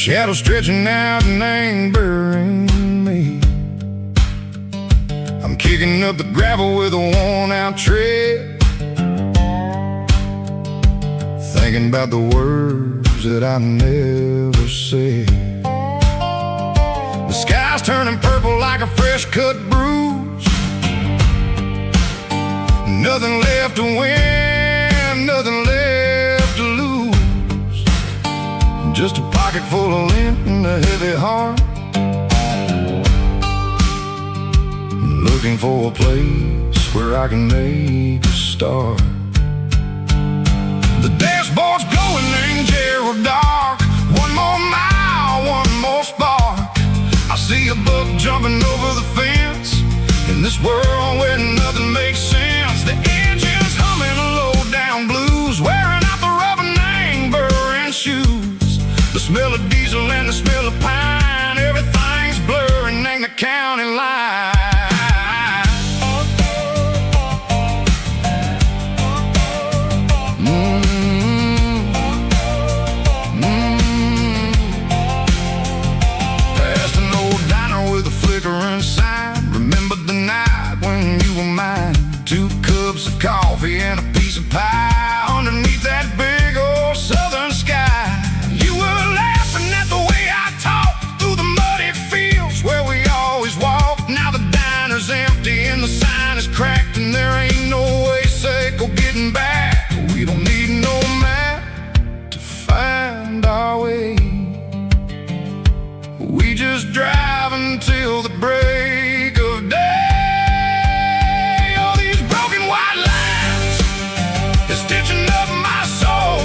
shadow stretching out and angering me. I'm kicking up the gravel with a worn-out tread, thinking about the words that I never said. The sky's turning purple like a fresh-cut bruise. Nothing left to win, nothing left to lose. Just a pocket full of lint and a heavy heart, looking for a place where I can make a start. The dashboard's glowing in Gerald dark. One more mile, one more spark. I see a buck jumping over the fence in this world where nothing makes sense. The engine's humming low-down blues, wearing out the rubber name burring shoes. The smell of diesel and the smell of pine, everything's blurring in the county line. Remember the night when you were mine? 2 cups of coffee and a piece of pie underneath that big old southern sky. You were laughing at the way I talked through the muddy fields where we always walked. Now the diner's empty and the sign is cracked, and there ain't no way safe or getting back. We don't need no map to find our way. We just drive until the break of day. All these broken white lines is stitching up my soul,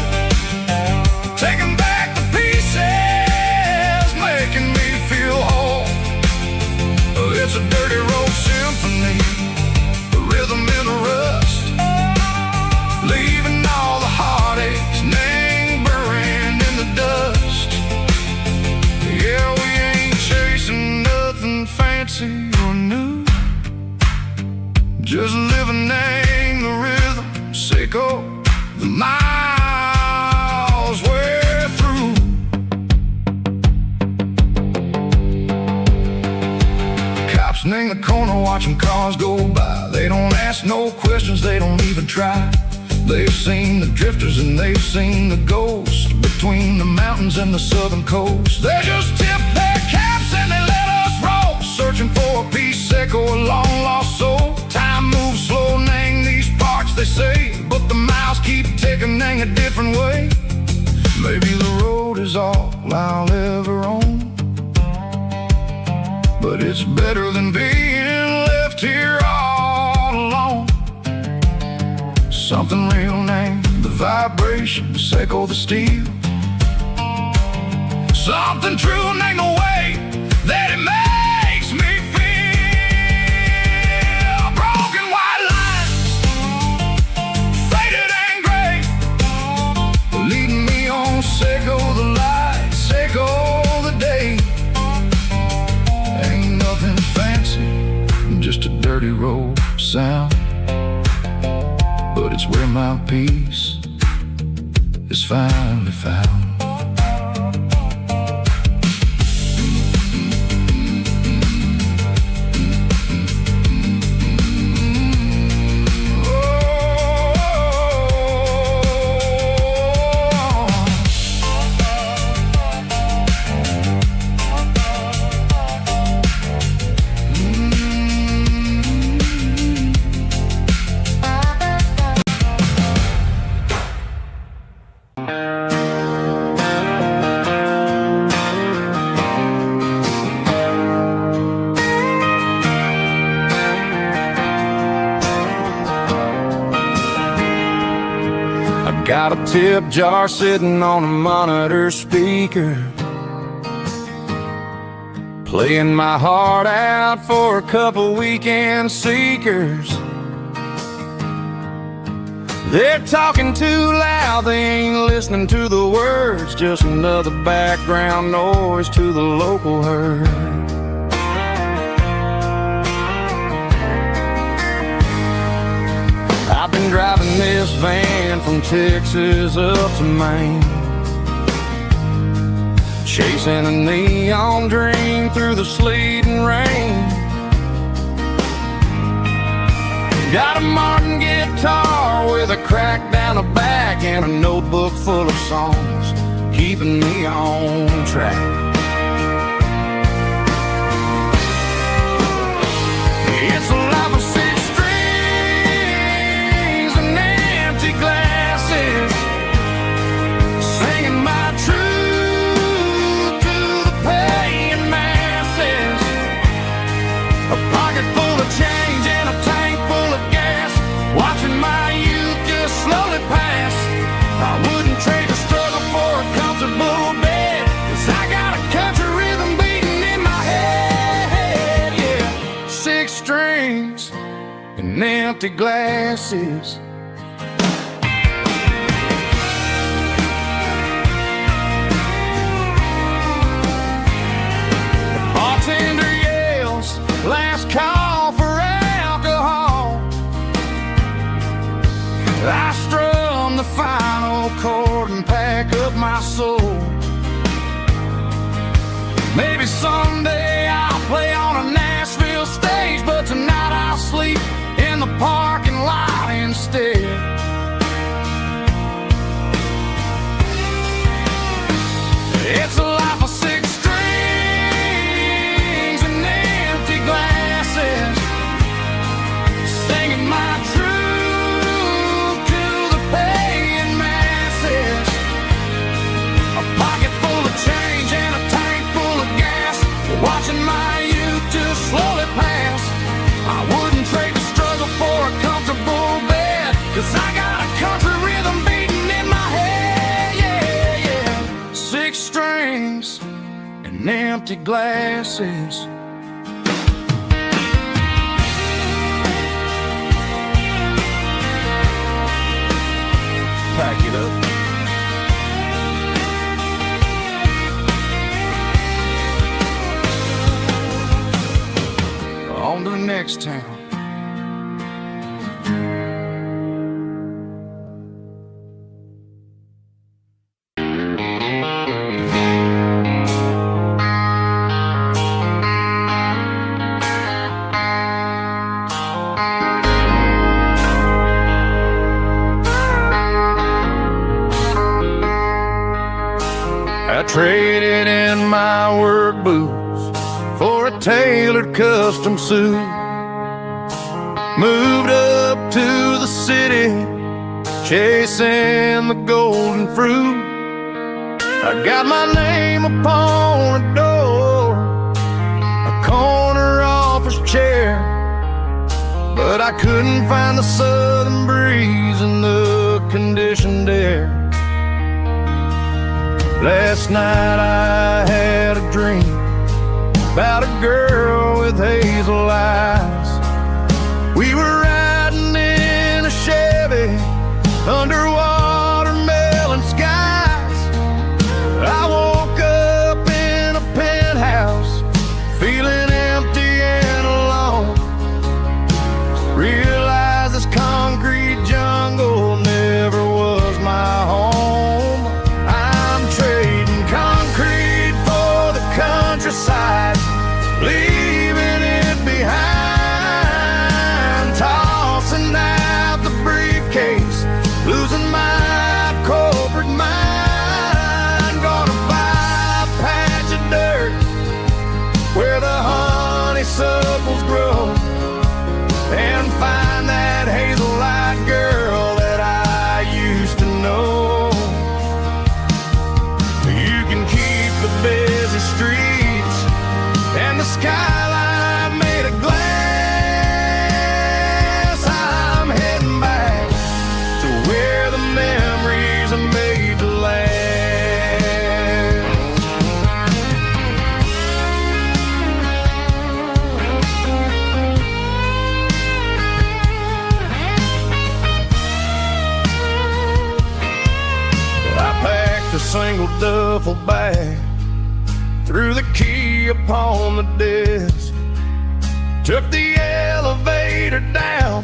taking back the pieces, making me feel whole. It's a dirty road symphony, a rhythm in a rust, leaving all the heartaches, name buried in the dust. Yeah, we ain't chasing nothing fancy or new, just living in the rhythm, sicko, the miles we're through. Cops in the corner watching cars go by. They don't ask no questions, they don't even try. They've seen the drifters and they've seen the ghosts between the mountains and the southern coast. They just tip their caps and they let us roll, searching for a piece echo, a long-lost soul. Time moves slow in these parts, they say, but the miles keep ticking in a different way. Maybe the road is all I'll ever own, but it's better than being left here all alone. Something real named the vibrations echo the steel. Something true named the way that it makes me feel. Broken white lines, faded and gray, leading me on, sicko the light, sicko the day. Ain't nothing fancy, just a dirty road sound, but it's where my peace is finally found. Got a tip jar sitting on a monitor speaker, playing my heart out for a couple weekend seekers. They're talking too loud, they ain't listening to the words, just another background noise to the local herd. I've been driving this van from Texas up to Maine, chasing a neon dream through the sleet and rain. Got a Martin guitar with a crack down the back and a notebook full of songs keeping me on track. It's a life of six strings and empty glasses, singing my truth to the paying masses. A pocket full of change and a tank full of gas, watching my youth just slowly pass. I wouldn't trade the struggle for a comfortable bed, 'cause I got a country rhythm beating in my head. Yeah, six strings and empty glasses. The bartender yells, last call for alcohol. I strum the final chord and pack up my soul. Maybe someday I'll play on a Nashville stage, but tonight I'll sleep in the parking lot instead. It's a life of six strings and empty glasses, singing my truth to the paying masses. A pocket full of change and a tank full of gas, watching my youth just slowly pass. I wouldn't trade the struggle for a comfortable bed, 'cause I got a country rhythm beating in my head. Yeah, yeah. Six strings and empty glasses. Pack it up. On to the next town. I traded in my work boots for a tailored custom suit. Moved up to the city, chasing the golden fruit. I got my name upon a door, a corner office chair, but I couldn't find the southern breeze in the conditioned air. Last night I had a dream about a girl with hazel eyes. We were riding in a Chevy under watermelon skies. I woke up in a penthouse feeling empty and alone. Realized this concrete jungle never was my home. I'm trading concrete for the countryside, leaving it behind, tossing out the briefcase, losing my corporate mind. Gonna buy a patch of dirt where the honeysuckles grow, and find that hazel-eyed girl that I used to know. You can keep the busy streets and the skyline made of glass. I'm heading back to where the memories are made to last. I packed a single duffel bag, threw the key upon the desk, took the elevator down,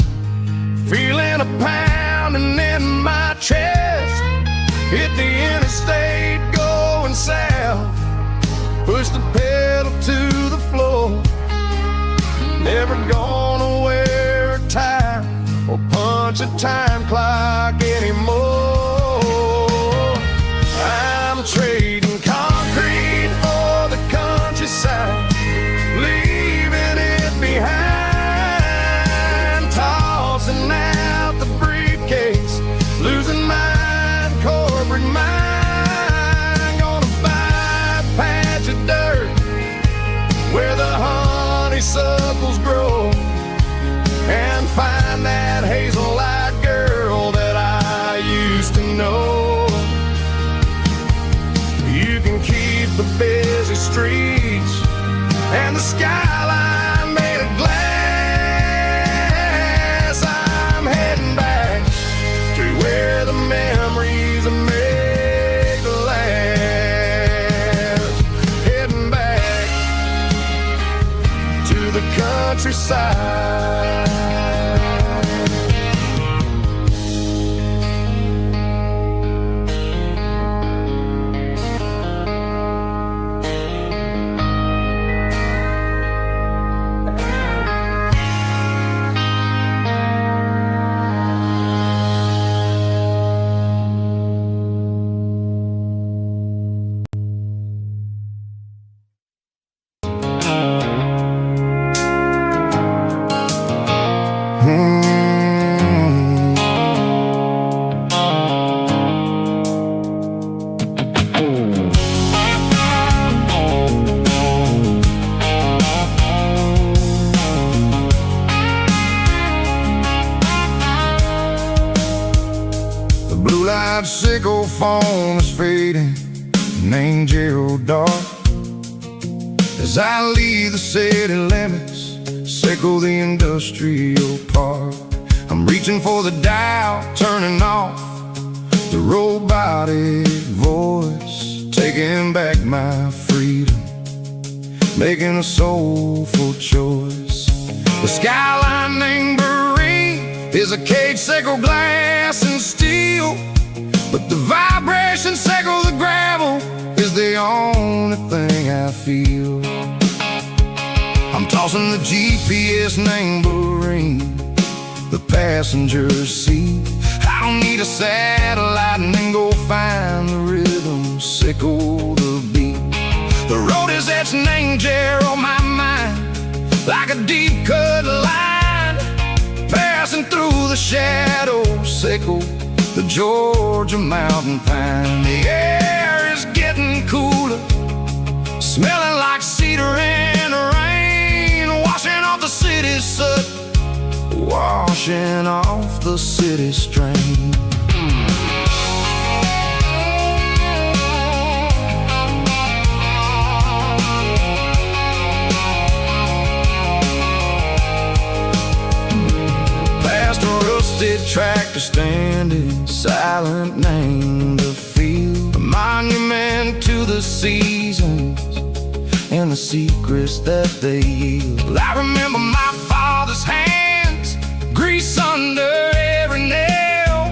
feeling a pounding in my chest. Hit the interstate going south, push the pedal to the floor. Never gonna wear a tie or punch a time clock anymore. I'm trading concrete for the countryside, leaving it behind, tossing out the briefcase, losing my corporate mind. Gonna buy a patch of dirt where the honeysuckles grow, and find that hazel-eyed girl that I used to know. You can keep the busy streets and the skyline made of glass. I'm heading back to where the memories are made to last. Heading back to the countryside. Blue-light sickle phone is fading, named Geralkyo. As I leave the city limits, sickle the industrial park. I'm reaching for the dial, turning off the robotic voice, taking back my freedom, making a soulful choice. The skyline named is a cage, sickle glass and steel, but the vibration sickle the gravel is the only thing I feel. I'm tossing the GPS named the passenger seat. I don't need a satellite and then go find the rhythm, sickle the beat. The road is etched named on my mind, like a deep cut line, passing through the shadows, sickle the Georgia mountain pine. The air is getting cooler, smelling like cedar in the rain, washing off the city soot, washing off the city strain. Tractor standing silent, named the field, a monument to the seasons and the secrets that they yield. I remember my father's hands, grease under every nail,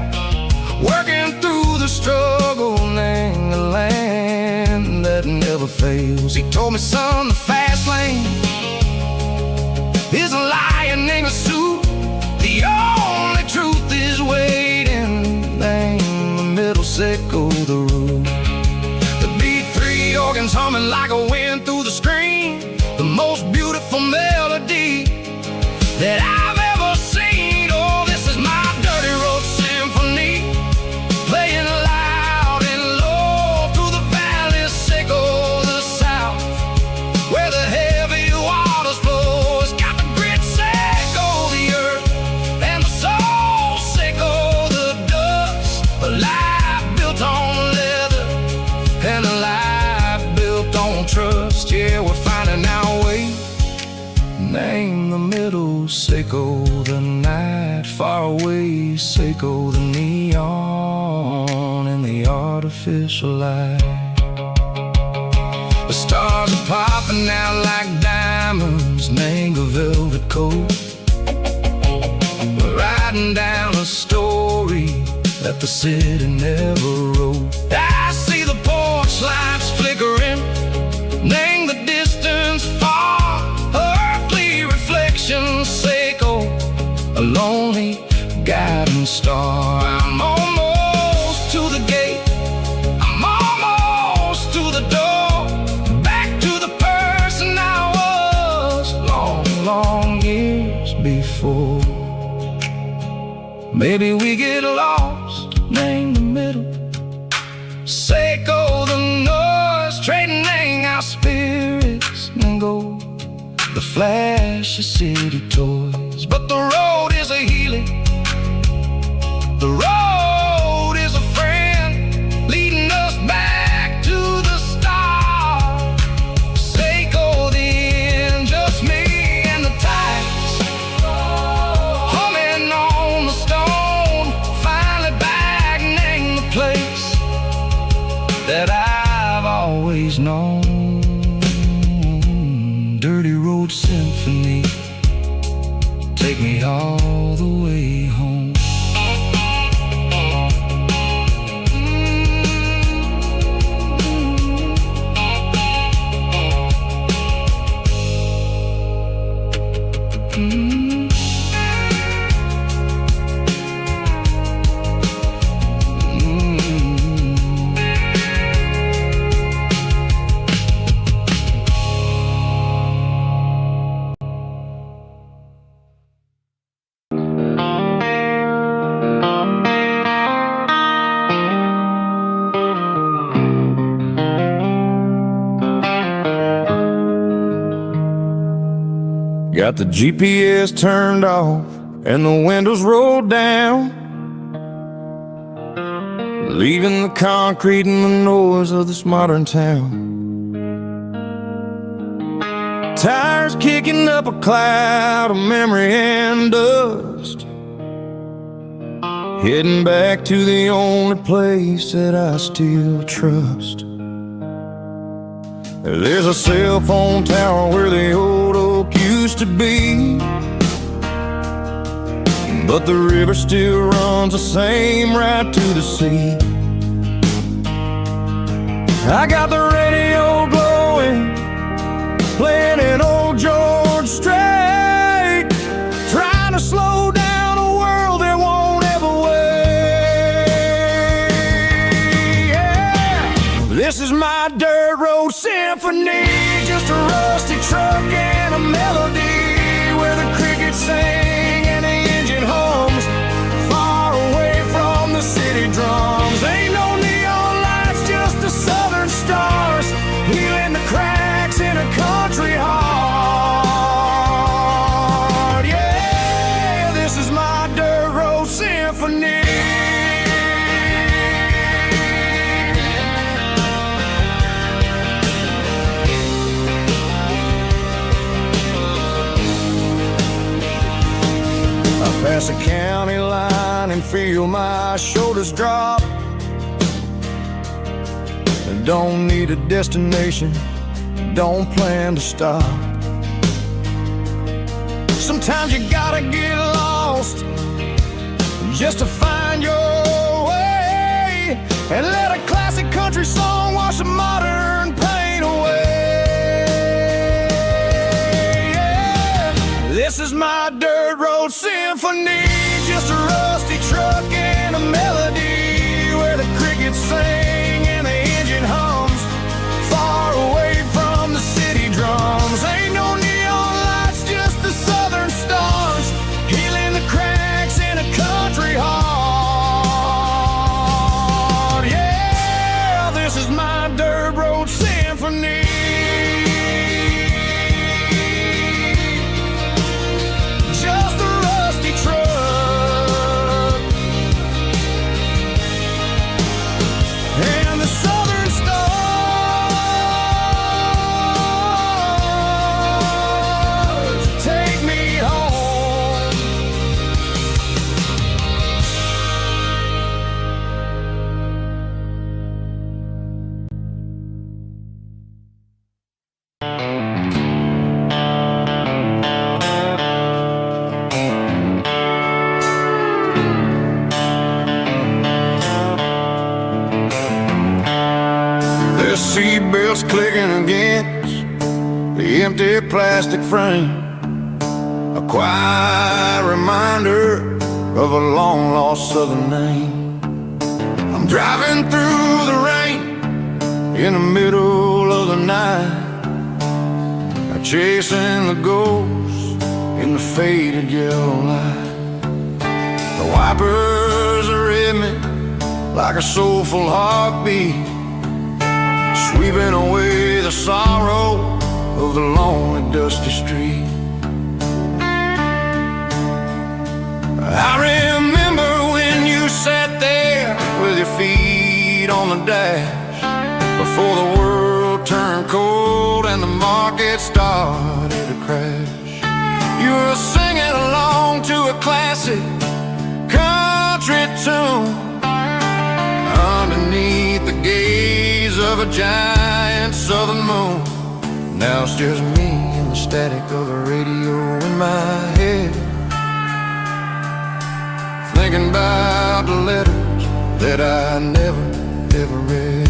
working through the struggle, named the land that never fails. He told me, son, the fast lane is a lion named a suit. The only truth is waiting, name the middle, sickle the root. The beat, three organs humming like a wind through the screen, the most beautiful melody that I've ever seen. Oh, this is my dirty road symphony, playing loud and low through the valley, sickle the south, where the heavy waters flow. It's got the grit, sickle the earth, and the soul, sickle the dust. A life built on leather and a life built on trust. Yeah, we're finding our way, name the middle, sickle the night, far away, sickle the neon and the artificial light. The stars are popping out like diamonds, name a velvet coat. We're riding down a story that the city never wrote. I see the porch lights flickering, name shooting star. I'm almost to the gate, I'm almost to the door, back to the person I was long, long years before. Maybe we get lost in the middle, Seiko the noise, trading our spirits and gold, the flash of city toys. But the road is a healing, the road is a friend, leading us back to the start. Seiko the end, just me and the tides, humming on the stone, finally bagning the place that I've always known. Dirty Road Symphony, take me all the way home. Got the GPS turned off and the windows rolled down, leaving the concrete and the noise of this modern town. Tires kicking up a cloud of memory and dust, heading back to the only place that I still trust. There's a cell phone tower where the old oak used to be, but the river still runs the same right to the sea. I got the radio glowing, playing an old George Strait, trying to slow down a world that won't ever wait. Yeah. This is my dirt road symphony, just a rusty truck and a melody, where the crickets sing and the engine hums, far away from the city drums. Ain't no neon lights, just the southern stars, healing the cracks in a country heart. Yeah, this is my dirt road symphony. Pass a county line and feel my shoulders drop. Don't need a destination, don't plan to stop. Sometimes you gotta get lost just to find your way, and let a classic country song wash the modern pain away. Yeah. This is my dirt road symphony, just a rusty truck and a melody, where the crickets sing and the engine hums, far away from the city drums. Ain't no neon lights, just the southern stars, healing the cracks in a country heart. Yeah, this is my dirt road symphony. Just a rusty truck and the southern stars take me home. The seatbelts clicking against the empty plastic frame, a quiet reminder of a long-lost southern name. I'm driving through the rain in the middle of the night, chasing the ghosts in the faded yellow light. The wipers are in me like a soulful heartbeat, sweeping away the sorrow of the lonely dusty street. I remember when you sat there with your feet on the dash, before the world turned cold and the market started to crash. You were singing along to a classic country tune underneath the gaze of a giant southern moon. Now it's just me and the static of the radio in my head, thinking about the letters that I never, ever read.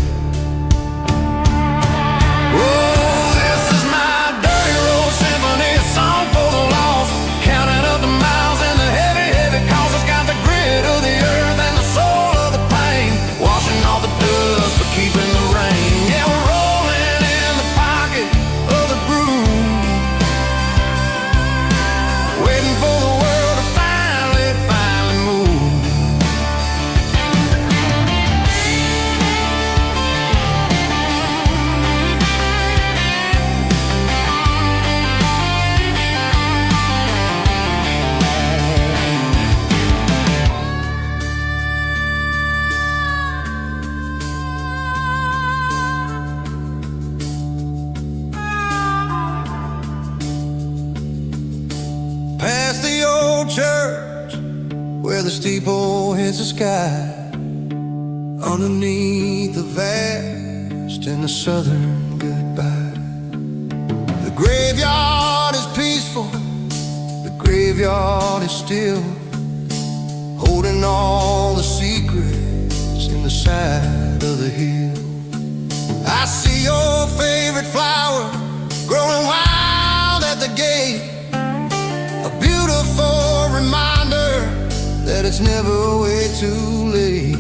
Oh, this is my dirty road symphony, a song for the lost, counting up the miles and the heavy, heavy calls. It's got the grit of the earth and the soul of the pain, washing off the dust but keeping the rain. Yeah, we're rolling in the pocket of the groove, waiting for the world to finally move. Past the old church where the steeple hits the sky, underneath the vast and the southern goodbye. The graveyard is peaceful, the graveyard is still, holding all the secrets in the side of the hill. I see your favorite flower growing wild at the gate, a beautiful reminder that it's never way too late.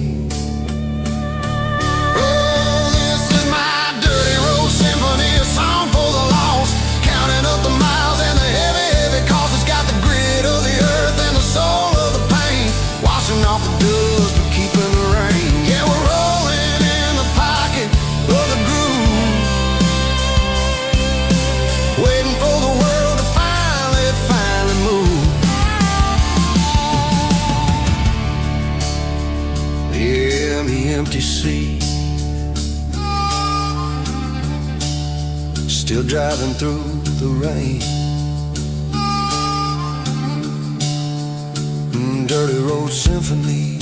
Oh, this is my dirty road symphony, a song for the lost, counting up the miles and the heavy, heavy calls. It's got the grit of the earth and the soul of the pain, washing off the dust but keeping the rain. Yeah, we're rolling in the pocket of the groove, waiting for the world to finally move. Yeah, the empty sea, still driving through the rain. Dirty road symphony.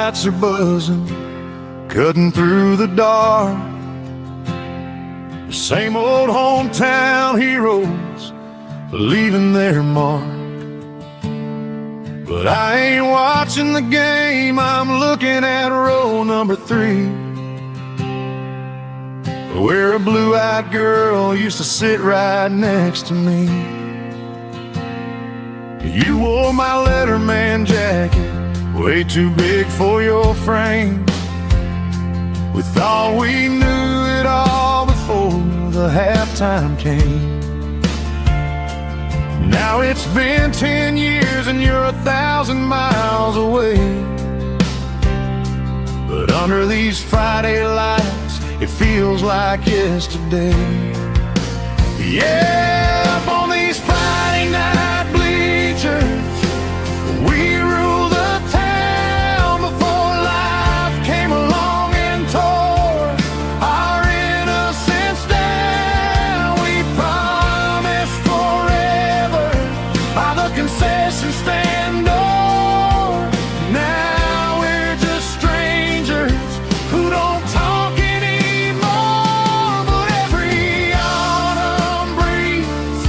lights are buzzing, cutting through the dark. The same old hometown heroes leaving their mark. But I ain't watching the game, I'm looking at row number 3, where a blue-eyed girl used to sit right next to me. You wore my Letterman jacket, way too big for your frame. We thought we knew it all before the halftime came. Now it's been 10 years and you're 1,000 miles away. But under these Friday lights, it feels like yesterday. Yeah, up on these Friday night bleachers, we rule the town before life came along and tore our innocence down. We promised forever by the concession stand door. Now we're just strangers who don't talk anymore. But every autumn breeze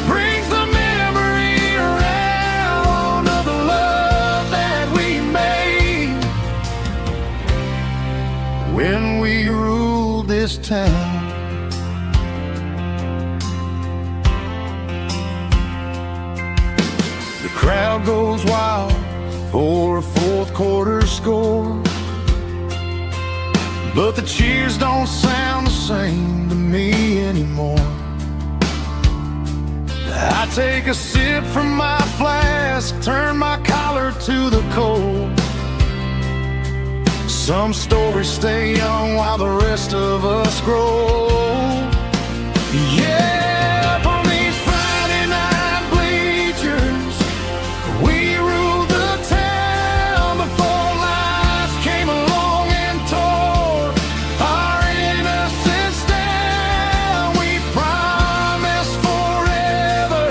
brings the memory around of the love that we made when we ruled this town. The crowd goes wild for a fourth quarter score, but the cheers don't sound the same to me anymore. I take a sip from my flask, turn my collar to the cold. Some stories stay young while the rest of us grow. Yeah, up on these Friday night bleachers, we ruled the town before life came along and tore our innocence down. We promised forever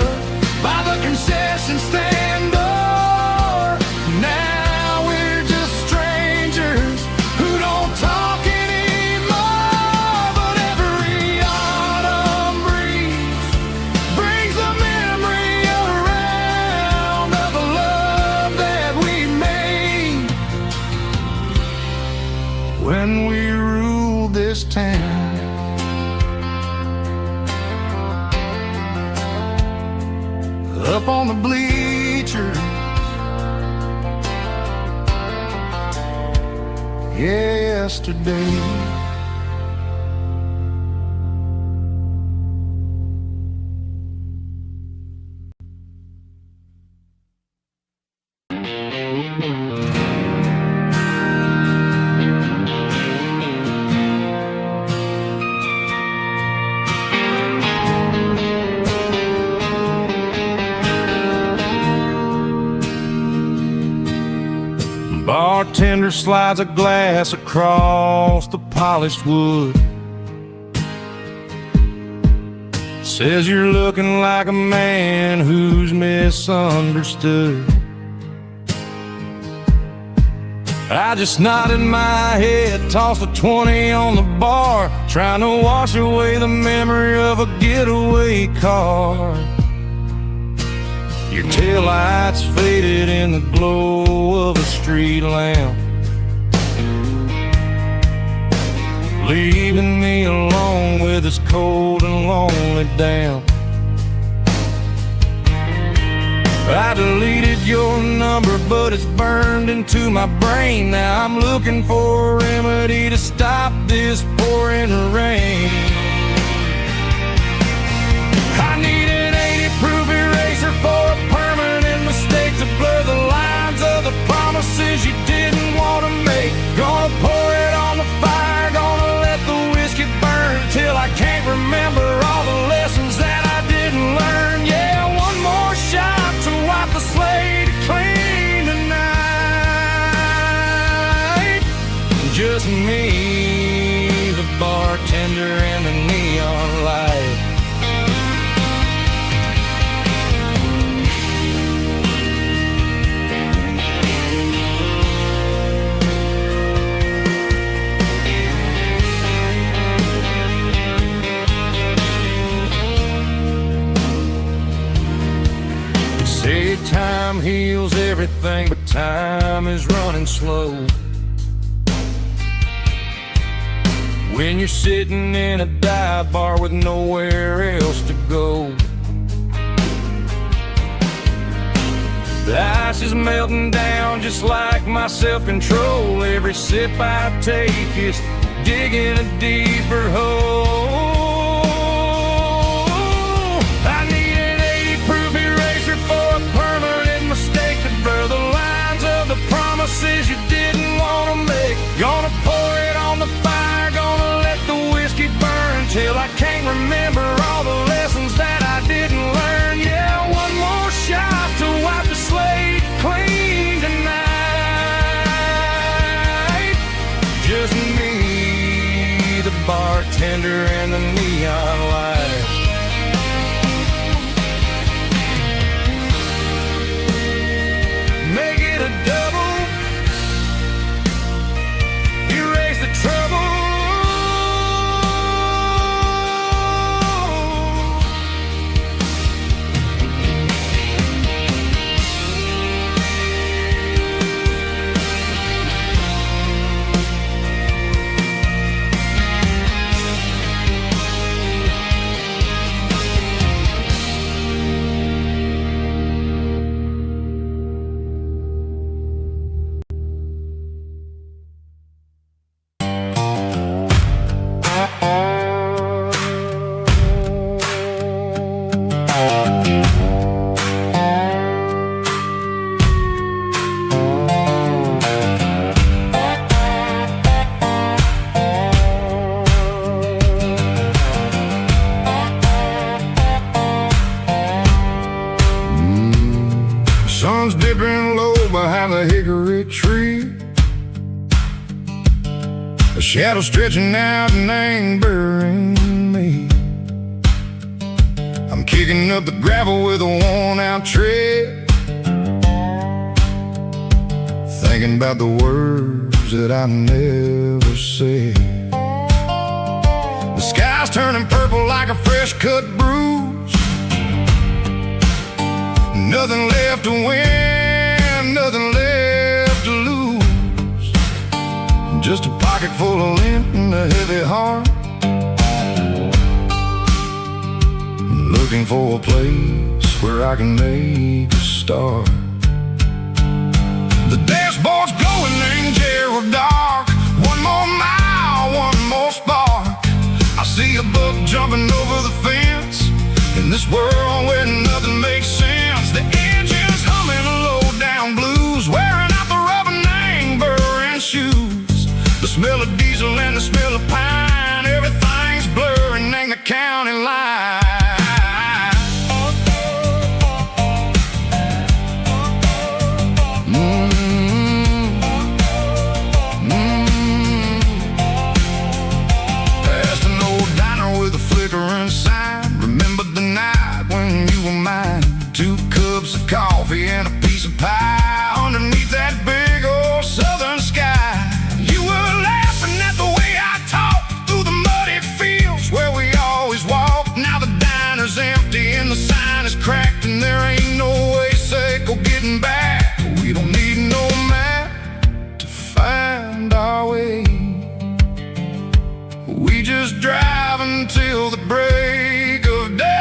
by the concession stand door. Now we're just strangers who don't talk anymore. But every autumn breeze brings the memory around of the love that we made when we ruled this town. Up on the bleachers, yesterday. Bartender slides a glass across the polished wood. Says you're looking like a man who's misunderstood. I just nodded my head, tossed a 20 on the bar, trying to wash away the memory of a getaway car. Your taillights faded in the glow of a street lamp, leaving me alone with this cold and lonely damp. I deleted your number, but it's burned into my brain. Now I'm looking for a remedy to stop this pouring rain. I need an 80-proof eraser for a permanent mistake, to blur the lines of the promises you didn't want to make. Gonna pour it on the fire, gonna let the whiskey burn till I can't remember all the lessons that I didn't learn. Yeah, one more shot to wipe the slate clean tonight. Just me, the bartender, and the neon light. time heals everything, but time is running slow. When you're sitting in a dive bar with nowhere else to go, the ice is melting down just like my self-control. Every sip I take is digging a deeper hole. I need an 80-proof eraser for a permanent mistake to blur the lines of the promises you didn't want to make. Gonna pour it on the fire, gonna let the whiskey burn till I can't remember all the lessons that I didn't learn. Yeah, one more shot to wipe the slate clean tonight. Just me, the bartender, and the neon light. Make it a double, erase the trouble. Sun's dipping low behind the hickory tree. A shadow stretching out and angering me. I'm kicking up the gravel with a worn-out tread, thinking about the words that I never said. The sky's turning purple like a fresh-cut bruise. Nothing left to win, nothing left to lose. Just a pocket full of lint and a heavy heart, looking for a place where I can make a start. The dashboard's glowing in Gerald dark. One more mile, one more spark. I see a buck jumping over the fence in this world where nothing makes sense. The engine's humming low-down blues, wearing out the rubber name burring shoes. The smell of diesel and the smell of pine, everything's blurring in the county line. Past an old diner with a flickering sign. Remember the night when you were mine. 2 cups of coffee and a piece of pie underneath that big old southern sky. You were laughing at the way I talked through the muddy fields where we always walked. Now the diner's empty and the sign is cracked, and there ain't no way safe or getting back. We don't need no map to find our way. We just drive until the break of day.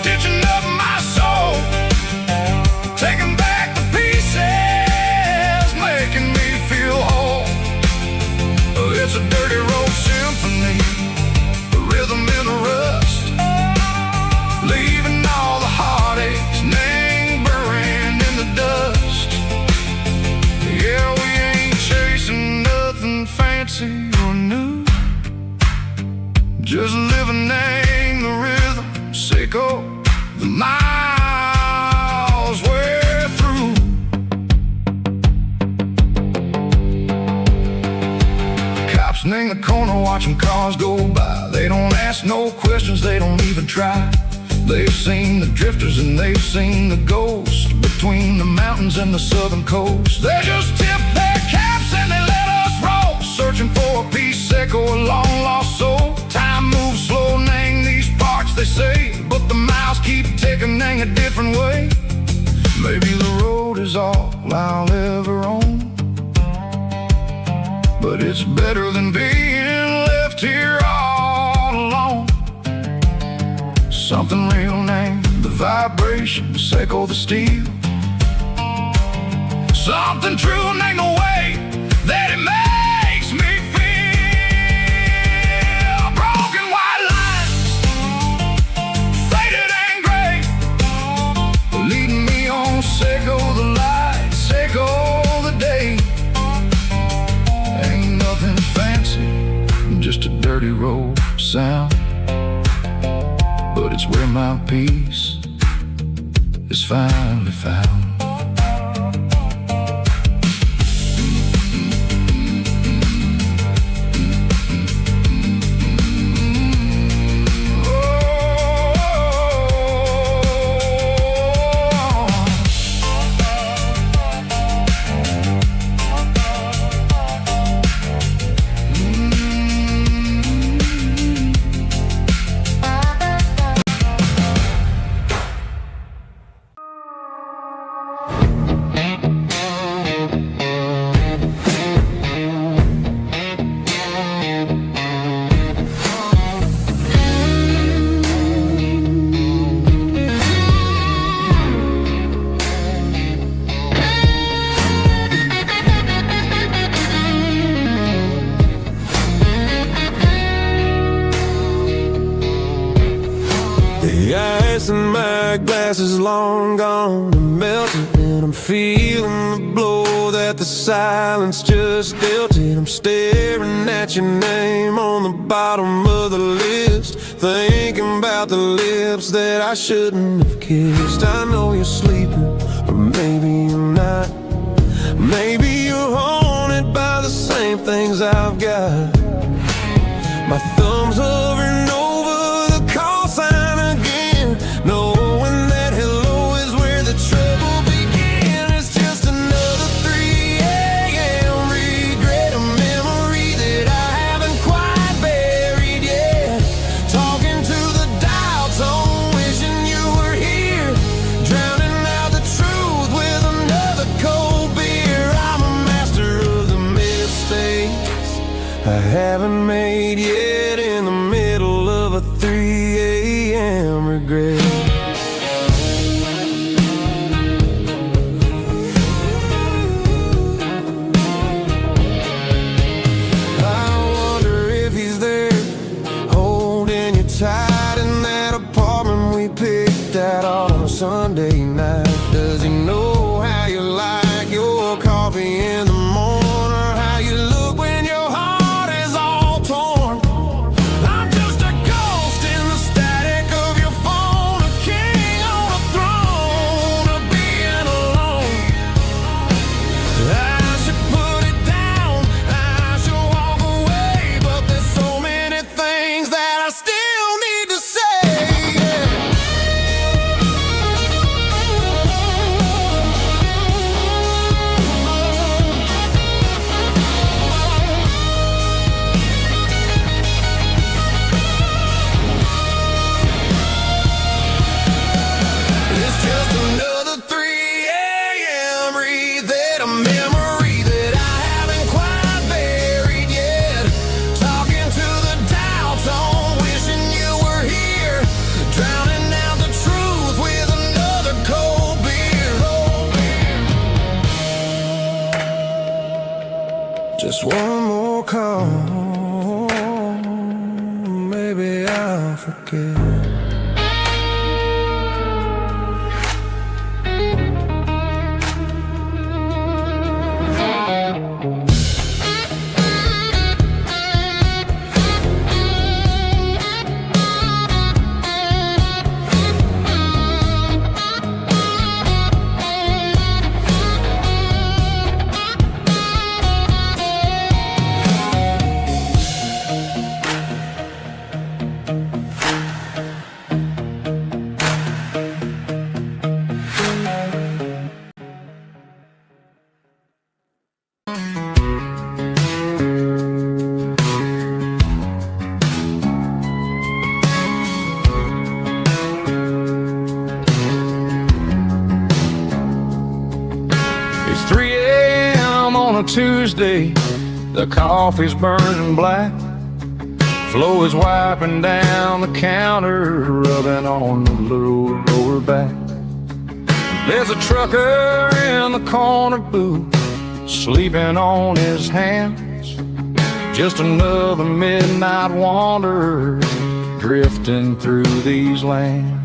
Stitching up my soul, taking back the pieces, making me feel whole. It's a dirty road symphony, a rhythm in the rust, leaving all the heartaches lingering in the dust. Yeah, we ain't chasing nothing fancy or new, just living in the rhythm. Sicko, the miles we're through. Cops in the corner watching cars go by. They don't ask no questions, they don't even try. They've seen the drifters and they've seen the ghosts between the mountains and the southern coast. They just tip their caps and they let us roll, searching for a piece, echo, a long lost soul. Time moves slow, name these parts, they say, but a different way. Maybe the road is all I'll ever own, but it's better than being left here all alone. Something real named the vibrations echo the steel. Something true named the way that it makes me feel. Broken white lines, faded and gray, leading me on. Say go the light, say go the day. Ain't nothing fancy, just a dirty road sound, but it's where my peace is finally found. The ice in my glass is long gone and melted, and I'm feeling the blow that the silence just dealt it. I'm staring at your name on the bottom of the list, thinking about the lips that I shouldn't have kissed. I know you're sleeping, but maybe you're not. Maybe you're haunted by the same things I've got. My thumb's hovering over the call sign again, knowing that hello is where the trouble began. It's just another 3 a.m. regret, a memory that I haven't quite buried yet. Talking to the dial tone, wishing you were here, drowning out the truth with another cold beer. I'm a master of the mistakes I haven't made yet, in the middle of a 3 a.m. regret. I wonder if he's there, holding you tight in that apartment we picked out on a Sunday night. Does he know how you like your coffee in the morning, or how you look when your heart is all torn? I'm just a ghost in the static of your phone, a king on a throne of being alone. I should put it down, I should walk away, but there's so many things that I still need to say. It's just another 3 a.m. read, a memory that I haven't quite buried yet. Talking to the dial tone, wishing you were here, drowning out the truth with another cold beer. Just one more call, maybe I'll forget. Tuesday, the coffee's burning black. Flo is wiping down the counter, rubbing on the lower back. There's a trucker in the corner booth, sleeping on his hands. Just another midnight wanderer, drifting through these lands.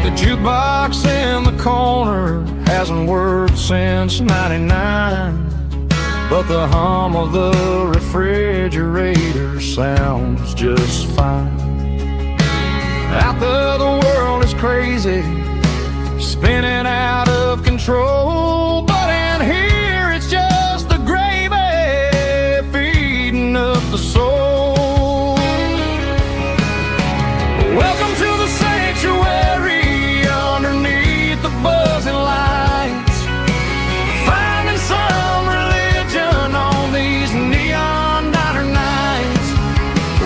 The jukebox in the corner hasn't worked since '99, but the hum of the refrigerator sounds just fine. Out there the world is crazy, spinning out of control, but in here it's just the gravy feeding up the soul. Welcome to the sanctuary underneath the buzzing lights, finding some religion on these neon diner nights,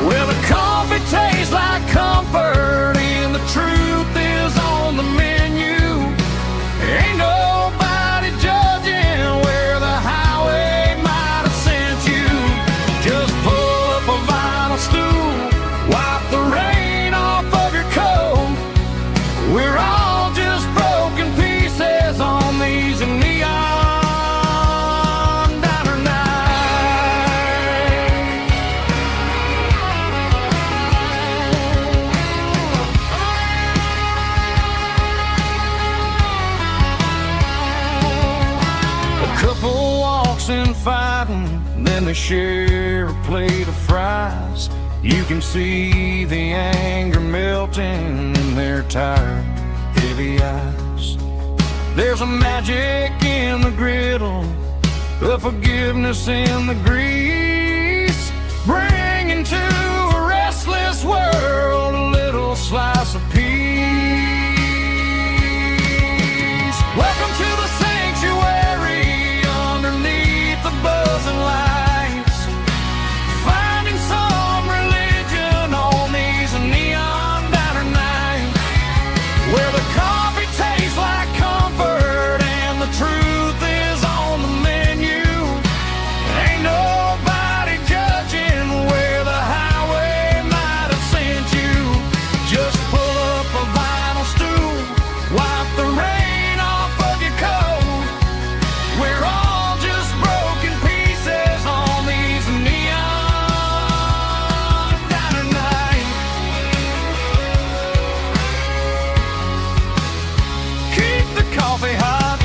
where the coffee tastes like comfort and the truth is on the menu. Ain't nobody judging where the highway might have sent you. Just pull up a vinyl stool, wipe the rain off of your coat. We're all just broken pieces on these neon diner nights. A couple walks in fighting, then they share a plate of fries. You can see the anger melting in their tired, heavy eyes. There's a magic in the griddle, a forgiveness in the grease, bringing to a restless world a little slice of peace. Welcome to the sanctuary underneath the buzzing lights, finding some religion on these neon diner nights, where the coffee tastes like comfort and the truth is on the menu. Ain't nobody judging where the highway might have sent you. Just pull up a vinyl stool, wipe the rain off of your coat. We're all just broken pieces on these neon diner nights. Keep the coffee hot.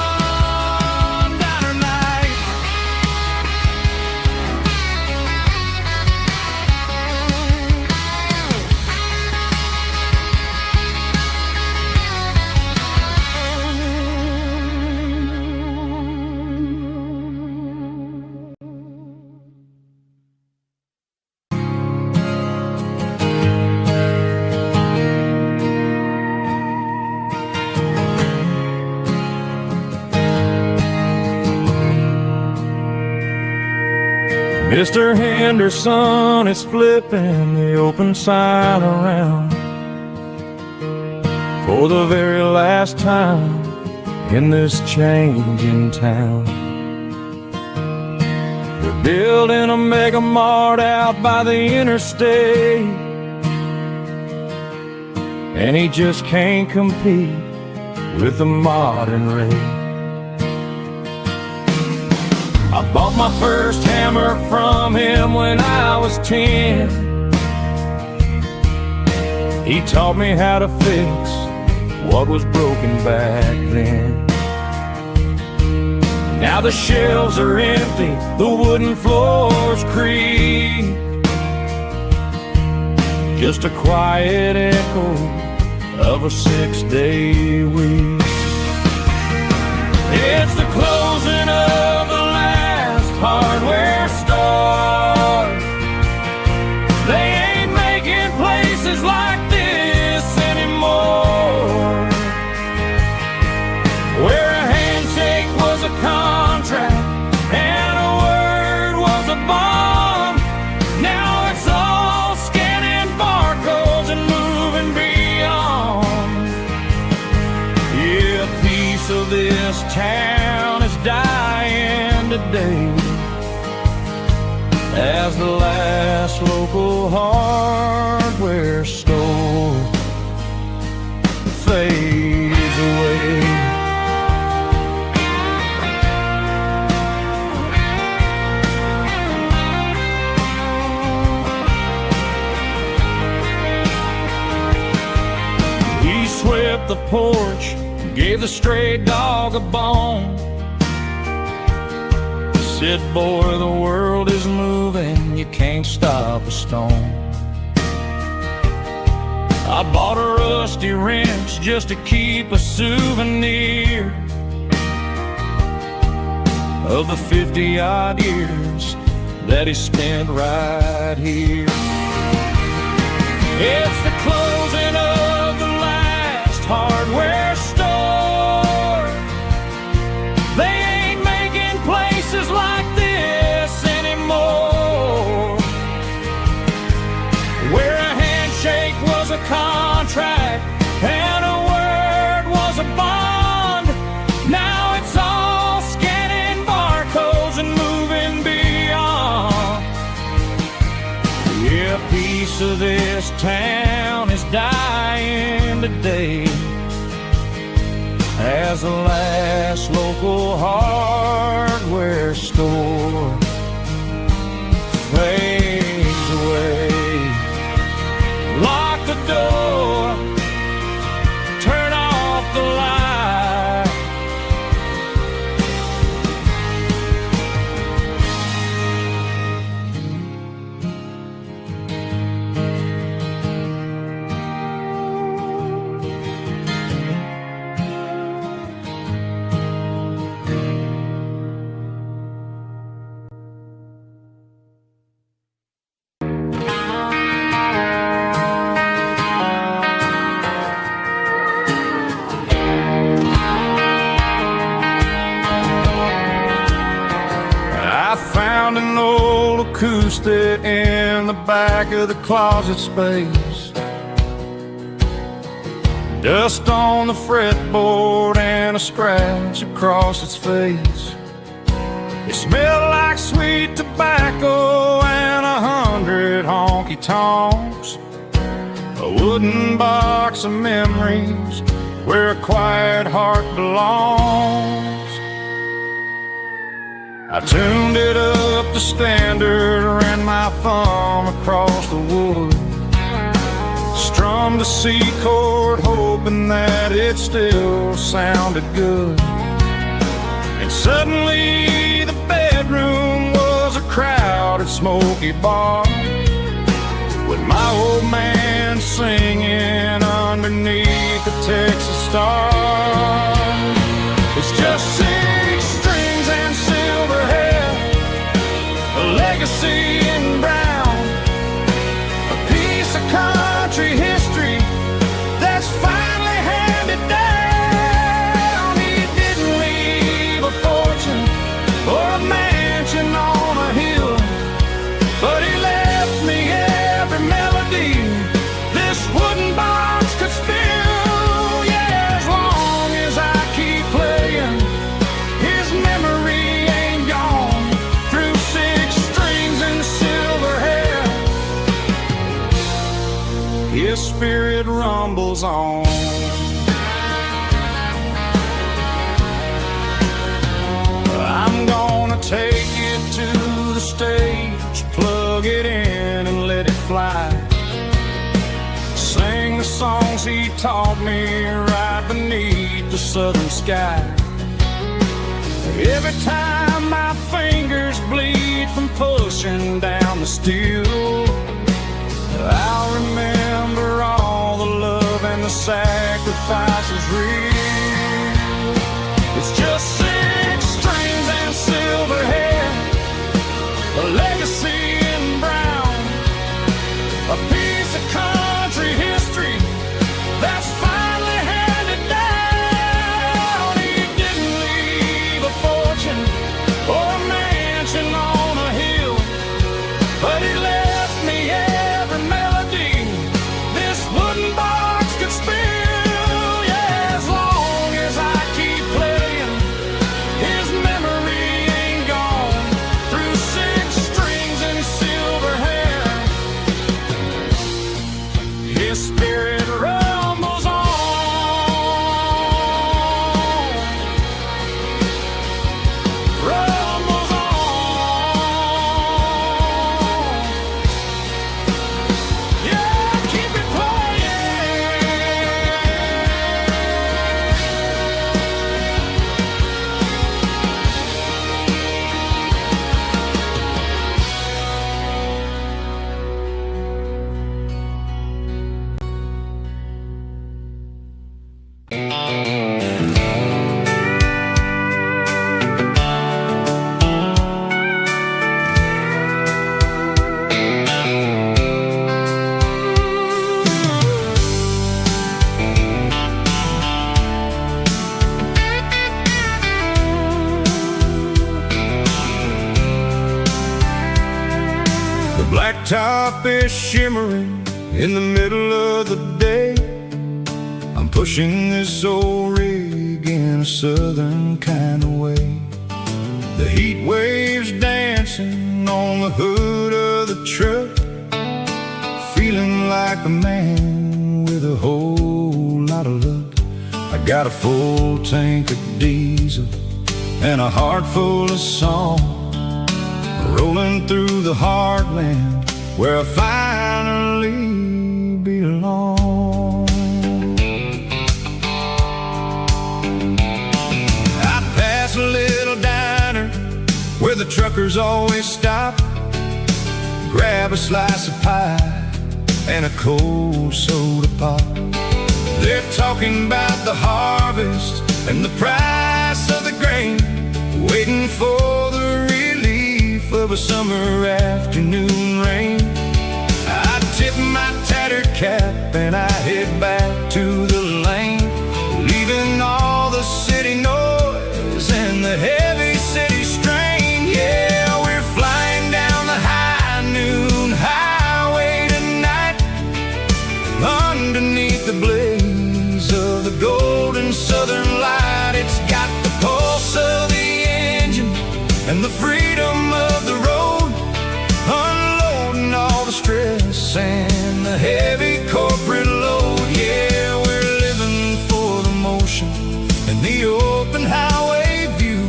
Neon diner nights. Mr. Henderson is flipping the open sign around for the very last time in this changing town. They're building a mega mart out by the interstate, and he just can't compete with the modern rate. I bought my first hammer from him when I was 10. He taught me how to fix what was broken back then. Now the shelves are empty, the wooden floors creak, just a quiet echo of a 6-day week. It's the closing of the last hardware store. They ain't making places like this anymore, where a handshake was a contract and a word was a bond. Now it's all day as the last local hardware store fades away. He swept the porch, gave the stray dog a bone. Said, boy, the world is moving, you can't stop a stone. I bought a rusty wrench just to keep a souvenir of the 50-odd years that he spent right here. It's the closing of the last hardware store. They ain't making places like this anymore, where a handshake was a contract and a word was a bond. Now it's all scanning barcodes and moving beyond. Yeah, a piece of this town is dying today as the last local hardware store fades away. Lock the door, turn off the light. I found an old acoustic in the back of the closet space. Dust on the fretboard and a scratch across its face. It smelled like sweet tobacco and 100 honky-tonks. A wooden box of memories where a quiet heart belongs. I tuned it up to standard, ran my thumb across the wood, strummed a C chord, hoping that it still sounded good. And suddenly the bedroom was a crowded, smoky bar, with my old man singing underneath the Texas star. It's just 6 strings and silver hair, a legacy in brown, a piece of country history that's finally handed down. He didn't leave a fortune or a mansion on a hill, but he left me every melody this wooden box could spill. Yeah, as long as I keep playing, his memory ain't gone. Through 6 strings and silver hair, his spirit rumbles on. I'm gonna take it to the stage, plug it in and let it fly. Sing the songs he taught me right beneath the southern sky. Every time my fingers bleed from pushing down the steel, I'll remember all the love and the sacrifices real. It's just 6 strings and silver hair, a legacy in brown, a piece of country history that's finally handed down. He didn't leave a fortune or a mansion on a hill, but he left me every melody this wooden box could spill. Yeah, as long is shimmering in the middle of the day. I'm pushing this old rig in a southern kind of way. The heat waves dancing on the hood of the truck, feeling like a man with a whole lot of luck. I got a full tank of diesel and a heart full of song, rolling through the heartland where I finally belong. I pass a little diner where the truckers always stop, grab a slice of pie and a cold soda pop. They're talking about the harvest and the price of the grain, waiting for the relief of a summer afternoon rain. I tip my tattered cap and I head back to the lane, leaving all the city noise and the heavy city strain. Yeah, we're flying down the high noon highway tonight, underneath the blaze of the golden southern light. It's got the pulse of the engine and the freedom of the road, unloading all the stress and the heavy corporate load. Yeah, we're living for the motion and the open highway view,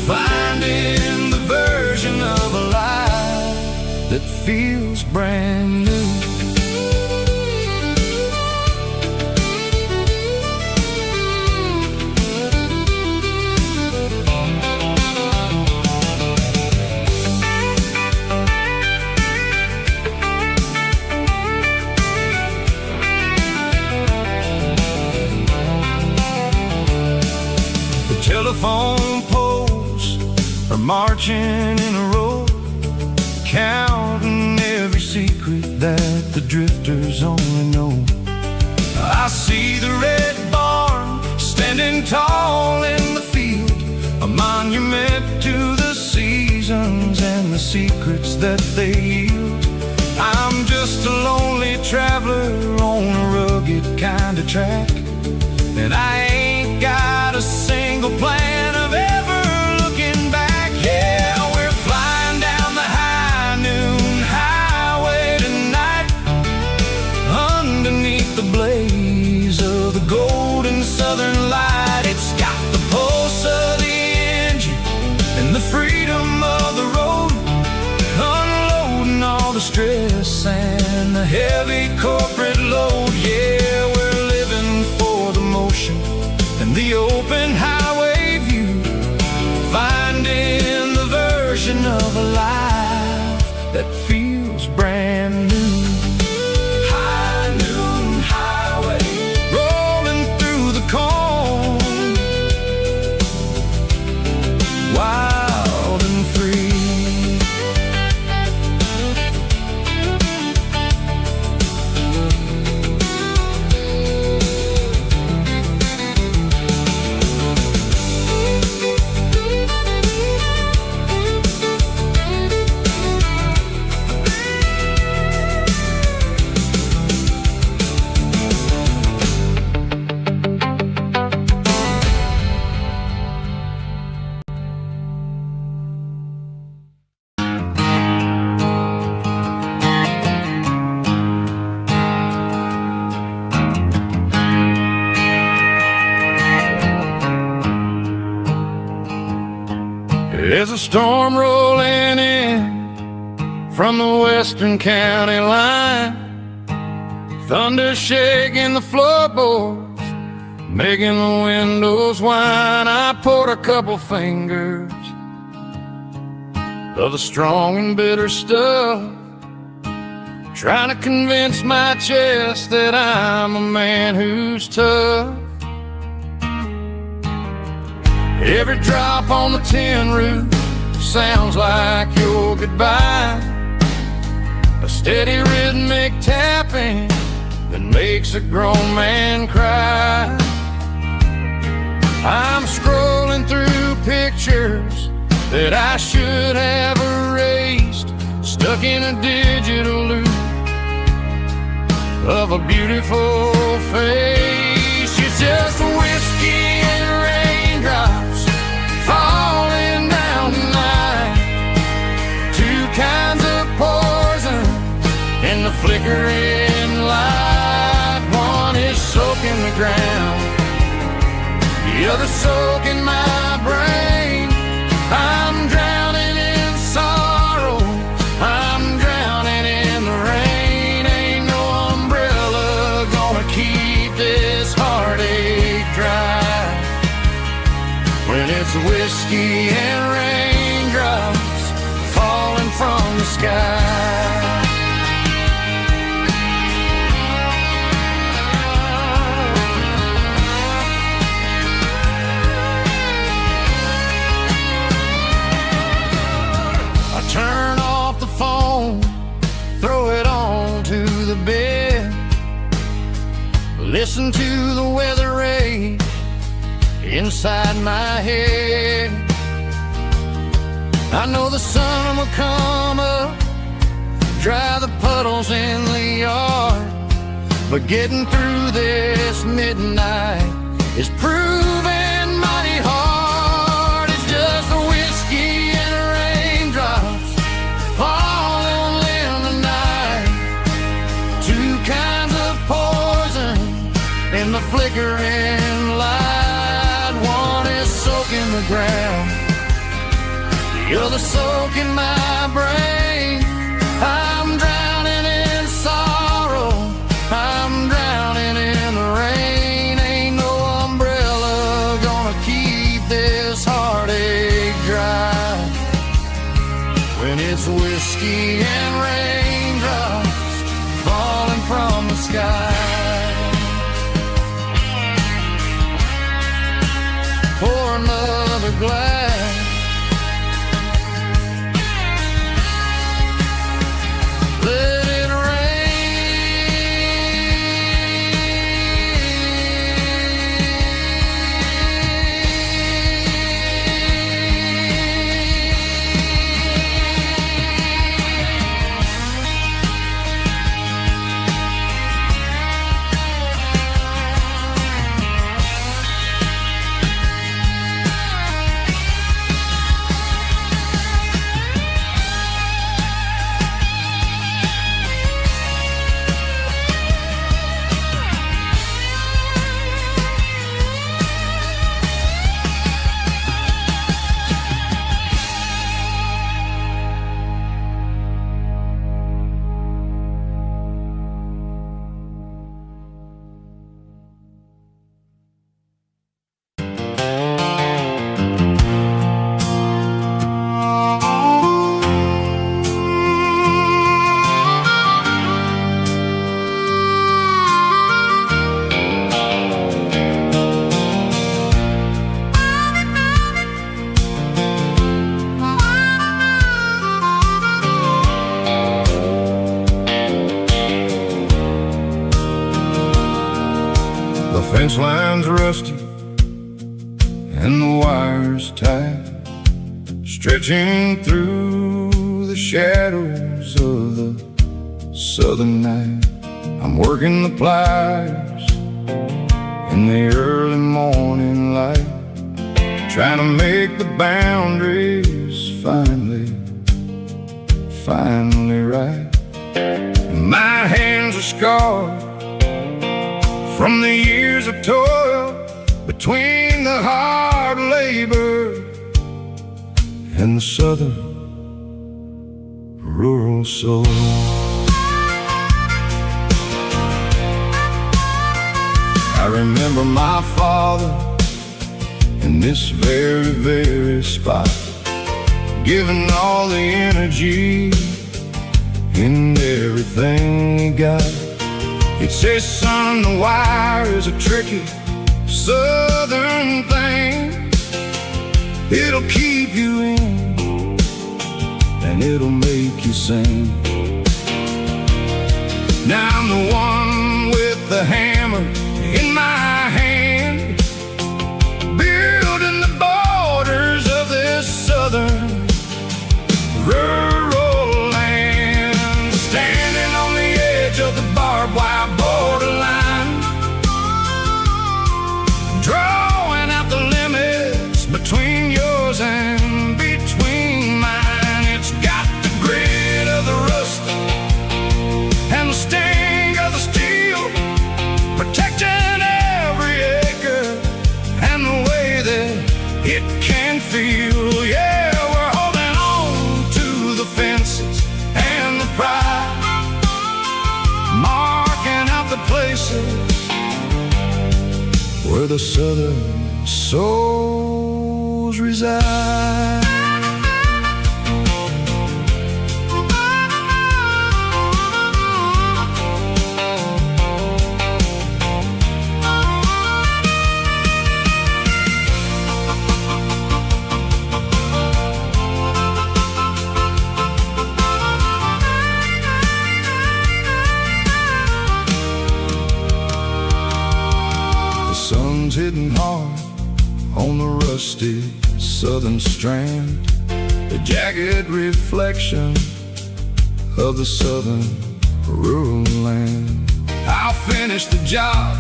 finding the version of a life that feels brand new. Telephone poles are marching in a row, counting every secret that the drifters only know. I see the red barn standing tall in the field, a monument to the seasons and the secrets that they yield. I'm just a lonely traveler on a rugged kind of track, and I ain't got a single plan of ever looking back. Yeah, we're flying down the high noon highway tonight, underneath the blaze of the golden southern light. It's got the pulse of the engine and the freedom of the road, unloading all the stress and the heavy corporate load. Yeah, we're living for the motion and the open highway view, finding the version of a life that feels brand new. High noon highway, rolling through the corn, wild and free. There's a storm rolling in from the western county line, thunder shaking the floorboards, making the windows whine. I poured a couple fingers of the strong and bitter stuff, trying to convince my chest that I'm a man who's tough. Every drop on the tin roof sounds like your goodbye, a steady rhythmic tapping that makes a grown man cry. I'm scrolling through pictures that I should have erased, stuck in a digital loop of a beautiful face. It's just whiskey and raindrops falling down tonight. Two kinds of poison in the flickering light. One is soaking the ground, the other soaking my brain. I'm drowning in sorrow, I'm drowning in the rain. Ain't no umbrella gonna keep this heartache dry when it's whiskey and raindrops falling from the sky. Turn off the phone, throw it on to the bed. Listen to the weather rage inside my head. I know the sun will come up, dry the puddles in the yard, but getting through this midnight is proving mighty hard. It's just the whiskey and raindrops falling in the night. Two kinds of poison in the flickering light. One is soaking the ground, the other soaking my brain. I'm drowning in sorrow, I'm drowning in the rain. Ain't no umbrella gonna keep this heartache dry when it's whiskey and raindrops falling from the sky. Pour another glass, let it fence line's rusty and the wires tight, stretching through the shadows of the southern night. I'm working the pliers in the early morning light, trying to make the boundaries finally right. My hands are scarred from the years of toil, between the hard labor and the southern rural soul. I remember my father in this very spot, giving all the energy in everything he got. He'd say, son, the wire is a tricky southern thing. It'll keep you in and it'll make you sing. Now I'm the one with the hammer in my hand, building the borders of this southern rural land. where the southern souls reside. Sun's hitting hard on the rusty southern strand, the jagged reflection of the southern rural land. I'll finish the job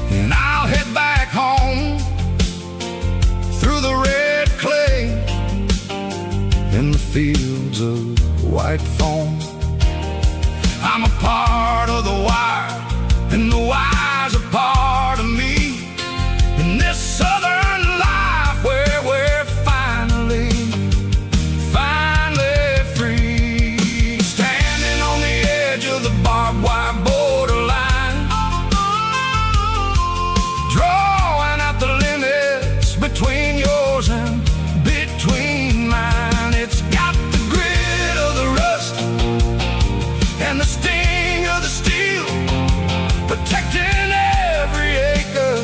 and I'll head back home through the red clay in the fields of white foam. I'm a part of the wire, and the wire's a part of me in this southern life where we're finally free. Standing on the edge of the barbed wire borderline, drawing out the limits between yours and between mine. It's got the grit of the rust and the sting of the steel, protecting every acre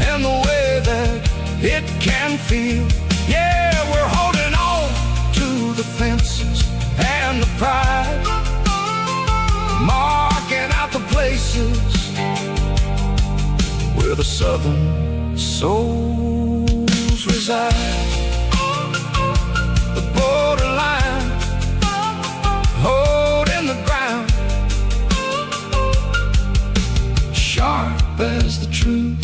and the way that it can feel. Yeah, we're holding on to the fences and the pride, marking out the places where the southern souls reside. The borderline, holding the ground, sharp as the truth.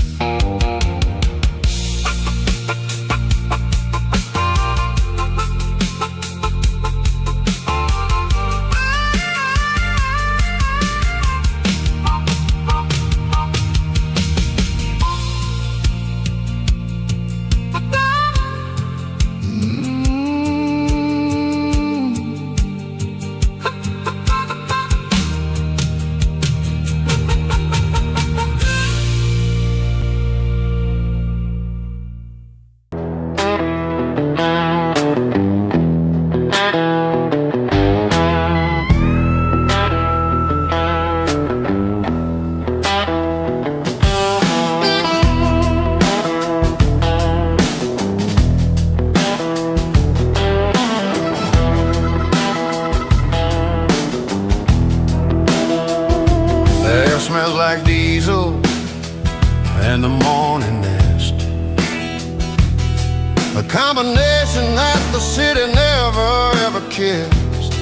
Smells like diesel and the morning mist, a combination that the city never ever kissed.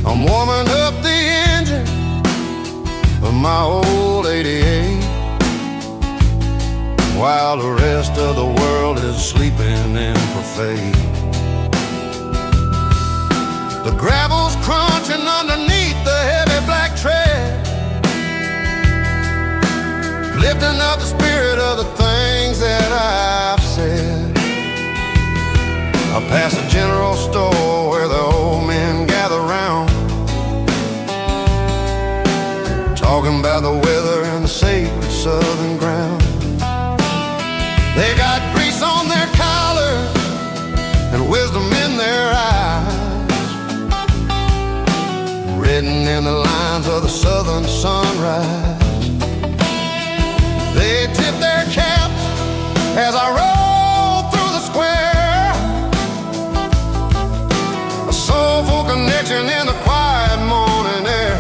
I'm warming up the engine of my old 88 while the rest of the world is sleeping in for fate. The gravel's crunching underneath the heavy black tread, lifting up the spirit of the things that I've said. I pass a general store where the old men gather round, talking about the weather and the sacred southern ground. They got grease on their collars and wisdom in their eyes, written in the lines of the southern sunrise. They tip their caps as I roll through the square, a soulful connection in the quiet morning air.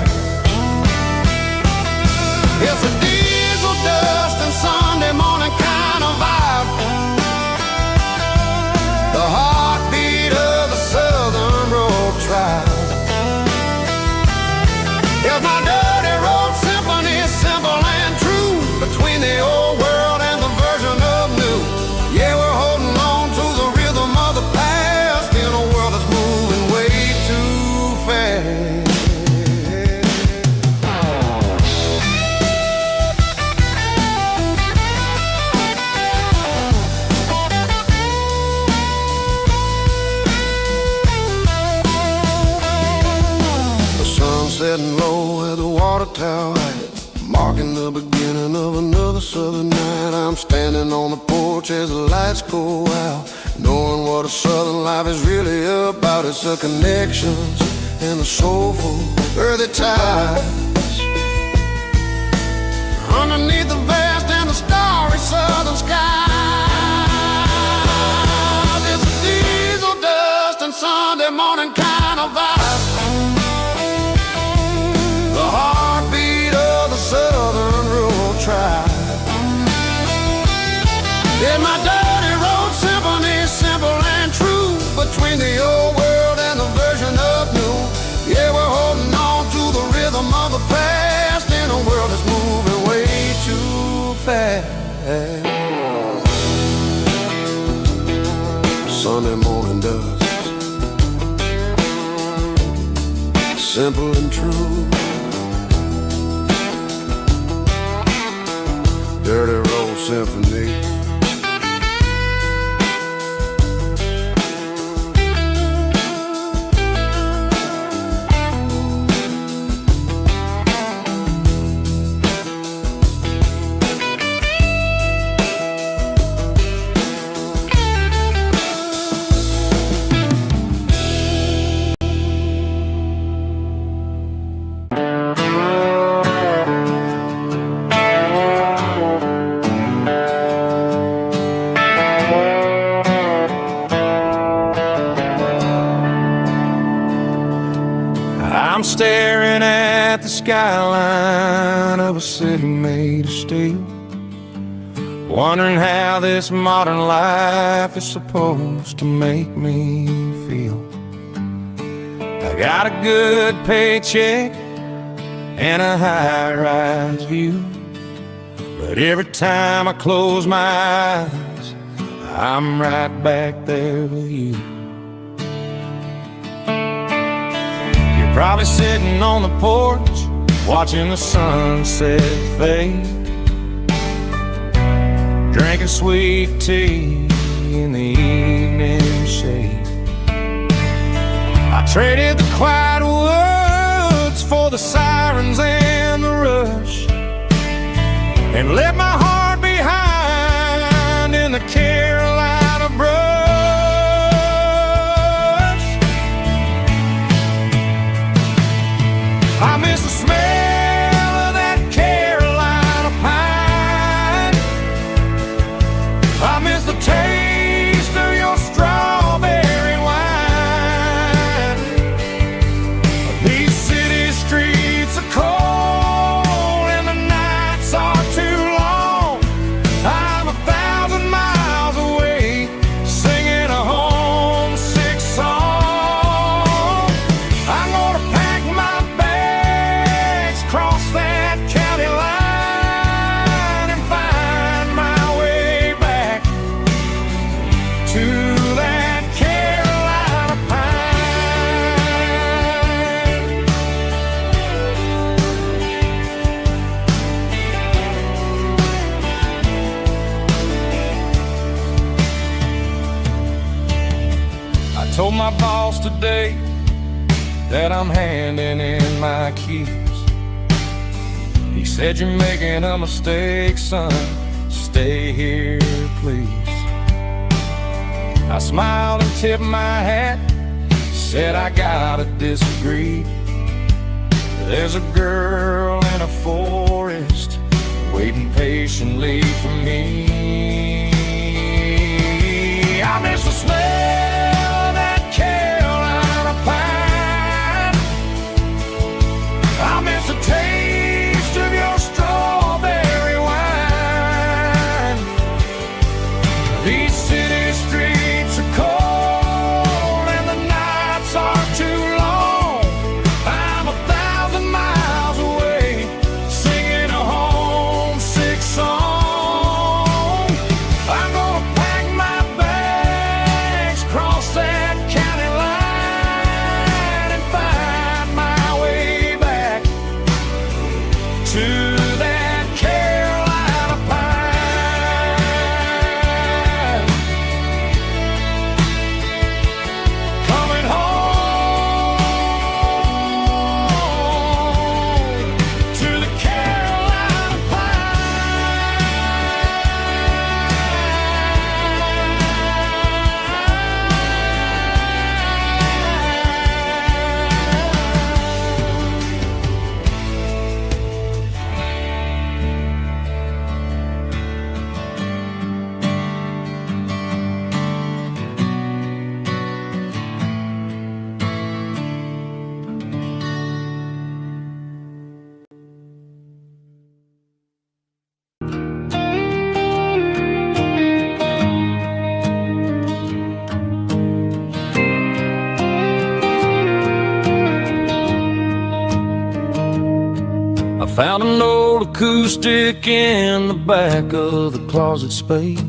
It's a diesel dust and Sunday morning kind of vibe, the heartbeat of the southern road tribe. It's my dirty road symphony, simple and true, between the old world and the version of new. Yeah, we're holding on to the rhythm of the past in a world that's moving way too fast. The sun's setting low at the water tower, Marking the beginning of another southern night. I'm standing on the porch as the lights go out, knowing what a southern life is really about. It's the connections and the soulful earthy ties. Underneath the vast and the starry southern sky, it's a diesel dust and Sunday morning kind of vibe. The heartbeat of the southern rural tribe. In my dirty road symphony, simple and true, between the old world and the version of new. Yeah, we're holding on to the rhythm of the past in a world that's moving way too fast. Sunday morning dust, simple and true. Dirty road symphony. I'm staring at the skyline of a city made of steel, wondering how this modern life is supposed to make me feel. I got a good paycheck and a high-rise view, but every time I close my eyes, I'm right back there with you. Probably sitting on the porch, watching the sunset fade, drinking sweet tea in the evening shade. I traded the quiet woods for the sirens and the rush, and left my heart behind in the Carolina brush. I miss the smell of that Carolina pine. I miss the taste of your strawberry wine. These city streets are cold and the nights are too long. I'm 1,000 miles away, singing a homesick song. I'm gonna pack my cross that county line and find my way back to that Carolina pine. I told my boss today that I'm handing in my keys. He said, "You're making a mistake, son. Stay here, please." I smiled and tipped my hat, said, "I gotta disagree. There's a girl in a forest waiting patiently for me. I miss the smell of that Carolina pine. I miss the taste of your strawberry wine. These city streets are cold and the nights are too long. I'm 1,000 miles away, singing a homesick song. Found an old acoustic in the back of the closet space.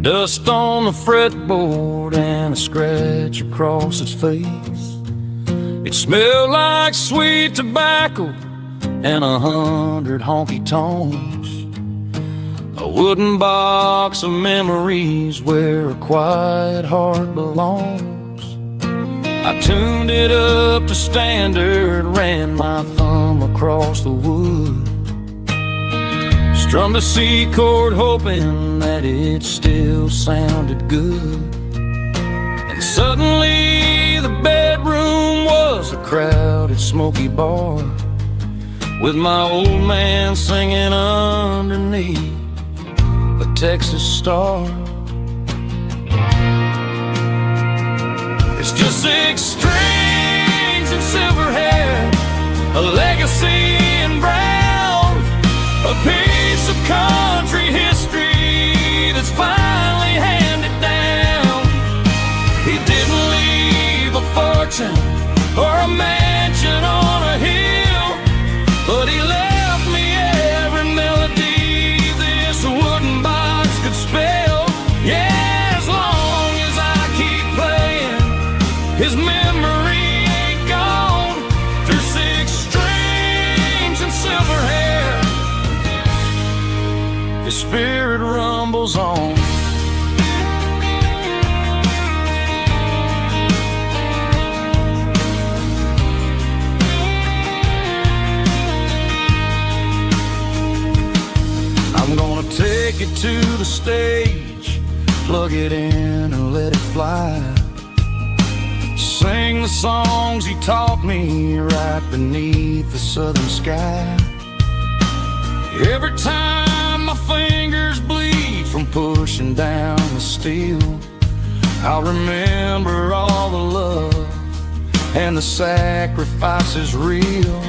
Dust on the fretboard and a scratch across its face. It smelled like sweet tobacco and 100 honky-tonks. A wooden box of memories where a quiet heart belongs. I tuned it up to standard, ran my thumb across the wood. Strummed a C chord hoping that it still sounded good. And suddenly the bedroom was a crowded smoky bar, with my old man singing underneath a Texas star. It's just 6 strings and silver hair, a legacy in brown, a piece of country history that's finally handed down. He didn't leave a fortune or a mansion on a hill, but he left me every melody this wooden box could spell. Yeah, as long as I keep playing, his memory ain't gone. Through 6 strings and silver hair, his spirit rumbles on. I'm gonna take it to the stage, plug it in and let it fly. Sing the songs he taught me right beneath the southern sky. Every time my fingers bleed from pushing down the steel, I'll remember all the love and the sacrifices real.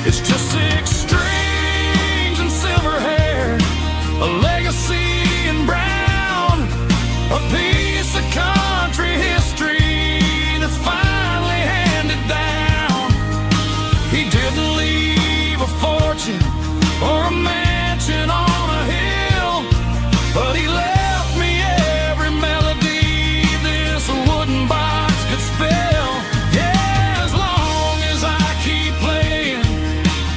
It's just 6 strings and silver hair, a legacy in brown, a piece of country history that's finally handed down. He didn't leave a fortune or a mansion on a hill, but he left me every melody this wooden box could spell. Yeah, as long as I keep playing,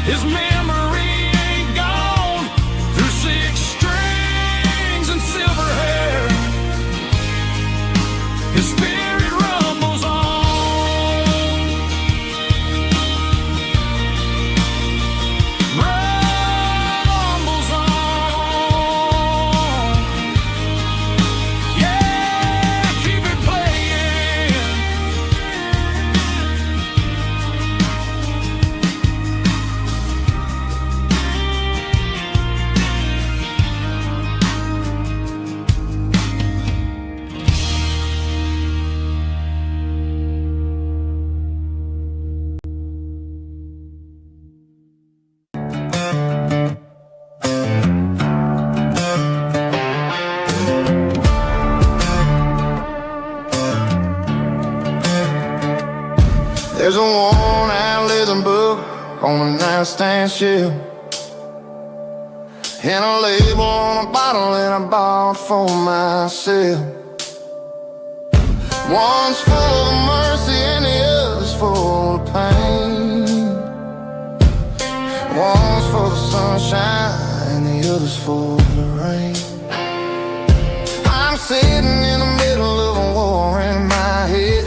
his memory ain't gone. Through 6 strings and silver hair, his spirit rumbles on. Rumbles on. Yeah, keep it playing. There's a worn-out leather book on the nightstand shelf, and a label on a bottle that I bought for myself. One's full of mercy and the other's full of pain. One's for the sunshine and the other's for the rain. I'm sitting in the middle of a war in my head,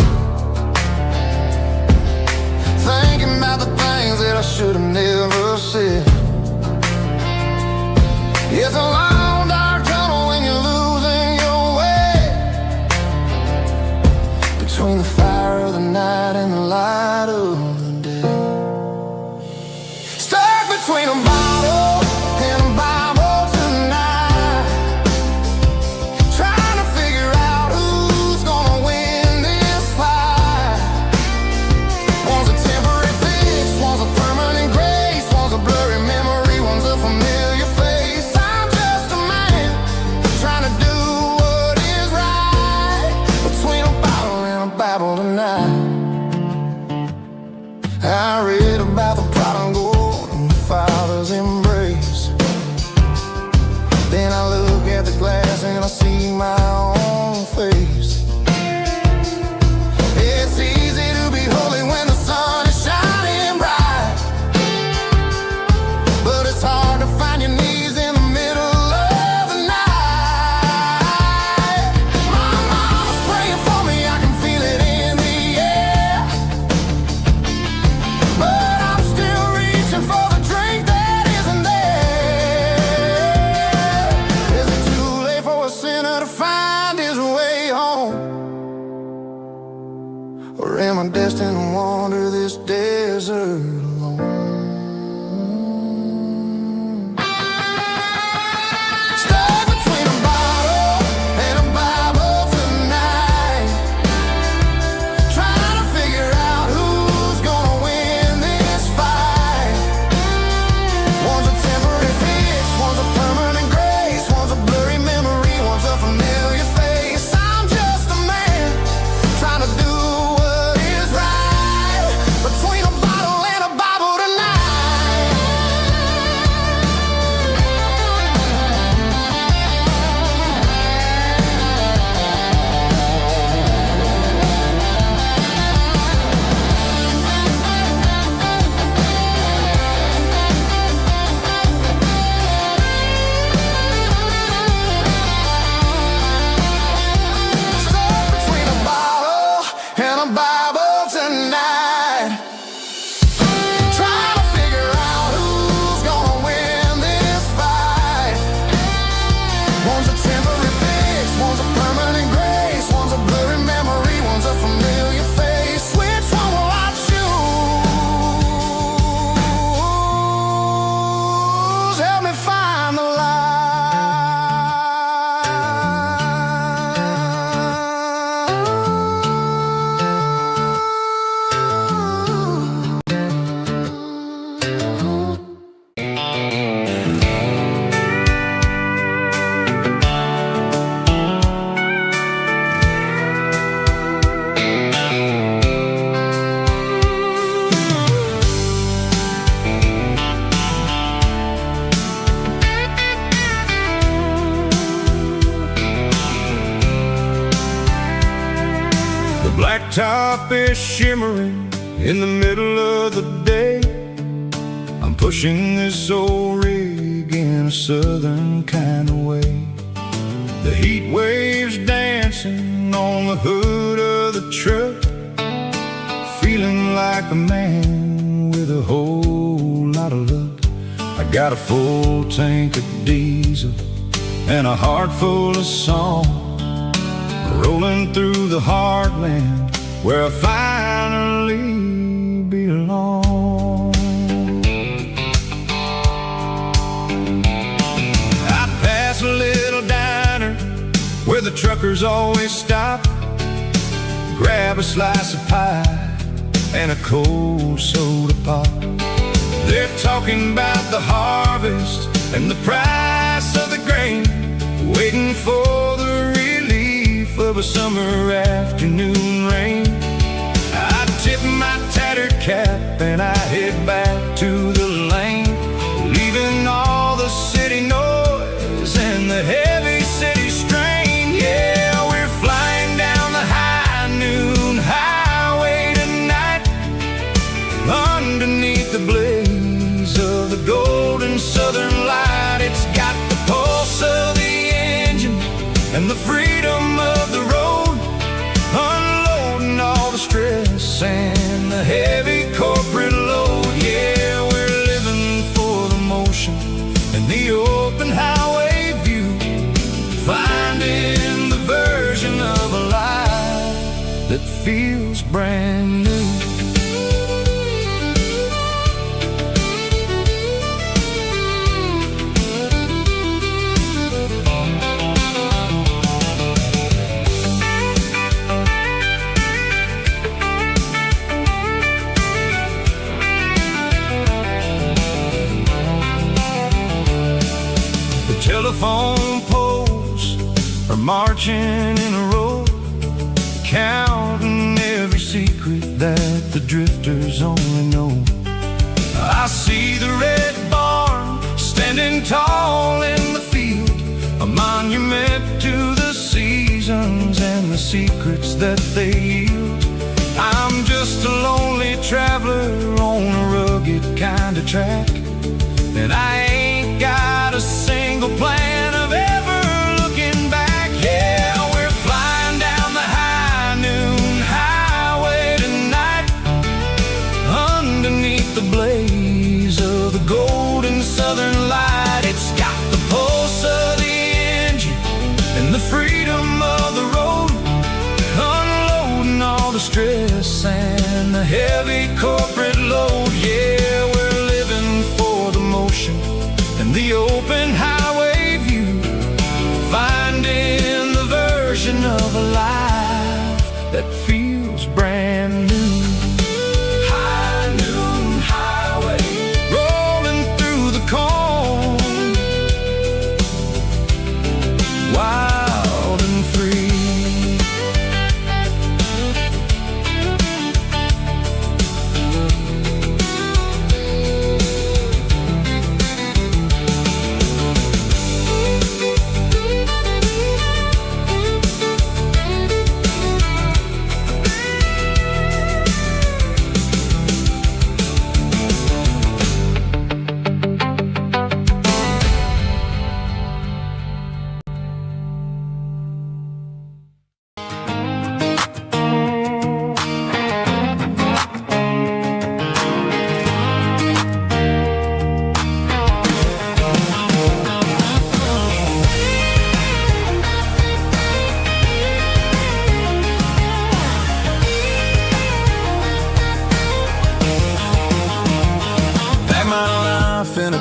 thinking about the things that I should have never said. It's a long dark tunnel when you're losing your way, between the fire of the night and the light of the day. Stuck between a bottle and a Bible tonight, trying to figure out who's gonna win this fight. One's a temporary fix, one's a permanent grace, one's a blurry memory, one's a familiar face. I'm just a man trying to do what is right, between a bottle and a Bible tonight. Or am I destined to wander this desert alone? Stuck between a bottle and a Bible tonight, trying to figure out who's gonna win this fight. One's a temporary fix, one's a permanent grace, one's a blurry memory, one's a familiar face. I'm just a man trying to do what is right, between a bottle and a Bible tonight. Stuck between a bottle and a Bible tonight, trying to figure out who's gonna win this fight. One's a temporary fix, one's a permanent grace, one's a blurry memory, one's a familiar face. Which one will I choose? Help me find the light. The blacktop is shimmering in the middle of the day. I'm pushing this old rig in a southern kind of way. The heat waves dancing on the hood of the truck, feeling like a man with a whole lot of luck. I got a full tank of diesel and a heart full of song, rolling through the heartland where I finally belong. I pass a little diner where the truckers always stop, grab a slice of pie and a cold soda pop. They're talking about the harvest and the price of the grain, waiting for the relief of a summer afternoon rain. I tip my tattered cap and I head back to the lane, leaving all the city noise and the heavy city strain. Yeah, we're flying down the high noon highway tonight, underneath the blaze of the golden southern light. It's got the pulse of the engine and the freedom of the road, unloading all the stress and the heavy corporate load. Yeah, we're living for the motion and the open highway view, finding the version of a life that feels brand new. Telephone poles are marching in a row, counting every secret that the drifters only know. I see the red barn standing tall in the field, a monument to the seasons and the secrets that they yield. I'm just a lonely traveler on a rugged kind of track, and I ain't got a single plan of ever looking back. Yeah, we're flying down the high noon highway tonight, underneath the blaze of the golden southern light. It's got the pulse of the engine and the freedom of the road, unloading all the stress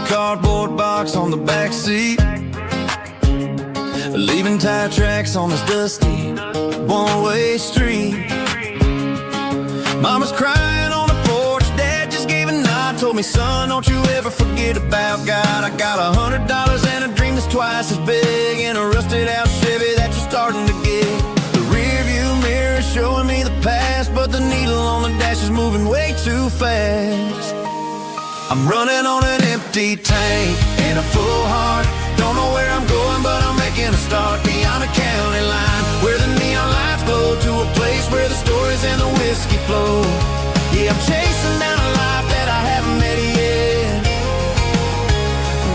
cardboard box on the back seat, leaving tire tracks on this dusty one-way street. Mama's crying on the porch, Dad just gave a nod, told me, son, don't you ever forget about God. I got $100 and a dream that's twice as big, and a rusted out Chevy that you're starting to get. The rear view mirror is showing me the past, but the needle on the dash is moving way too fast. I'm running on an empty tank and a full heart. Don't know where I'm going, but I'm making a start beyond the county line, where the neon lights glow, to a place where the stories and the whiskey flow. Yeah, I'm chasing down a life that I haven't met yet,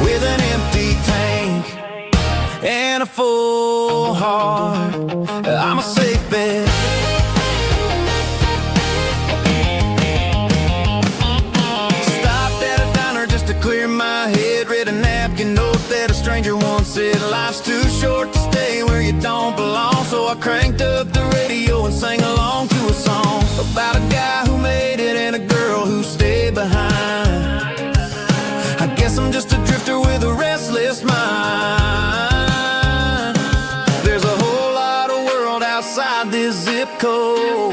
with an empty tank and a full heart. I'm a safe bet. Clear my head, read a napkin note that a stranger once said, life's too short to stay where you don't belong. So I cranked up the radio and sang along to a song about a guy who made it and a girl who stayed behind. I guess I'm just a drifter with a restless mind. There's a whole lot of world outside this zip code,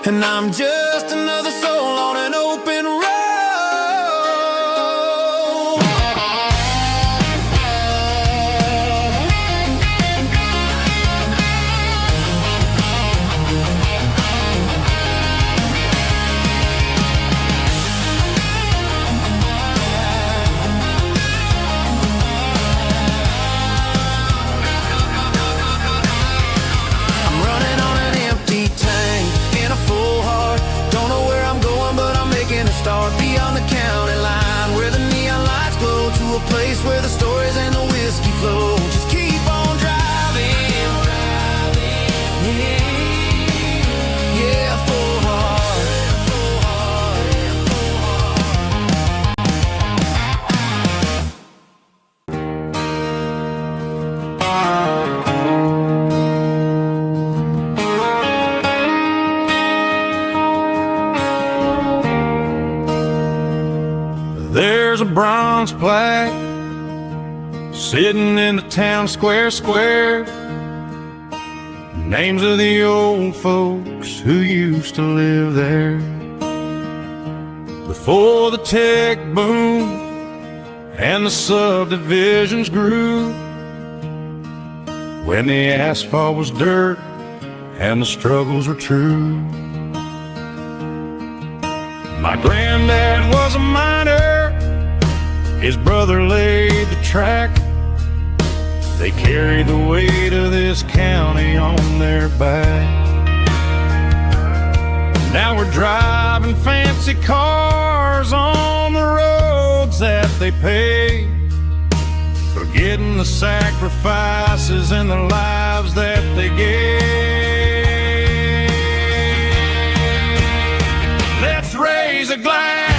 and I'm just another soul on an open road. Start beyond the county line, where the neon lights glow, to a place where the stories and the whiskey flow. Just keep on driving, yeah, full heart, full There's a bronze plaque sitting in the town square. Names of the old folks who used to live there before the tech boom and the subdivisions grew, when the asphalt was dirt and the struggles were true. My granddad was a miner, his brother laid the track. They carried the weight of this county on their back. Now we're driving fancy cars on the roads that they paved, forgetting the sacrifices and the lives that they gave. Let's raise a glass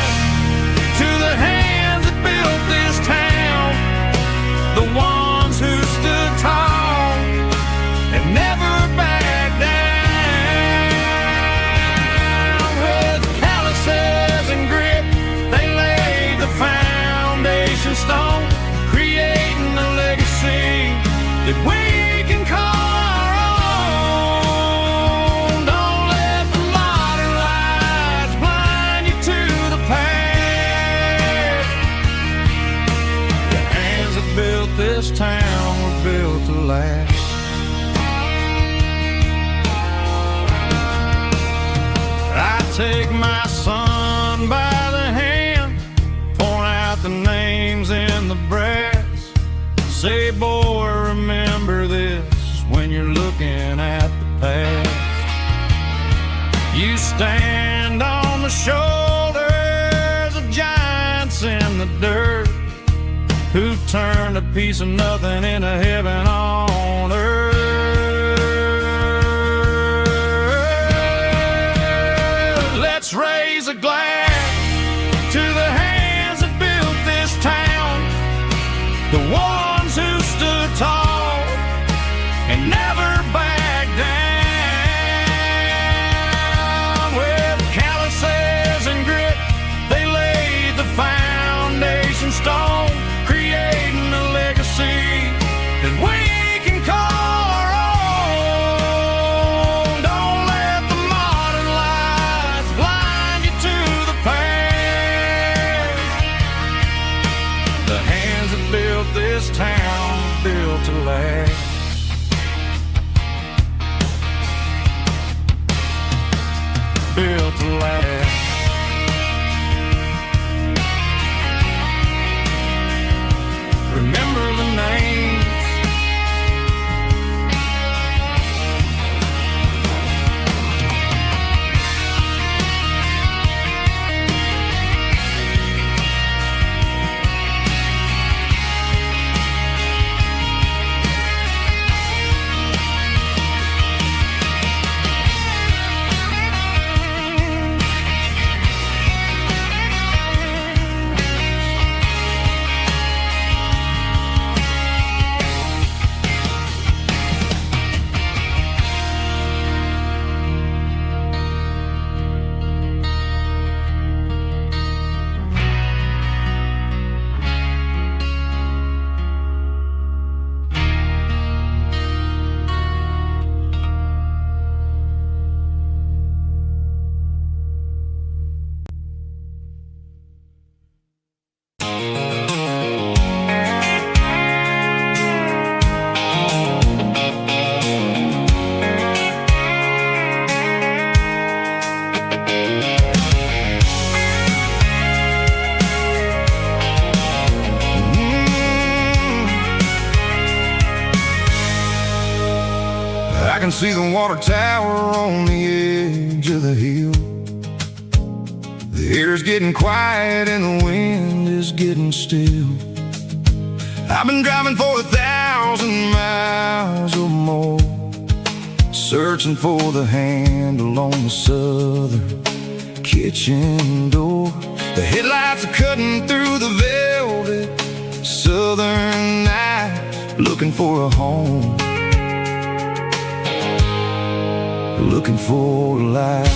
to the hands that built this town, the ones who stood tall and never backed down. With calluses and grit, they laid the foundation stone, creating a legacy that we can call our own. Don't let the modern lights blind you to the past. The hands that built this town were built to last. I take my son by the hand, point out the names in the brass, say, boy, remember this when you're looking at the past. You stand on the shoulders of giants in the dirt, who turned a piece of nothing into heaven on earth. Let's raise a glass to the hands that built this town, the ones who stood tall and never backed down. With calluses and grit, they laid the foundation built to last. Built to last. Remember the names. I can see the water tower on the edge of the hill. The air's getting quiet and the wind is getting still. I've been driving for 1,000 miles or more, searching for the handle on the southern kitchen door. The headlights are cutting through the velvet southern night, looking for a home, looking for a life.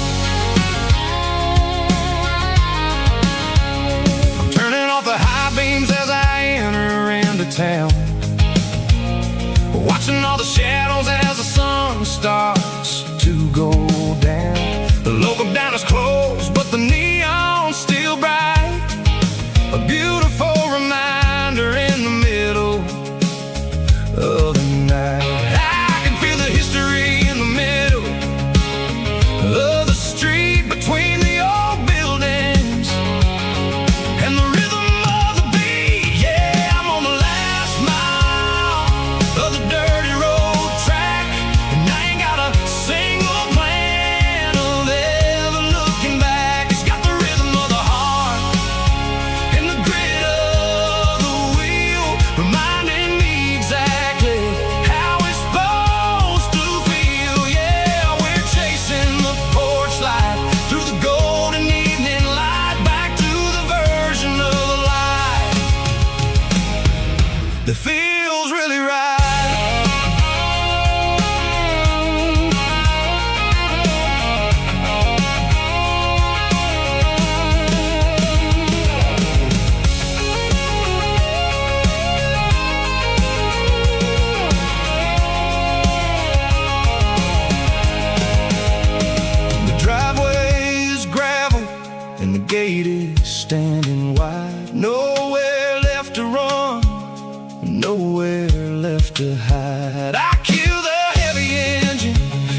I'm turning off the high beams as I enter into town, watching all the shadows as the sun starts to go down. The local diner's closed, but the neon's still bright, a beautiful reminder in the middle of the night. I can feel the history in the middle of the street, between the old buildings and the rhythm of the beat. Yeah, I'm on the last mile of the dirty road track, and I ain't got a single plan of ever looking back. It's got the rhythm of the heart and the grit of the wheel, reminding me exactly how it's supposed to feel. Yeah, we're chasing the porch light through the golden evening light, back to the version of life that feels really right. The driveway is gravel and the gate is standing wide. Nowhere left to run, nowhere left to hide. I kill the heavy engine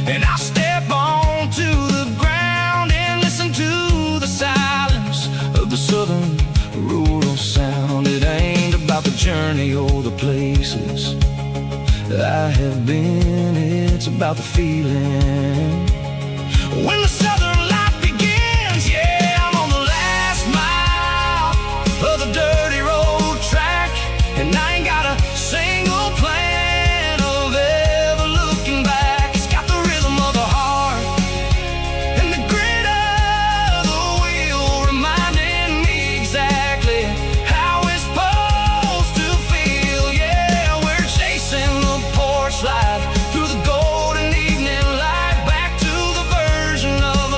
and I step onto the ground and listen to the silence of the southern rural sound. It ain't about the journey or the places I have been, it's about the feeling when the southern life begins. Yeah, I'm on the last mile of the dirty road track, and I ain't got a single plan of ever looking back. It's got the rhythm of the heart and the grit of the wheel, reminding me exactly how it's supposed to feel. Yeah, we're chasing the porch light through the golden evening light, back to the version of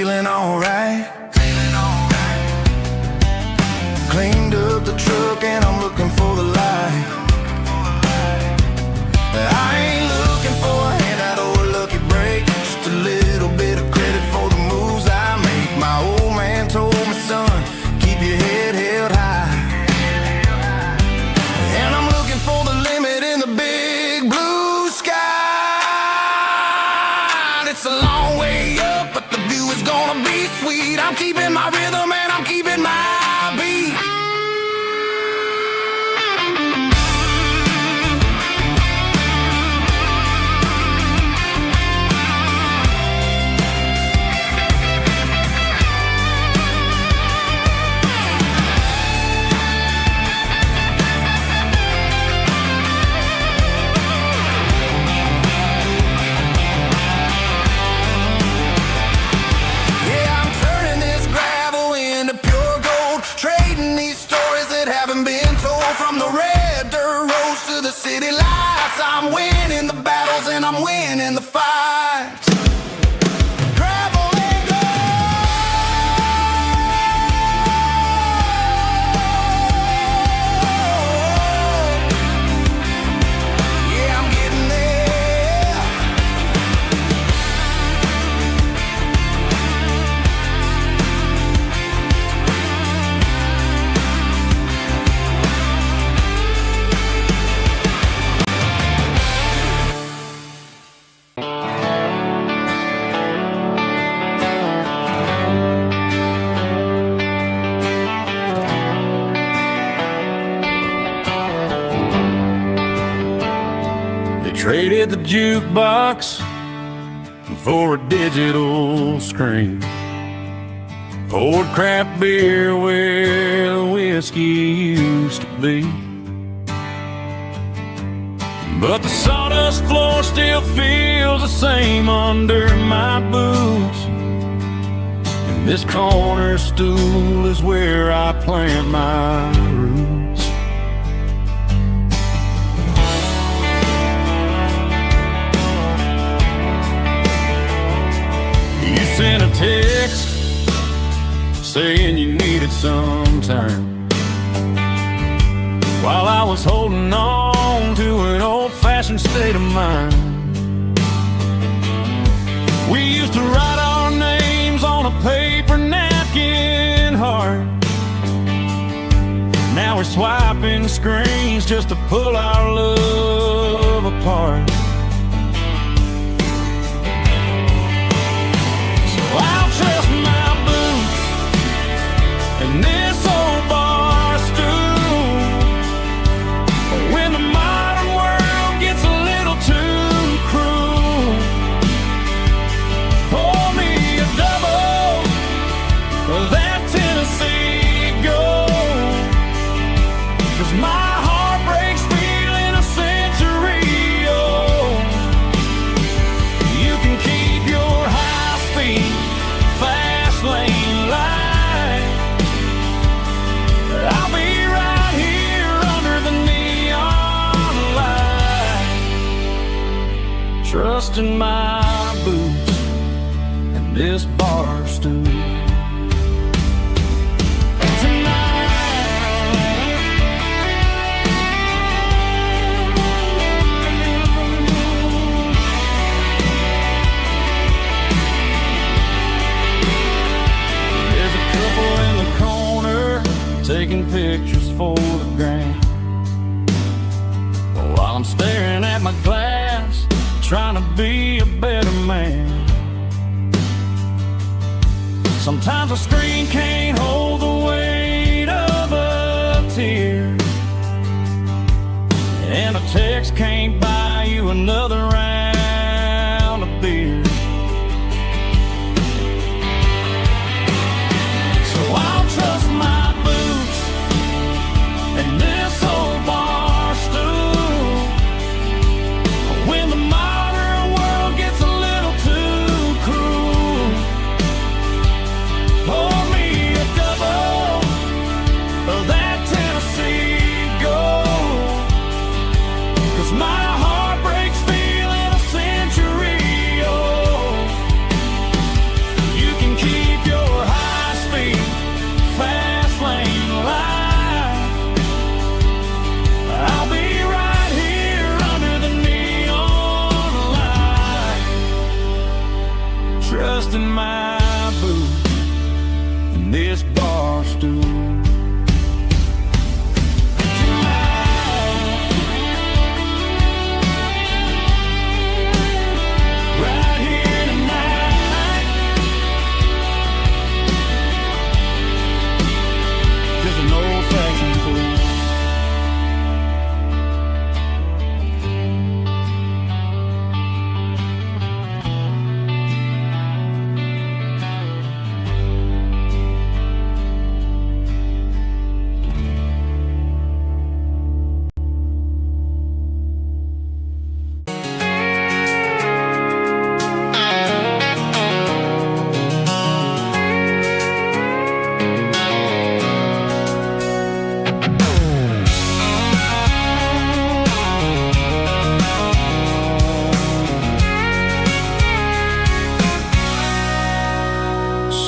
feeling alright. Cleaned up the truck and I'm looking for the light. I ain't looking for a handout or a lucky break, just a little bit of credit for the moves I make. My old man told me, son, keep your head held high. And I'm looking for the limit in the big blue sky. It's a long way up, but the view is gonna be sweet. I'm keeping my rhythm and I'm keeping my beat. From the red dirt roads to the city lights, I'm winning the battles and I'm winning the fights. Gravel and gold. Yeah, I'm getting there. Traded the jukebox for a digital screen, poured craft beer where the whiskey used to be. But the sawdust floor still feels the same under my boots, and this corner stool is where I plant my roots. Sent a text saying you needed some time, while I was holding on to an old-fashioned state of mind. We used to write our names on a paper napkin heart. Now we're swiping screens just to pull our love apart. I'll trust my boots and this old bar stool when the modern world gets a little too cruel. Pour me a double of that Tennessee Gold, 'cause my heart breaks feeling a century old. You can keep your high-speed fast lane light, I'll be right here under the neon light, trusting my boots and this bar stool. Taking pictures for the gram, while I'm staring at my glass, trying to be a better man. Sometimes a screen can't hold the weight of a tear, and a text can't buy you another round of beer. So I'll trust my and this old bar stool when the modern world gets a little too cruel. Pour me a double an old-fashioned fool.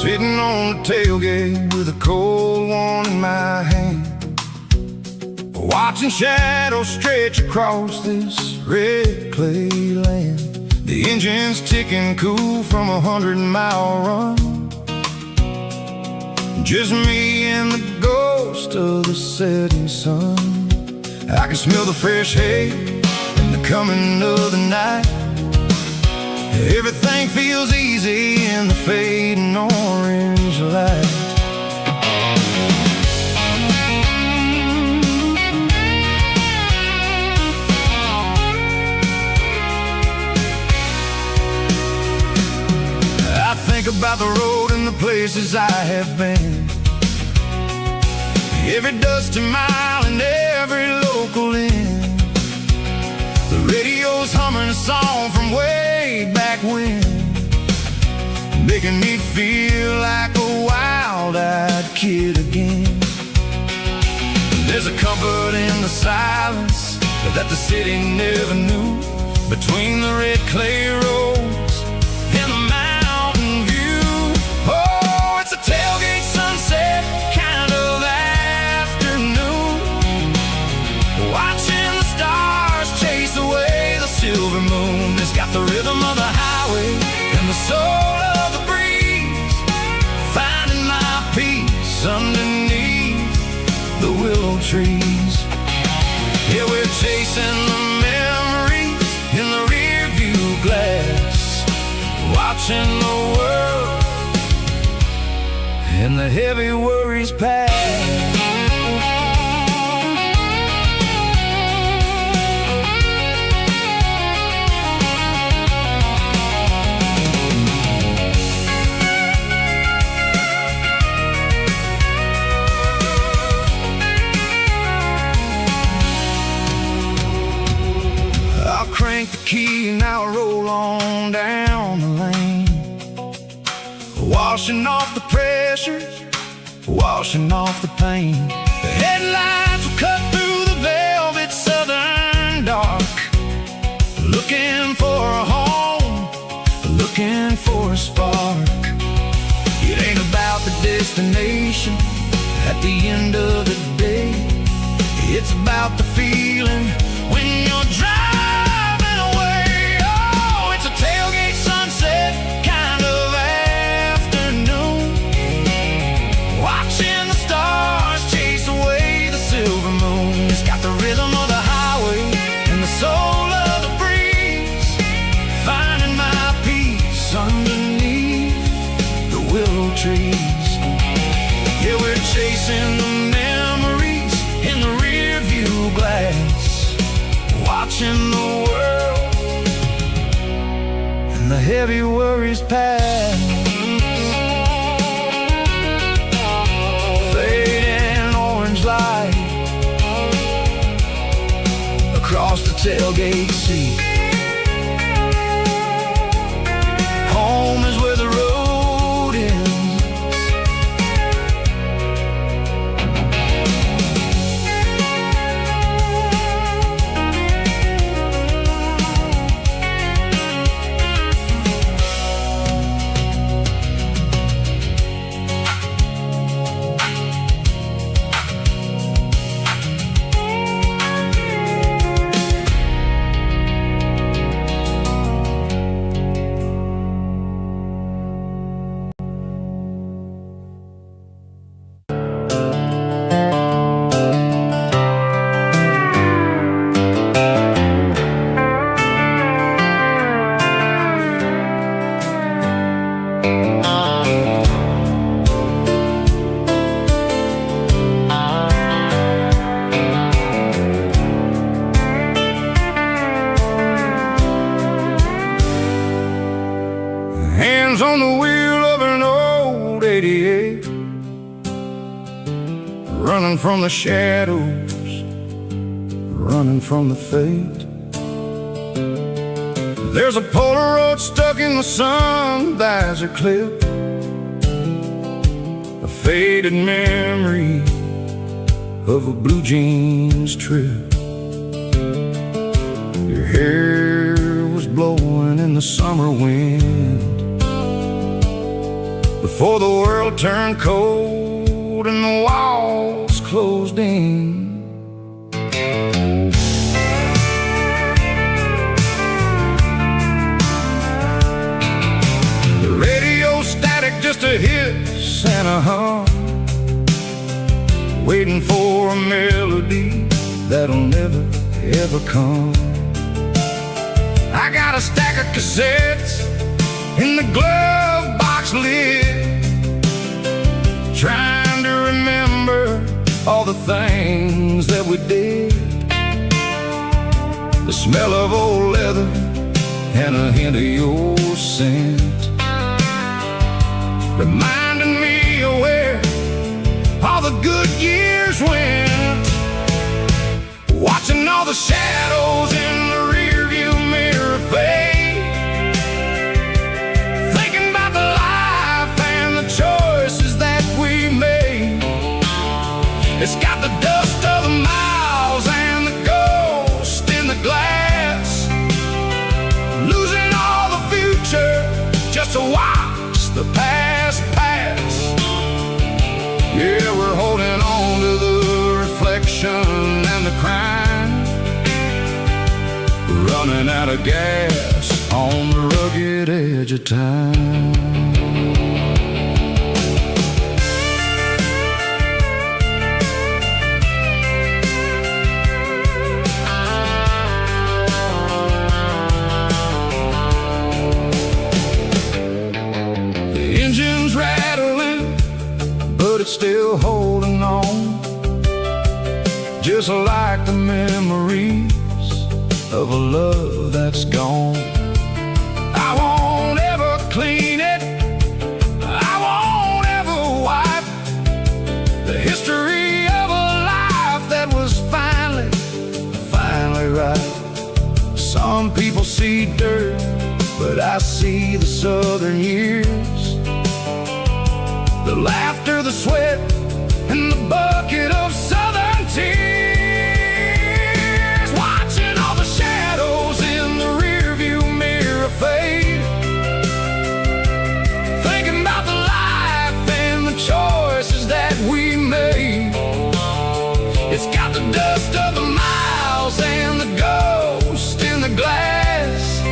Sitting on the tailgate with a cold one in my hand, watching shadows stretch across this red clay land. The engine's ticking cool from 100-mile run. Just me and the ghost of the setting sun. I can smell the fresh hay and the coming of the night. Everything feels easy in the fading orange light. I think about the road and the places I have been, every dusty mile and every local inn. The radio's humming a song from way back when, making me feel like a wild-eyed kid again. There's a comfort in the silence that the city never knew, between the red clay roads and the mountain view. Oh, it's a tailgate sunset kind of afternoon, watching the stars chase away the silver moon. It's got the rhythm of the highway and the soul of the breeze, finding my peace underneath the willow trees. Yeah, we're chasing the memories in the rear view glass, watching the world and the heavy worries pass. Crank the key and I'll roll on down the lane, washing off the pressure, washing off the pain. The headlights will cut through the velvet southern dark, looking for a home, looking for a spark. It ain't about the destination at the end of the day, it's about the feeling when you're driving. Tailgate sunset kind of afternoon, watching the stars chase away the silver moon. It's got the rhythm of the highway and the soul of the breeze, finding my peace underneath the willow trees. Yeah, we're chasing the memories in the rear view glass, watching the world the heavy worries pass. Fading orange light across the tailgate seat. Home is where the road ends. running from the shadows, running from the fate. There's a Polaroid stuck in the sun, there's a clip, a faded memory of a blue jeans trip. Your hair was blowing in the summer wind before the world turned cold and the walls closed in. Just a hiss and a hum, waiting for a melody that'll never ever come. I got a stack of cassettes in the glove box lid, trying to remember all the things that we did. The smell of old leather and a hint of your scent, reminding me of where all the good years went. Watching all the shadows in the rearview mirror fade, thinking about the life and the choices that we made. It's got the dust of the miles and the ghost in the glass, losing all the future just to watch the past pass. Yeah, we're holding on to the reflection and the crime, running out of gas on the rugged edge of time. It's still holding on, just like the memories of a love that's gone. I won't ever clean it, I won't ever wipe the history of a life that was finally right. Some people see dirt, but I see the southern years, the laughter, the sweat, and the bucket of southern tears. Watching all the shadows in the rearview mirror fade, thinking about the life and the choices that we made. It's got the dust of the miles and the ghost in the glass,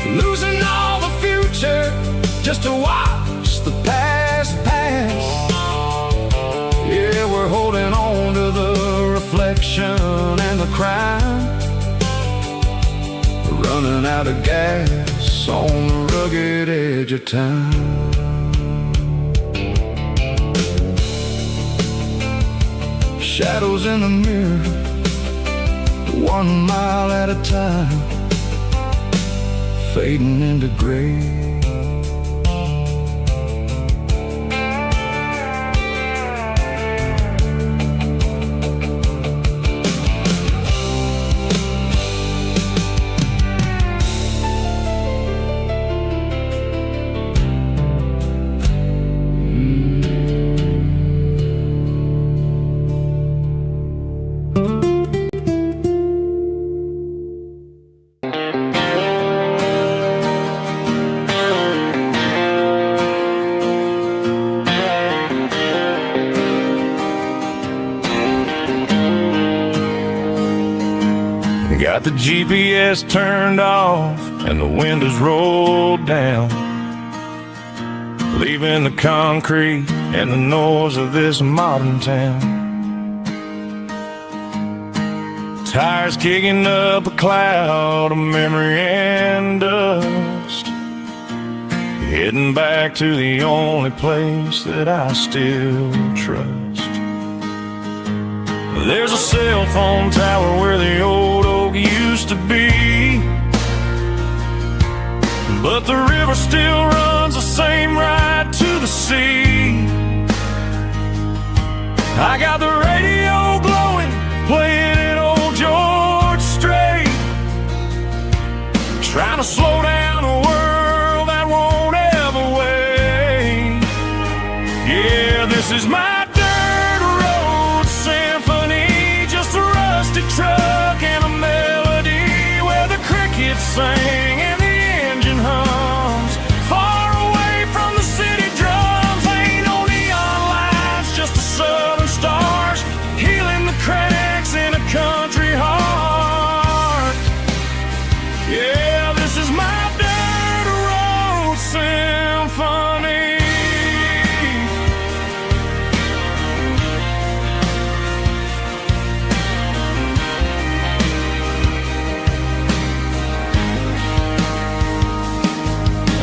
losing all the future just to watch the past pass. Yeah, we're holding on to the reflection and the crime, running out of gas on the rugged edge of time. Shadows in the mirror, 1 mile at a time, fading into gray. Got the GPS turned off and the windows rolled down, leaving the concrete and the noise of this modern town. Tires kicking up a cloud of memory and dust, heading back to the only place that I still trust. There's a cell phone tower where the old oak used to be, but the river still runs the same right to the sea. I got the radio glowing, playing an old George Strait, trying to slow down a world that won't ever wait. Yeah, this is my dirt road symphony, just a rusty truck and a melody where the crickets sing and the engine hums. Far away from the city drums, ain't no neon lights, just the southern stars healing the cracks in a country heart. Yeah, this is my dirt road symphony.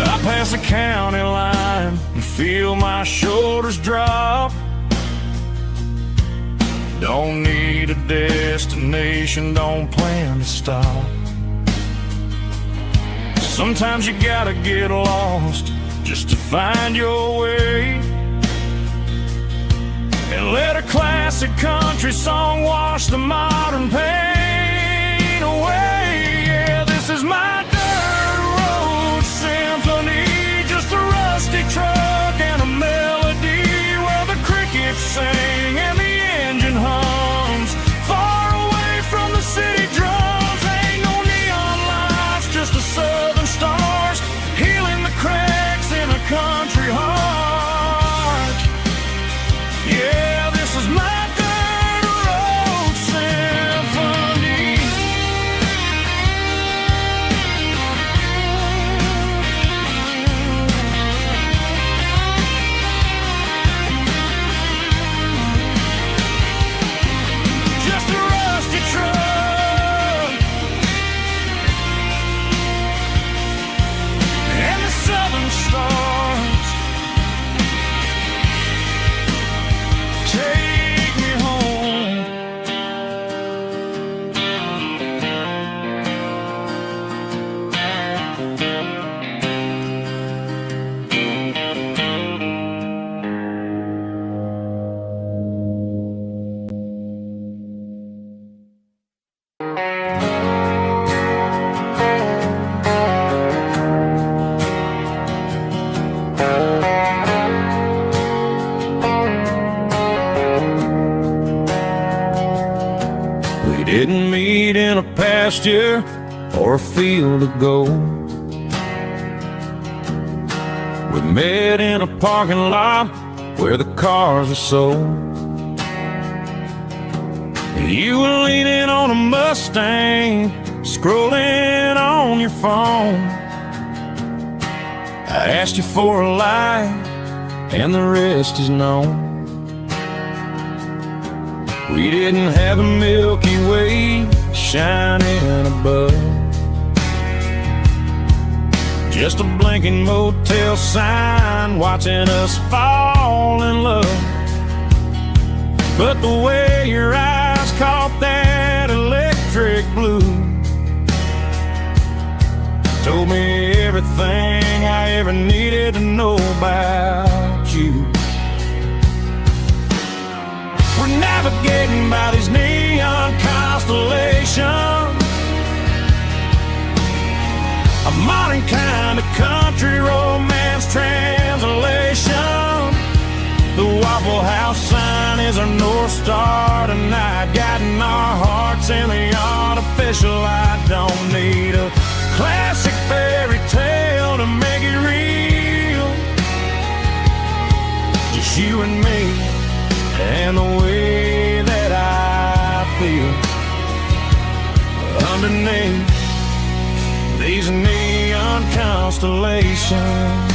I pass the county line and feel my shoulders drop. Don't need a destination, don't plan to stop. Sometimes you gotta get lost just to find your way, and let a classic country song wash the modern pain away. Yeah, this is my dirt road symphony, just a rusty truck and a melody where the crickets sing and the engine hums. Far away from the city drums, ain't no neon lights, just the southern stars healing the cracks in a country heart. Yeah, this is my dirt road symphony. Just a rusty truck and the southern stars take me home. We didn't meet in a pasture or a field of gold. We met in a parking lot where the cars are sold. You were leaning on a Mustang, scrolling on your phone. I asked you for a light, and the rest is known. We didn't have a Milky Way shining above, just a blinking motel sign watching us fall in love. But the way your eyes caught that electric blue told me everything I ever needed to know about you. We're navigating by these neon constellations, a modern kind of country romance translation. The Waffle House sign is our North Star tonight, guiding our hearts in the artificial. I don't need a classic fairy tale to make it real, just you and me and the way that I feel underneath these neon constellations.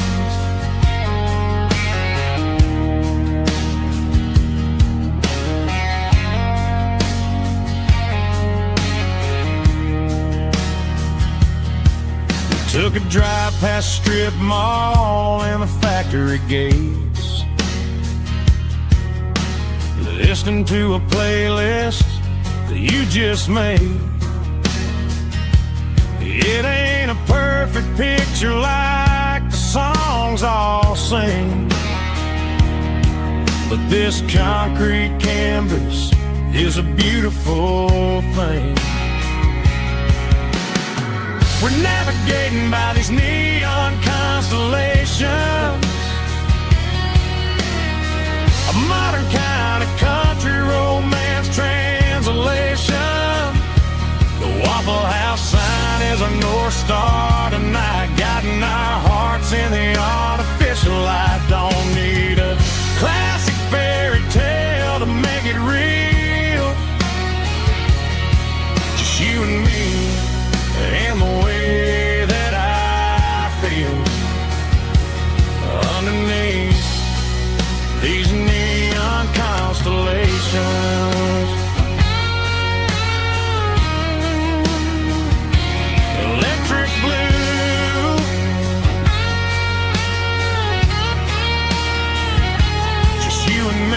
We took a drive past strip mall and the factory gates, listening to a playlist that you just made. It ain't a perfect picture like the songs all sing, but this concrete canvas is a beautiful thing. We're navigating by these neon constellations, a modern kind of country romance translation. The Waffle House sign is a North Star tonight, guiding our hearts in the artificial light. Don't need a classic fairy tale to make it real, just you and me and the way that I feel underneath these neon constellations. Electric blue, just you and me.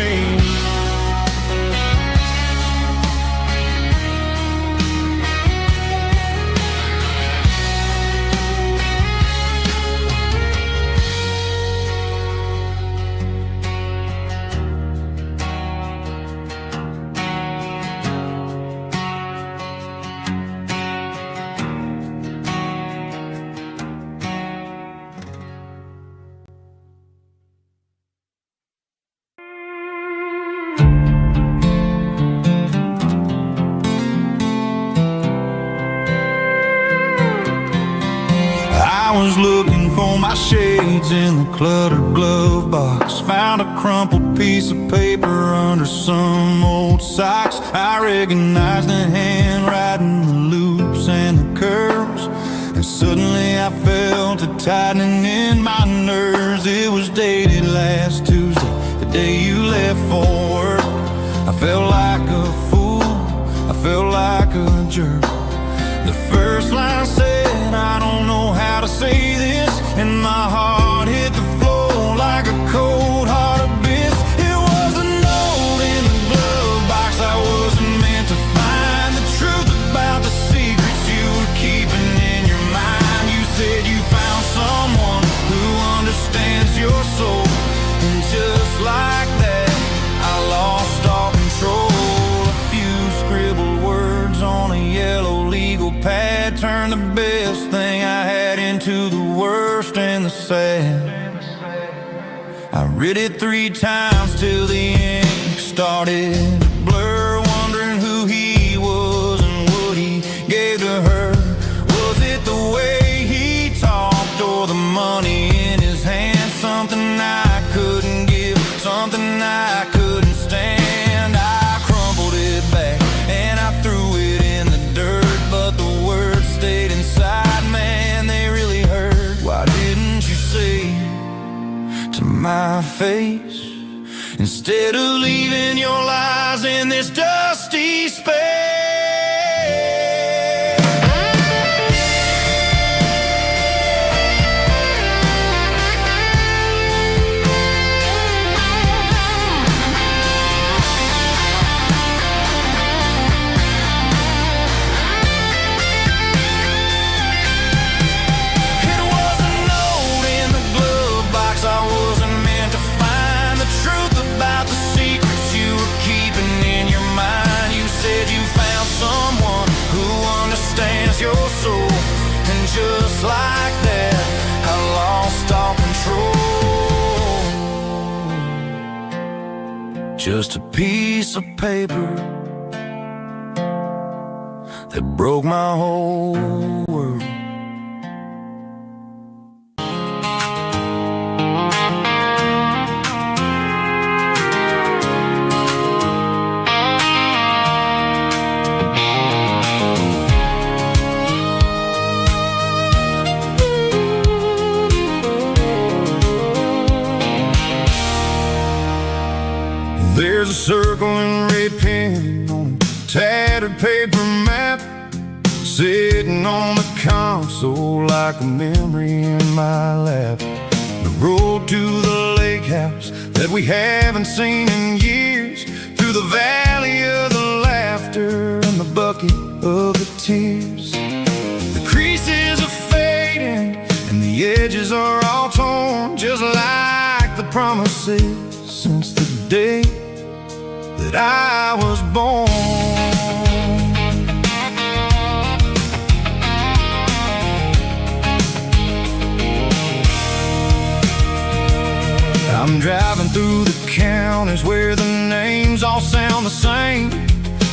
I was looking for my shades in the cluttered glove box. Found a crumpled piece of paper under some old socks. I recognized the handwriting, the loops and the curves, and suddenly I felt a tightening in my nerves. It was dated last Tuesday, the day you left for work. I felt like a fool, I felt like a jerk. The first line said, I don't know how to say this, and my heart hit the floor like a cold heart abyss. It was a note in the glove box I wasn't meant to find, the truth about the secrets you were keeping in your mind. You said you found someone who understands your soul, and just like that I lost all control. A few scribbled words on a yellow legal pad turned the best thing I had into the worst and the sad. I read it 3 times till the ink started to blur, wondering who he was and what he gave to her. Was it the way he talked or the money in his hand? Something I couldn't give, something I couldn't stand. I crumpled it back and I threw it in the dirt, but the words stayed inside, man, they really hurt. Why didn't you say to my face, instead of leaving your lies in this dusty space? Your soul, and just like that I lost all control. Just a piece of paper that broke my whole world. There's a circle in red pen on a tattered paper map, sitting on the console like a memory in my lap. The road to the lake house that we haven't seen in years, through the valley of the laughter and the bucket of the tears. The creases are fading and the edges are all torn, just like the promises since the day that I was born. I'm driving through the counties where the names all sound the same,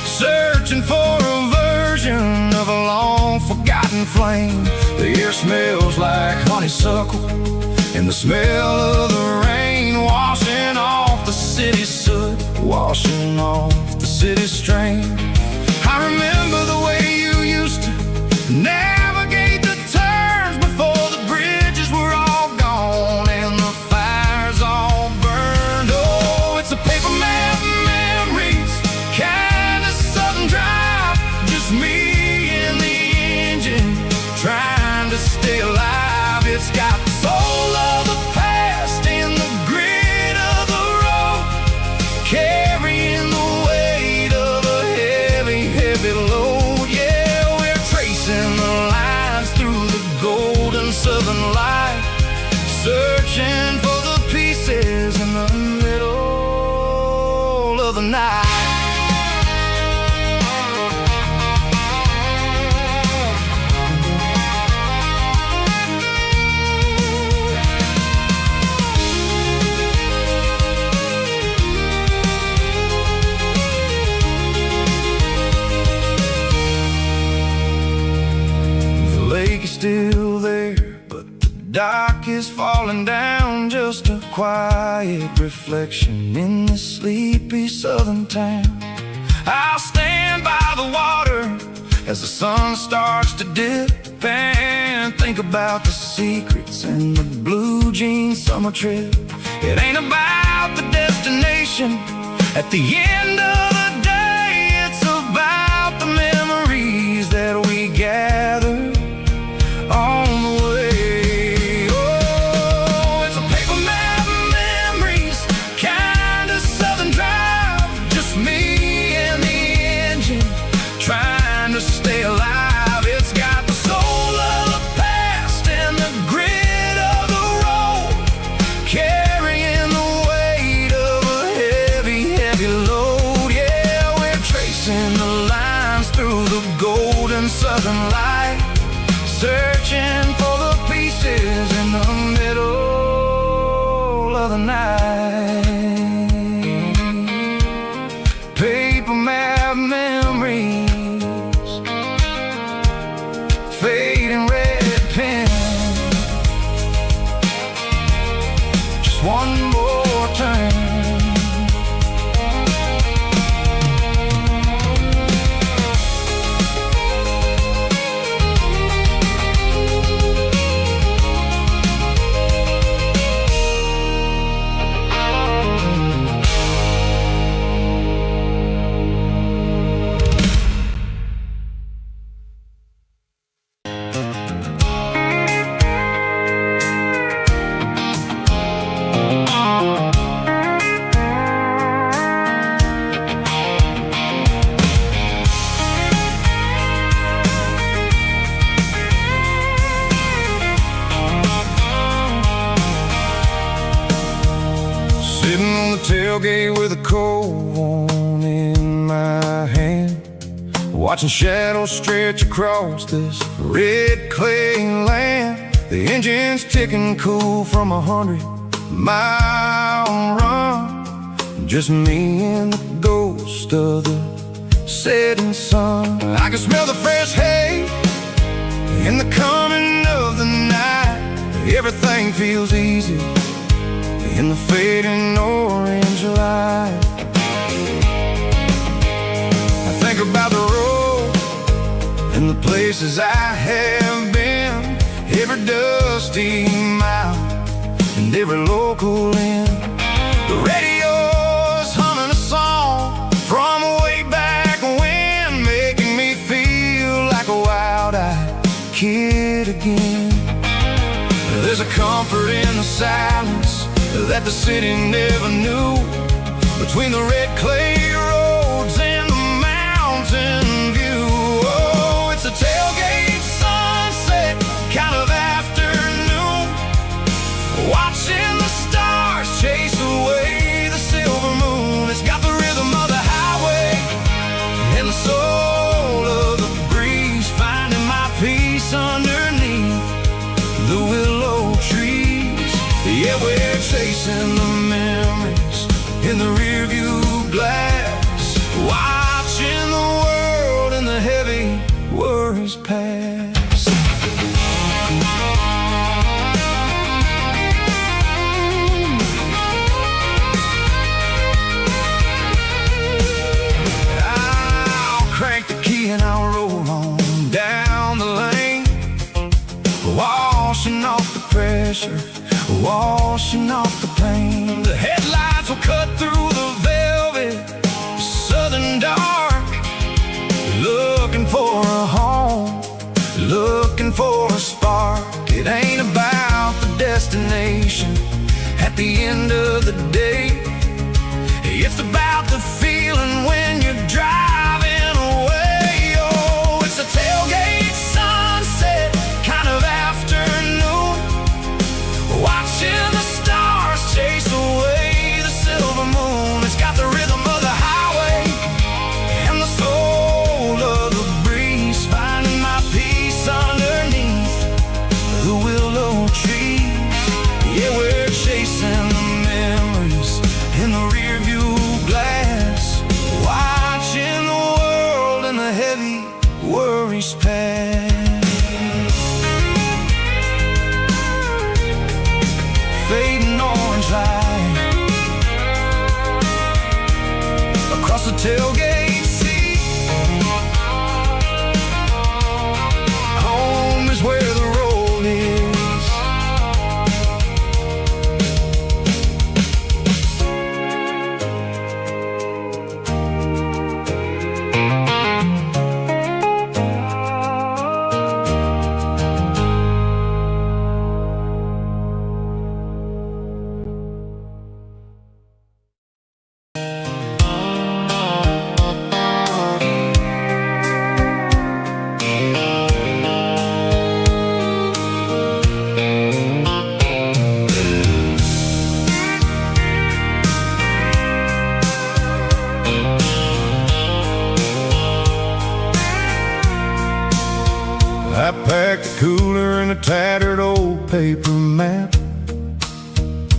searching for a version of a long forgotten flame. The air smells like honeysuckle, and the smell of the rain washing off the city's soot, washing off the city's strain. I remember the way you used to navigate the turns before the bridges were all gone and the fires all burned. Oh, it's a paper map memories, kind of sudden drive, just me and the engine trying to stay alive. It's got the soul of the past in the grit of the road, carrying the weight of a heavy, heavy load. Yeah, we're tracing the lines through the golden southern light, searching for the pieces in the middle of the night. The lake is still there, but the dock is falling down, just a quiet reflection in this sleepy southern town. I'll stand by the water as the sun starts to dip and think about the secrets in the blue jean summer trip. It ain't about the destination at the end of the day, it's about the memories that we gather on the way. Oh, it's a paper map memories, kind of southern drive, just me and the engine trying to stay alive. It's got the soul of the past and the grit of the road, carrying the weight of a heavy, heavy load. Yeah, we're tracing the lines through the golden southern light, searching for the pieces in the middle of the night. Paper map memories, fading red pen, just one more turn. Sitting on the tailgate with a cold one in my hand, watching shadows stretch across this red clay land. The engine's ticking cool from 100-mile run, just me and the ghost of the setting sun. I can smell the fresh hay and the coming of the night. Everything feels easy in the fading orange light. I think about the road and the places I have been, every dusty mile and every local inn. The radio's humming a song from way back when, making me feel like a wild-eyed kid again. There's a comfort in the silence that the city never knew, between the red clay roads and the mountain view. Oh, it's a tailgate sunset kind of afternoon, watching the stars chase away the silver moon. It's got the rhythm of the washing off the pain. The headlights will cut through the velvet southern dark, looking for a home, looking for a spark. It ain't about the destination at the end of the day. It's about the feeling when you're driving away. Oh, it's a tailgate sunset kind of afternoon, watching the stars chase away the silver moon. It's got the rhythm of the highway and the soul of the breeze, finding my peace underneath the willow trees. Yeah, we're chasing the memories in the rear view glass, watching the world and the heavy worries pass. Fading orange light across the tailgate seat. Home is where the road is. I packed a cooler and a tattered old paper map,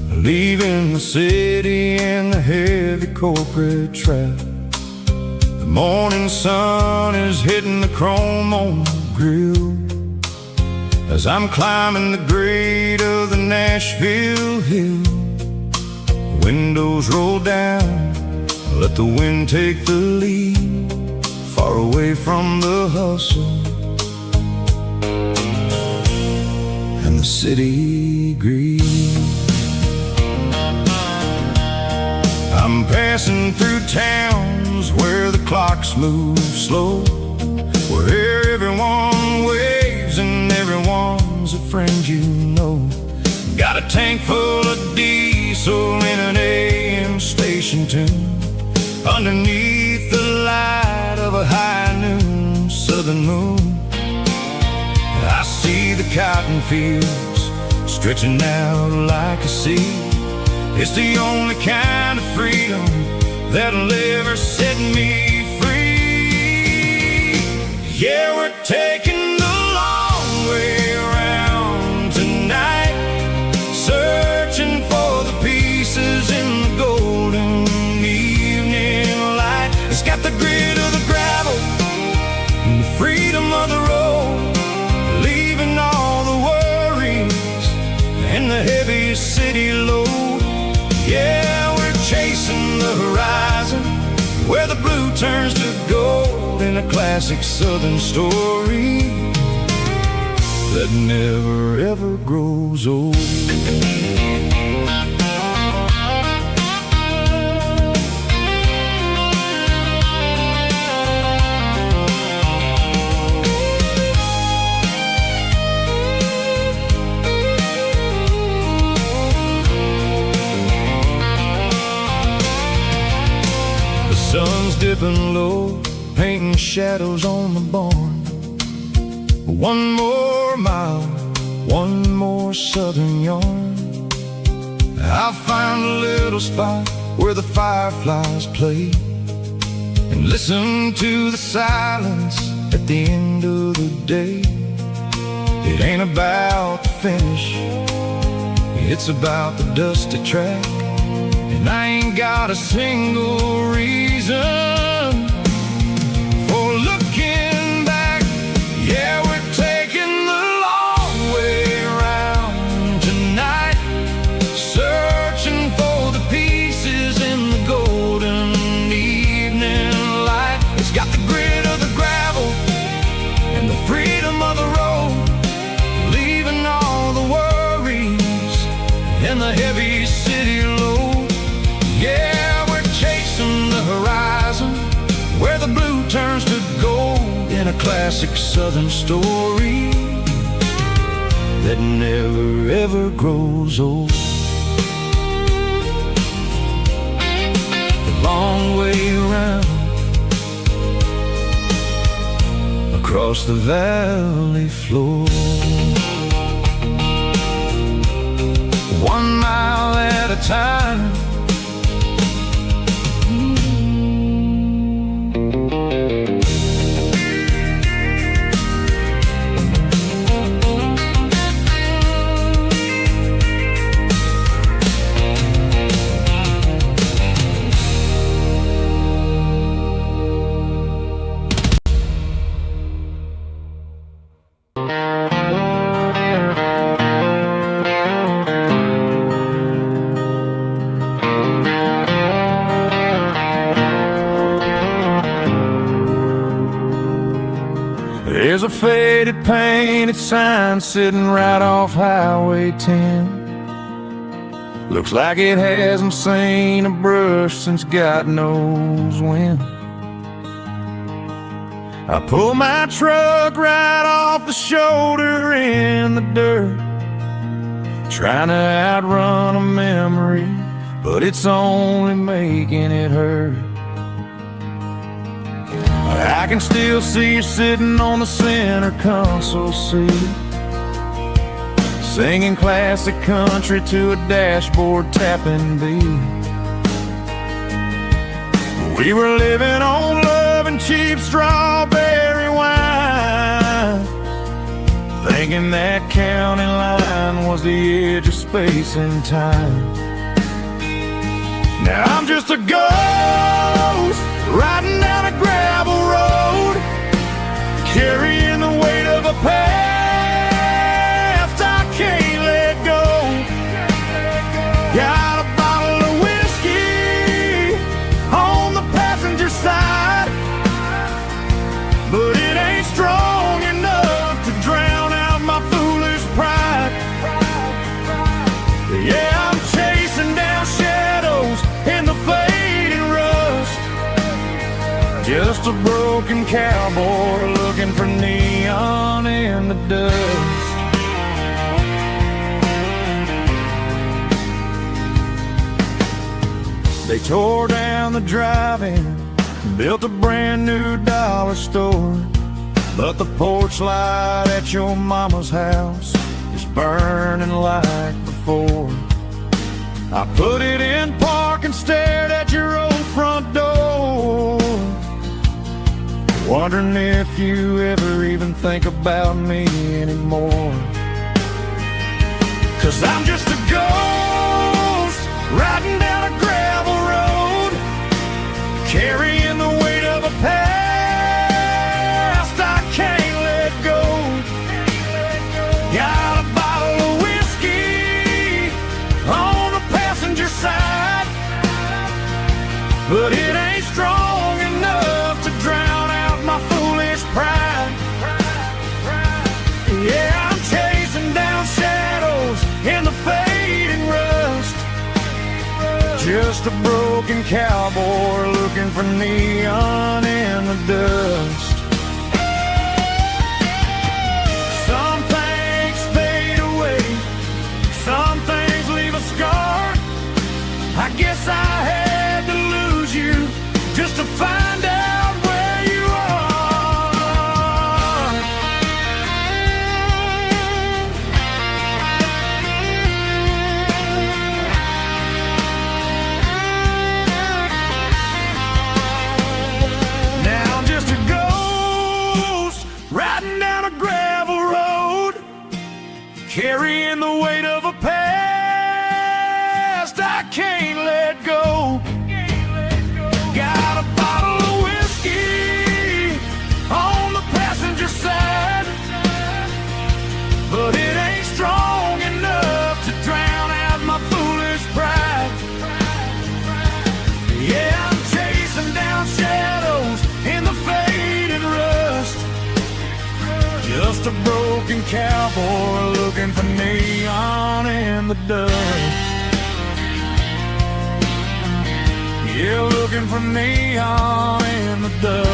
leaving the city and the heavy corporate trap. The morning sun is hitting the chrome on the grill as I'm climbing the grade of the Nashville hill. Windows roll down, let the wind take the lead, far away from the hustle and the city greed. I'm passing through towns where the clocks move slow, where everyone waves and everyone's a friend you know. Got a tank full of diesel in an AM station tune, underneath the light of a high noon southern moon. I see the cotton fields stretching out like a sea. It's the only kind of freedom that'll ever set me free. Yeah, we're taking the long way around tonight, searching for the pieces in the golden evening light. It's got the grit of the gravel and the freedom of the road, leaving all the worries and the heavy city load. Yeah, we're chasing the horizon, where the blue turns to gold, in a classic southern story that never ever grows old. Sun's dipping low, painting shadows on the barn. One more mile, one more southern yarn. I'll find a little spot where the fireflies play, and listen to the silence at the end of the day. It ain't about the finish, it's about the dusty track. And I ain't got a single reason for looking back. Yeah, we're taking the long way around tonight, searching for the pieces in the golden evening light. It's got the grit of the gravel and the freedom of the road, leaving all the worries and the heavy classic southern story that never ever grows old. The long way around across the valley floor, 1 mile at a time. There's a faded painted sign sitting right off Highway 10. Looks like it hasn't seen a brush since God knows when. I pull my truck right off the shoulder in the dirt, trying to outrun a memory, but it's only making it hurt. I can still see you sitting on the center console seat, singing classic country to a dashboard tapping beat. We were living on love and cheap strawberry wine, thinking that county line was the edge of space and time. Now I'm just a ghost riding down a gravel road, carrying the weight of a past I can't let go. Got a bottle of whiskey on the passenger side, but it ain't strong enough to drown out my foolish pride. Yeah, I'm chasing down shadows in the fading rust, just a broken cowboy looking for neon in the dust. They tore down the drive-in, built a brand new dollar store, but the porch light at your mama's house is burning like before. I put it in park and stared at your old front door, wondering if you ever even think about me anymore. 'Cause I'm just a ghost riding down a gravel road, carrying the weight of a past I can't let go. Got a bottle of whiskey on the passenger side, but it ain't strong enough to drown out my foolish pride. Yeah, I'm chasing down shadows in the fading rust, just a broken cowboy looking for neon in the dust. Some things fade away, some things leave a scar. I guess I had to lose you just to find out where you are. Now I'm just a ghost riding down a gravel road, carrying the weight of a past I can't let go. Got a bottle of whiskey on the passenger side, but it ain't strong enough to drown out my foolish pride. Yeah, I'm chasing down shadows in the faded rust, just a broken cowboy looking for neon in the dust. Yeah, looking for neon in the dust.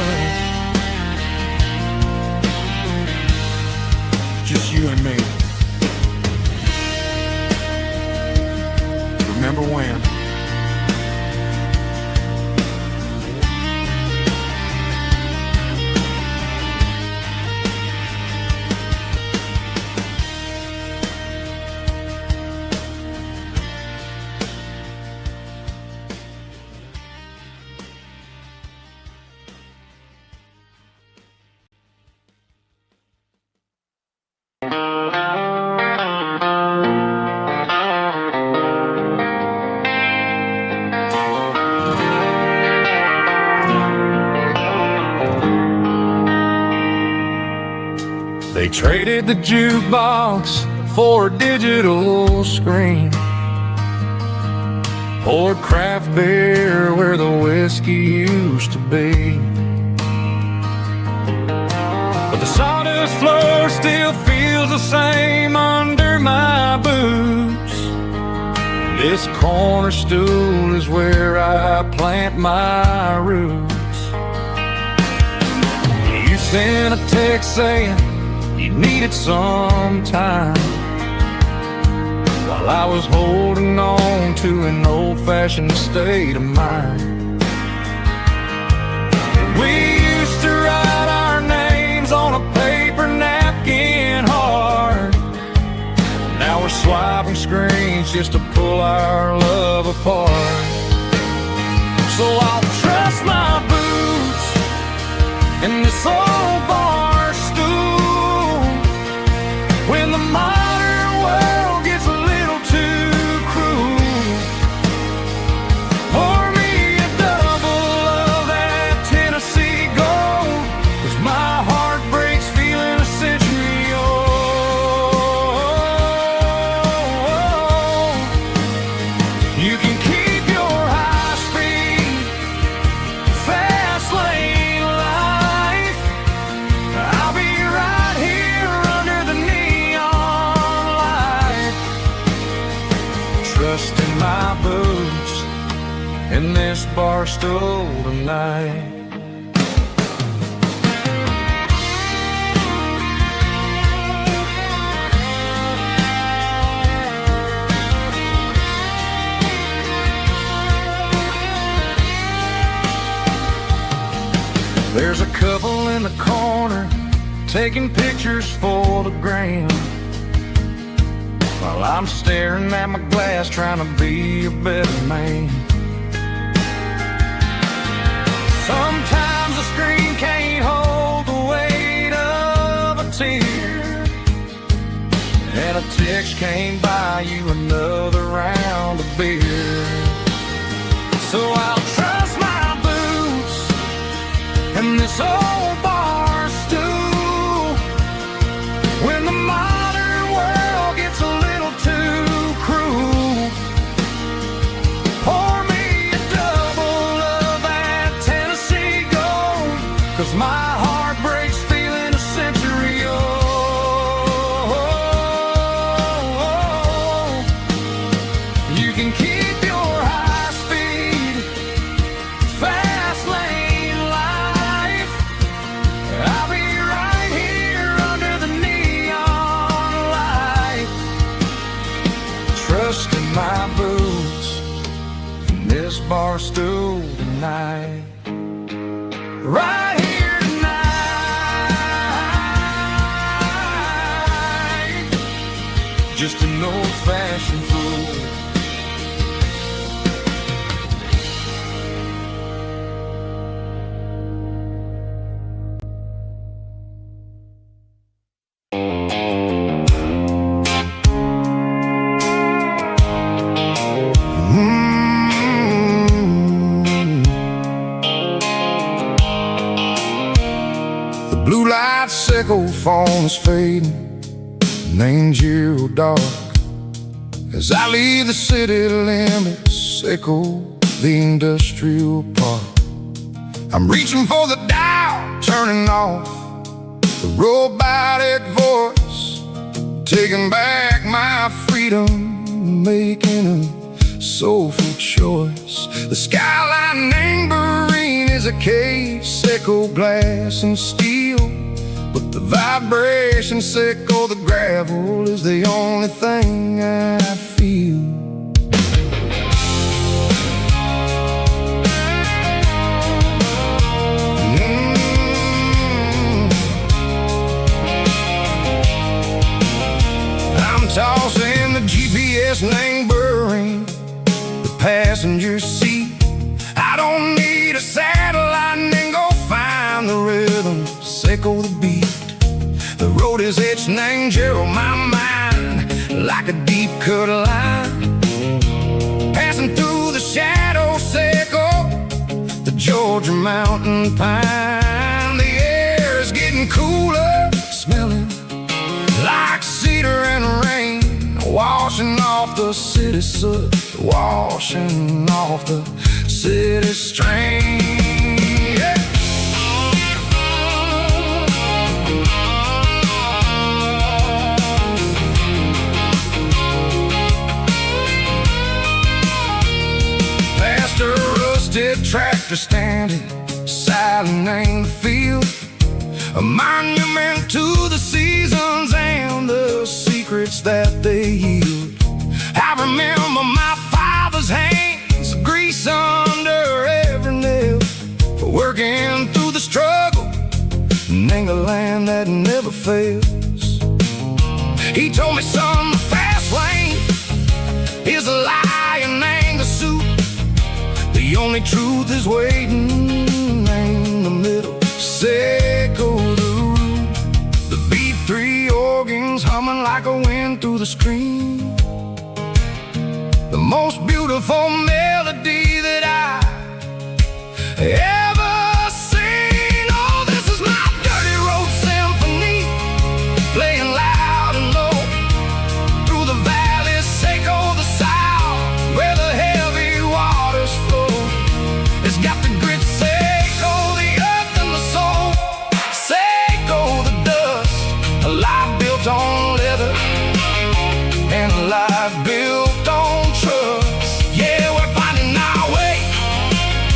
They traded the jukebox for a digital screen, poured craft beer where the whiskey used to be. But the sawdust floor still feels the same under my boots. This corner stool is where I plant my roots. You sent a text saying you needed some time, while I was holding on to an old-fashioned state of mind. We used to write our names on a paper napkin hard. Now we're swiping screens just to pull our love apart. So I'll trust my boots in this old bar stool when the modern world gets a little too cruel. Pour me a double of that Tennessee Gold, 'cause my heart breaks feeling a century old. You can keep your high-speed, fast lane life. I'll be right here under the neon light, trusting my boots in this bar stool tonight. There's a couple in the corner taking pictures for the gram, while I'm staring at my glass trying to be a better man. Sometimes the screen can't hold the weight of a tear, and a text can't buy you another round of beer. So I'll trust my boots and this old bar stool when the modern world gets a little too cruel. Pour me a double of that Tennessee Gold, 'cause my heart breaks feeling a century old. You can keep your high-speed, fast lane life. I'll be right here under the neon light, trusting my boots in this bar stool tonight. Right here tonight, just an old-fashioned fool. The blue light sickle phone is fading, name's you dark. As I leave the city limits, sickle the industrial park. I'm reaching for the dial, turning off the robotic voice, taking back my freedom, making a soulful choice. The skyline neighboring is a case, sickle glass and steel, but the vibration sickle, the gravel is the only thing I feel. I'm tossing the GPS neighboring the passenger seat. I don't need a satellite and go find the rhythm, sickle the beat. The road is etched and Gerald my mind like a deep cut line, passing through the shadow sickle, the Georgia mountain pine. The air is getting cooler, smelling washing off the city soot, washing off the city strain. Yeah. Past a rusted tractor standing silent in the field, a monument to the seasons and the secrets that they yield. I remember my father's hands, grease under every nail, for working through the struggle in a land that never fails. He told me, son, the fast lane is a lie and ain't the suit. The only truth is waiting in the middle. Seco the root, the B3 organs humming like a wind through the screen. The most beautiful melody that I ever seen. Oh, this is my dirty road symphony, playing loud and low through the valleys, Seco the south, where the heavy waters flow. It's got the grit, Seco the earth and the soul, Seco the dust, a life built on leather and a life built on trust. Yeah, we're finding our way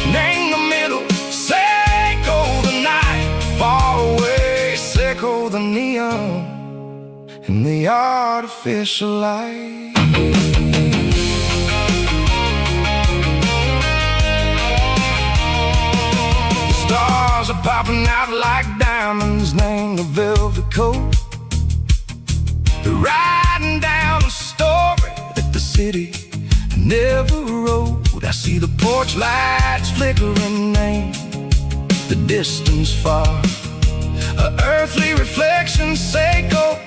in the middle. Seco the night, far away, Seco the neon and the artificial light. The stars are popping out like diamonds, named the velvet coat. They're riding down a story that the city never wrote. I see the porch lights flickering, name the distance far, a earthly reflection, Seco,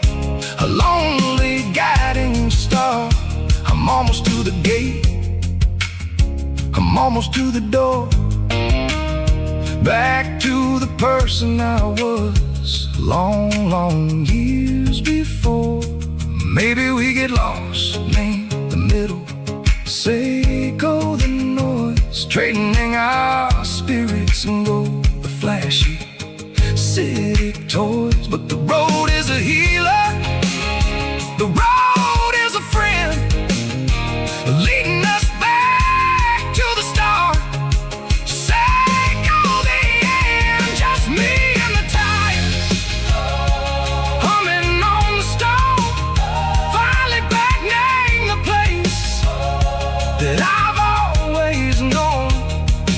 a lonely guiding star. I'm almost to the gate, I'm almost to the door, back to the person I was long, long years before. Maybe we get lost in the middle, Seco the noise, trading our spirits and go the flashy city toys. But the road is a healer, the road is a friend, leading us back to the start. Seco the end, just me and the tires, humming on the stove, finally back name the place that I've always known.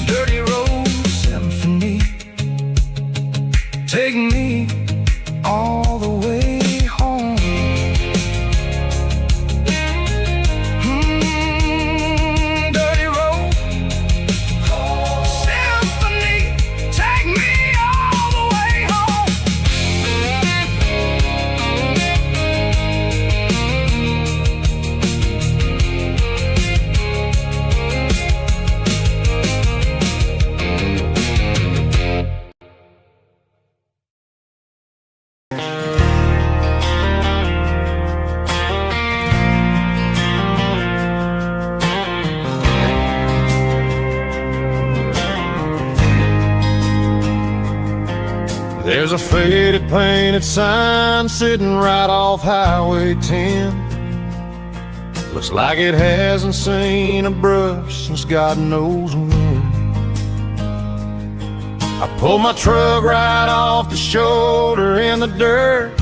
Dirty road symphony, take me all the way home. Dirty road symphony, take me all the way home. There's a faded painted sign sitting right off Highway 10. Looks like it hasn't seen a brush since God knows when. I pulled my truck right off the shoulder in the dirt,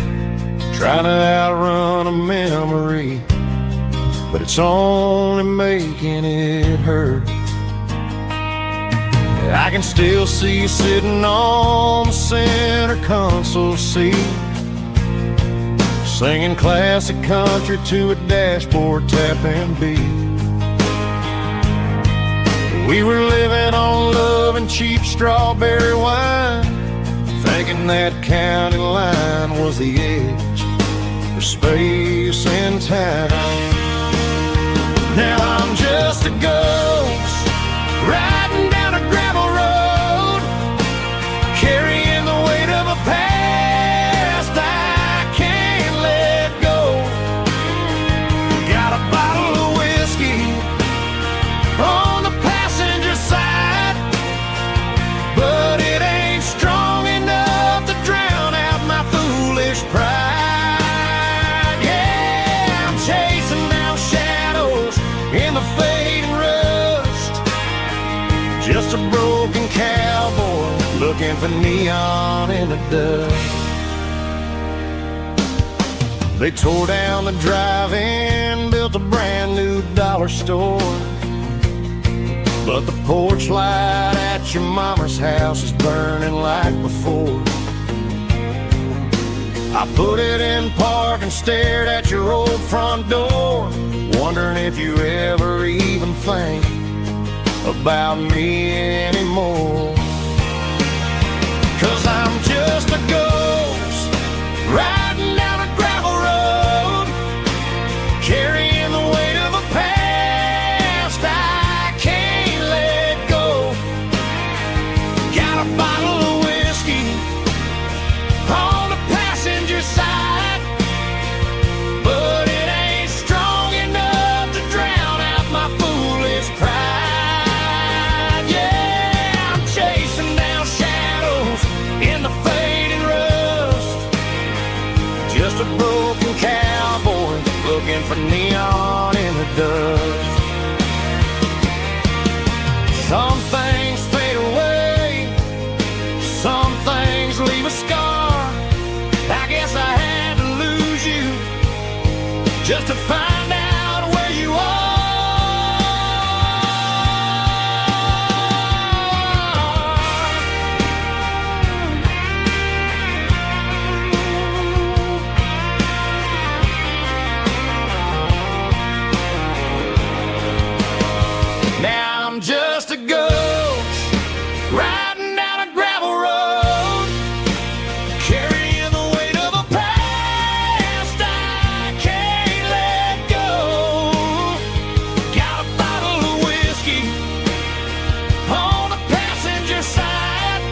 trying to outrun a memory, but it's only making it hurt. I can still see you sitting on the center console seat, singing classic country to a dashboard tapping beat. We were living on love and cheap strawberry wine, thinking that county line was the edge for space and time. Now I'm just a ghost riding down a gravel road, carrying the weight of a past I can't let go. looking for neon in the dust. They tore down the drive-in, built a brand new dollar store, but the porch light at your mama's house is burning like before. I put it in park and stared at your old front door, wondering if you ever even think about me anymore. 'Cause I'm just a ghost riding down a gravel road, carrying the weight of a past I can't let go. Got a bottle of whiskey on the passenger side, but it ain't strong enough to drown out my foolish pride. Yeah, I'm chasing down shadows in the fading rust, just a broken cowboy looking for neon in the dust. Some things fade away, some things leave a scar. I guess I had to lose you just to find out where you are. Now I'm just a ghost riding down a gravel road, carrying the weight of a past I can't let go. Got a bottle of whiskey on the passenger side,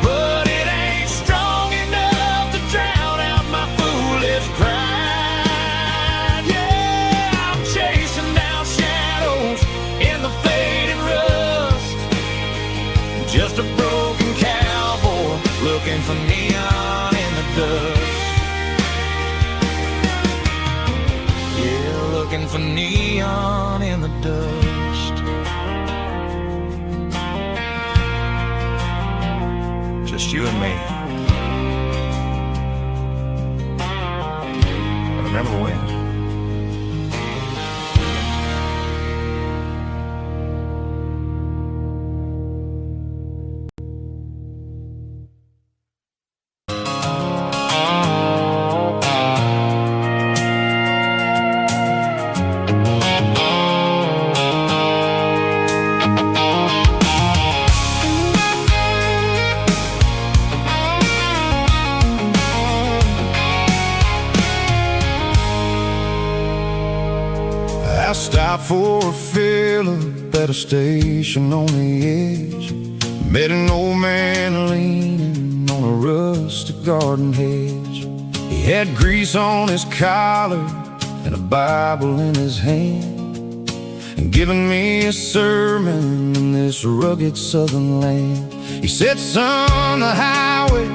but it ain't strong enough to drown out my foolish pride. Yeah, I'm chasing down shadows in the fading rust, just a broken cowboy looking for neon in the dust. Yeah, looking for neon in the dust. Just you and me. I remember when. I stopped for a fill-up at a station on the edge. Met an old man leaning on a rustic garden hedge. He had grease on his collar and a Bible in his hand, and giving me a sermon in this rugged southern land. He said, son, the highway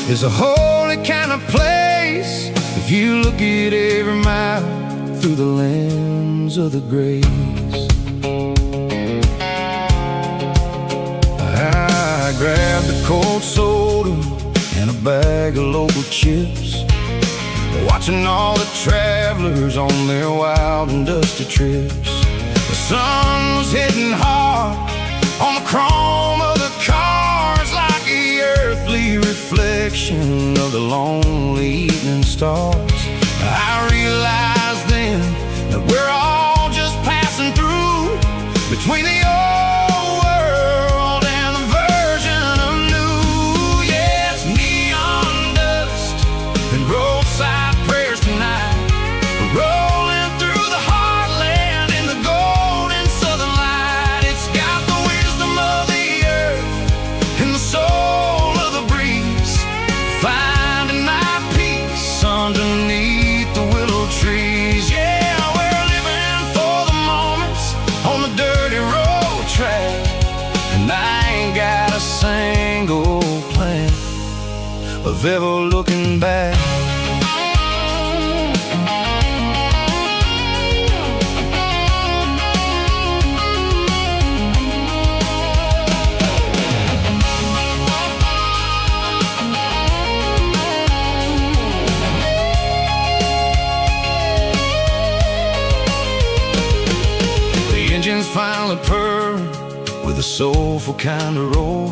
is a holy kind of place if you look at every mile through the lens of the grace. I grabbed a cold soda and a bag of local chips, watching all the travelers on their wild and dusty trips. The sun was hitting hard on the chrome of the cars, like the earthly reflection of the lonely evening stars. I realized then that we're all just passing through between the old world and the version of new. Yeah, it's neon dust and roadside prayers tonight, rolling through the heartland in the golden southern light. It's got the wisdom of the earth and the soul of the breeze, finding my peace underneath the willow trees. Yeah, we're living for the moments on the dirty road track, and I ain't got a single plan of ever looking back. soulful kind of roar,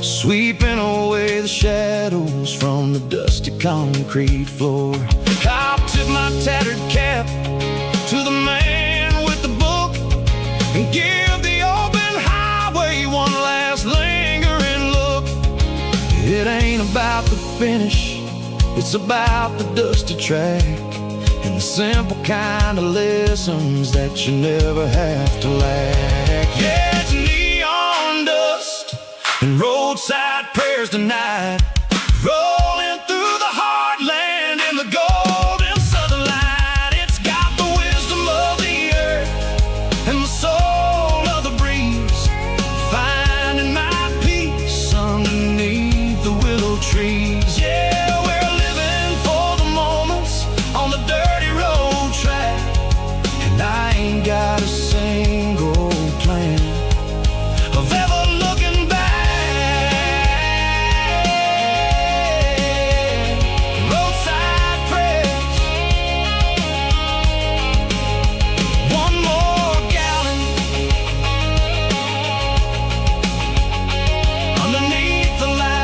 sweeping away the shadows from the dusty concrete floor. I'll tip my tattered cap to the man with the book and give the open highway one last lingering look. It ain't about the finish, it's about the dusty track and the simple kind of lessons that you never have to lack. Yeah, it's neon dust and roadside prayers tonight, rolling through the heartland in the golden southern light. It's got the wisdom of the earth and the soul of the breeze, finding my peace underneath the willow trees. Yeah, we're living for the moments on the dirty road track, and I ain't got a single plan of ever looking back. Roadside prayers, one more gallon underneath the light.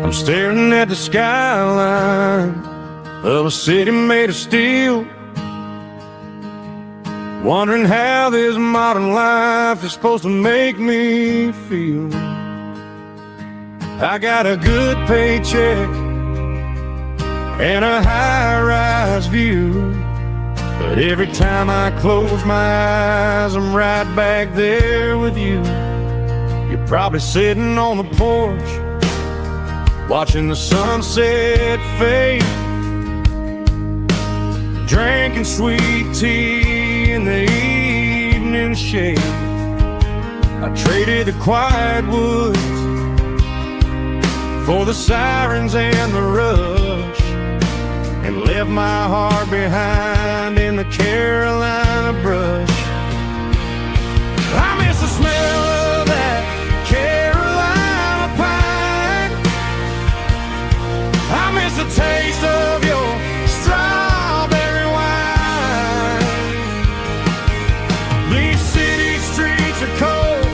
I'm staring at the skyline of a city made of steel, wondering how this modern life is supposed to make me feel. I got a good paycheck and a high-rise view, but every time I close my eyes, I'm right back there with you. You're probably sitting on the porch, watching the sunset fade, drinking sweet tea in the evening shade. I traded the quiet woods for the sirens and the rush, and left my heart behind in the Carolina brush. I miss the smell of that Carolina pine, I miss the taste of your strawberry wine. These city streets are cold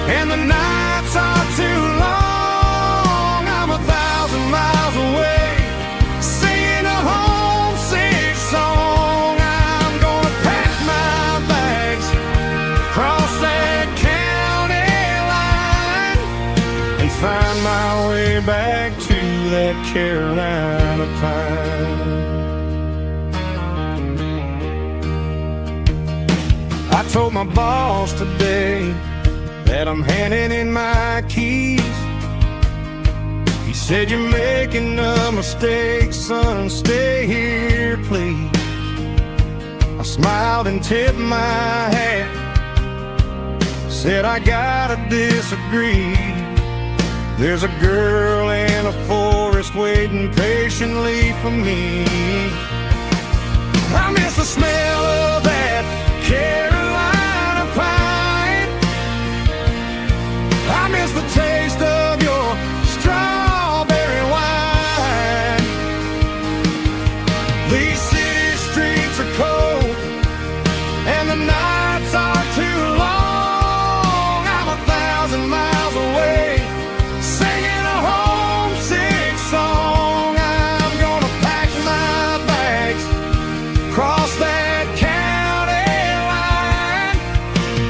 and the nights are too long. I'm 1,000 miles away, singing a homesick song. I'm gonna pack my bags, cross that county line, and find my way back to that Carolina pine. I told my boss today that I'm handing in my keys. He said, "You're making a mistake, son, stay here, please." I smiled and tipped my hat, said, "I gotta disagree. There's a girl in a forest waiting patiently for me." I miss the smell of that Carolina pine, I miss the taste of your strawberry wine. These city streets are cold and the nights are too long. I'm 1,000 miles away, singing a homesick song. I'm gonna pack my bags, cross that county line,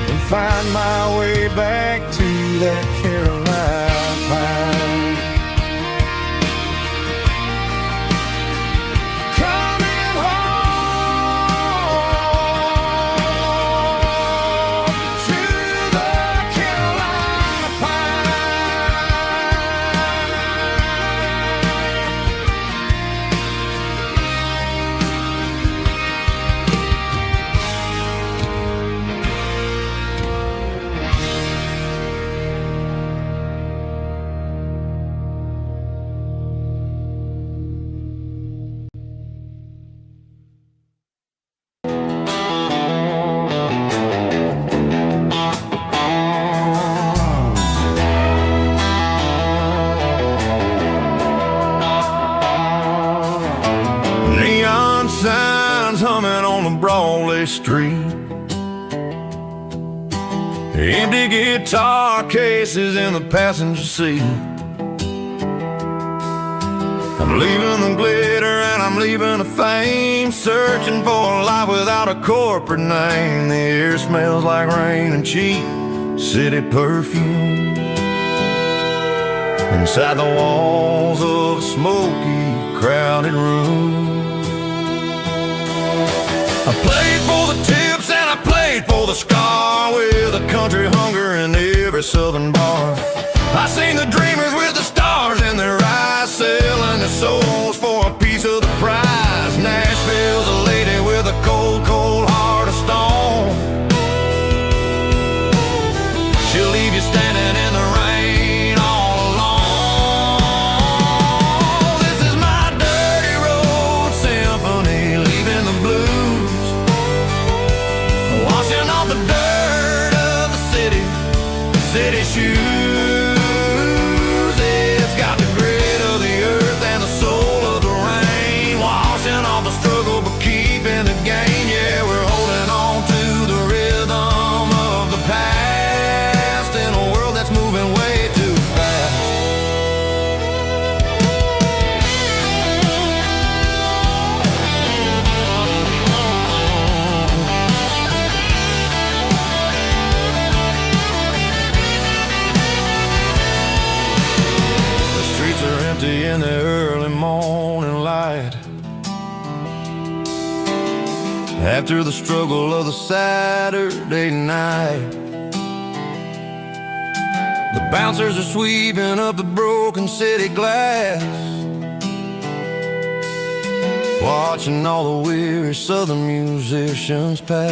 and find my way back to that Carolina pine. Coming home to the Carolina pine. one-way street. Empty guitar cases in the passenger seat. I'm leaving the glitter and I'm leaving the fame, searching for a life without a corporate name. The air smells like rain and cheap city perfume. Inside the walls of a smoky, crowded room. I played for the tips and I played for the scar, with a country hunger in every southern bar. I seen the dreamers with the stars in their eyes, selling their souls for a piece of the prize. Nashville's a lady with a cold, cold heart of stone. She'll leave you standing in the rain all alone. This is my dirty road symphony, leaving the blues, washing off the dirt of the city shoes. It's got the grit of the earth and the soul of the rain, washing off the struggle but keeping the gain. Yeah, we're holding on to the rhythm of the past in a world that's moving way too fast. In the early morning light, after the struggle of the Saturday night, the bouncers are sweeping up the broken city glass, watching all the weary southern musicians pass.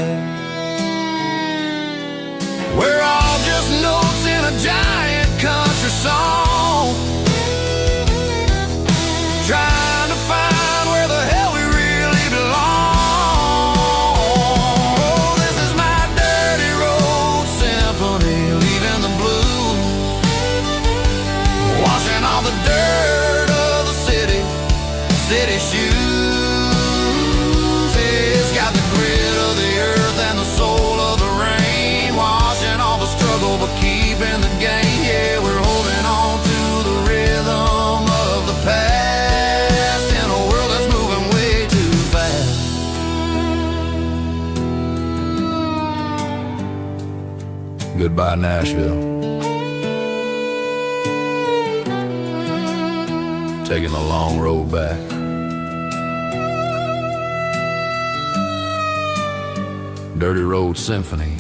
We're all just notes in a giant country song, trying to find where the hell we really belong. Oh, this is my dirty road symphony, leaving the blues, washing all the dirt of the city shoes. It's got the grit of the earth and the soul of the rain, washing all the struggle but keeping the gain. Yeah, we're holding on to the rhythm of the past. Goodbye, Nashville. Taking the long road back. Dirty Road Symphony.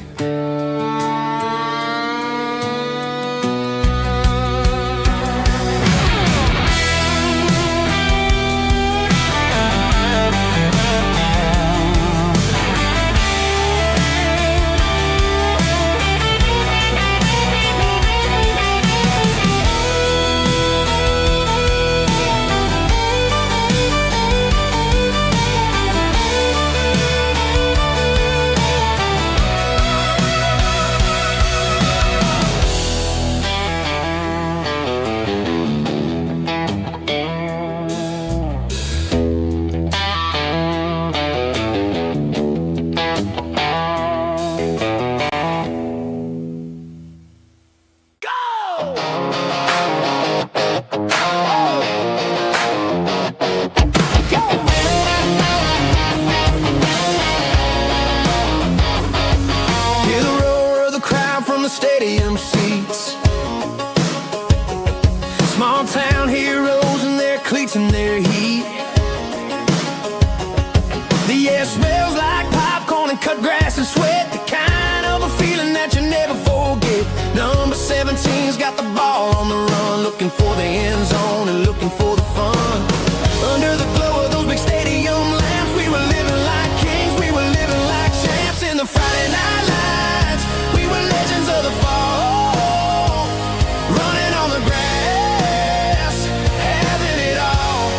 Stadium seats, small town heroes in their cleats and their heat. The air smells like popcorn and cut grass and sweat, the kind of a feeling that you never forget. Number 17's got the ball on the run, looking for the end zone and looking for the fun. Under the glow of those big stadium lamps, we were living like kings, we were living like champs in the Friday night lights. We were legends of the fall, running on the grass, having it all,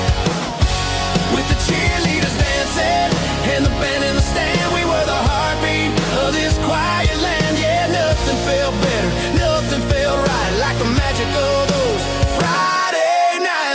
with the cheerleaders dancing and the band in the stand. We were the heartbeat of this quiet land. Yeah, nothing felt better, nothing felt right like the magic of those Friday nights.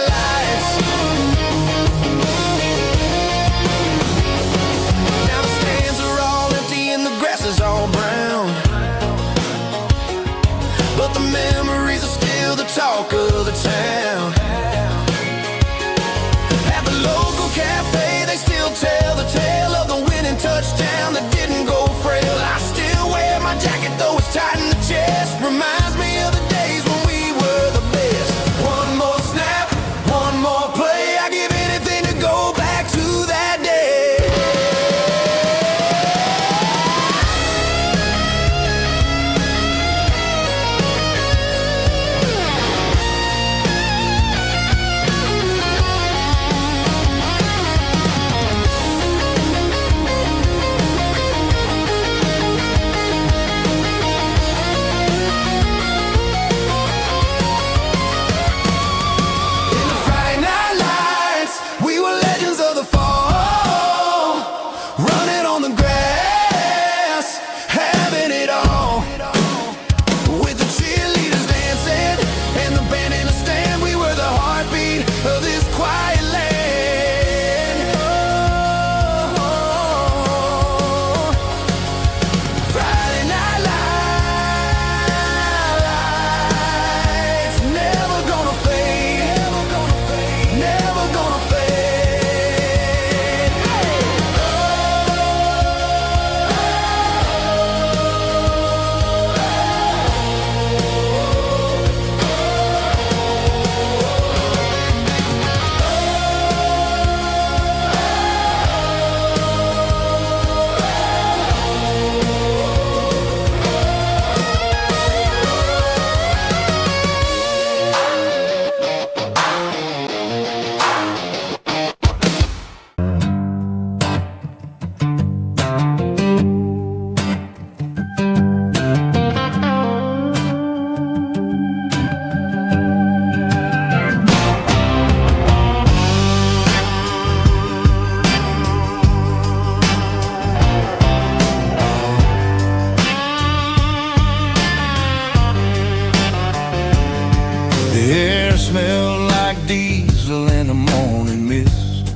angel in the morning mist,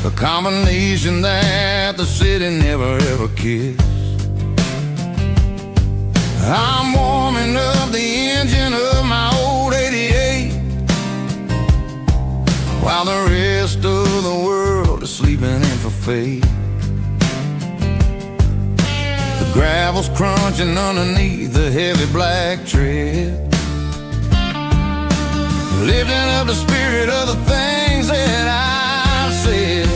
a combination that the city never ever kissed. I'm warming up the engine of my old 88, while the rest of the world is sleeping in for fate. The gravel's crunching underneath the heavy black tread, lifting up the spirit of the things that I've said.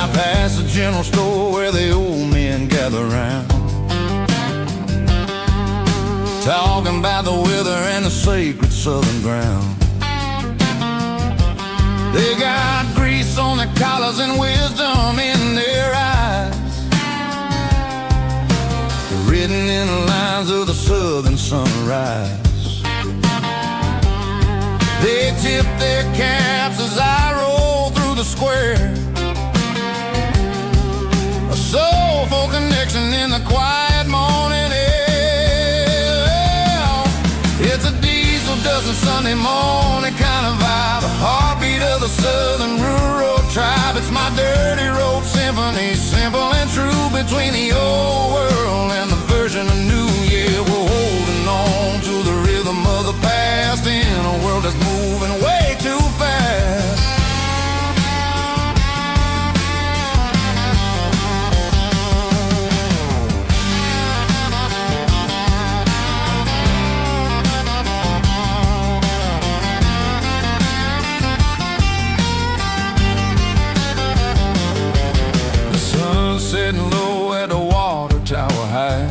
I pass the general store where the old men gather round, talking about the weather and the sacred southern ground. They got grease on their collars and wisdom in their eyes, written in the lines of the southern sunrise. They tip their caps as I roll through the square, a soulful connection in the quiet morning air. It's a diesel dusting Sunday morning kind of vibe, a heartbeat of the southern rural tribe. It's my dirty road symphony, simple and true, between the old world and the version of new. Yeah, we're holding on to the rhythm of the past in a world that's moving way too fast. The sun's setting low at the water tower high,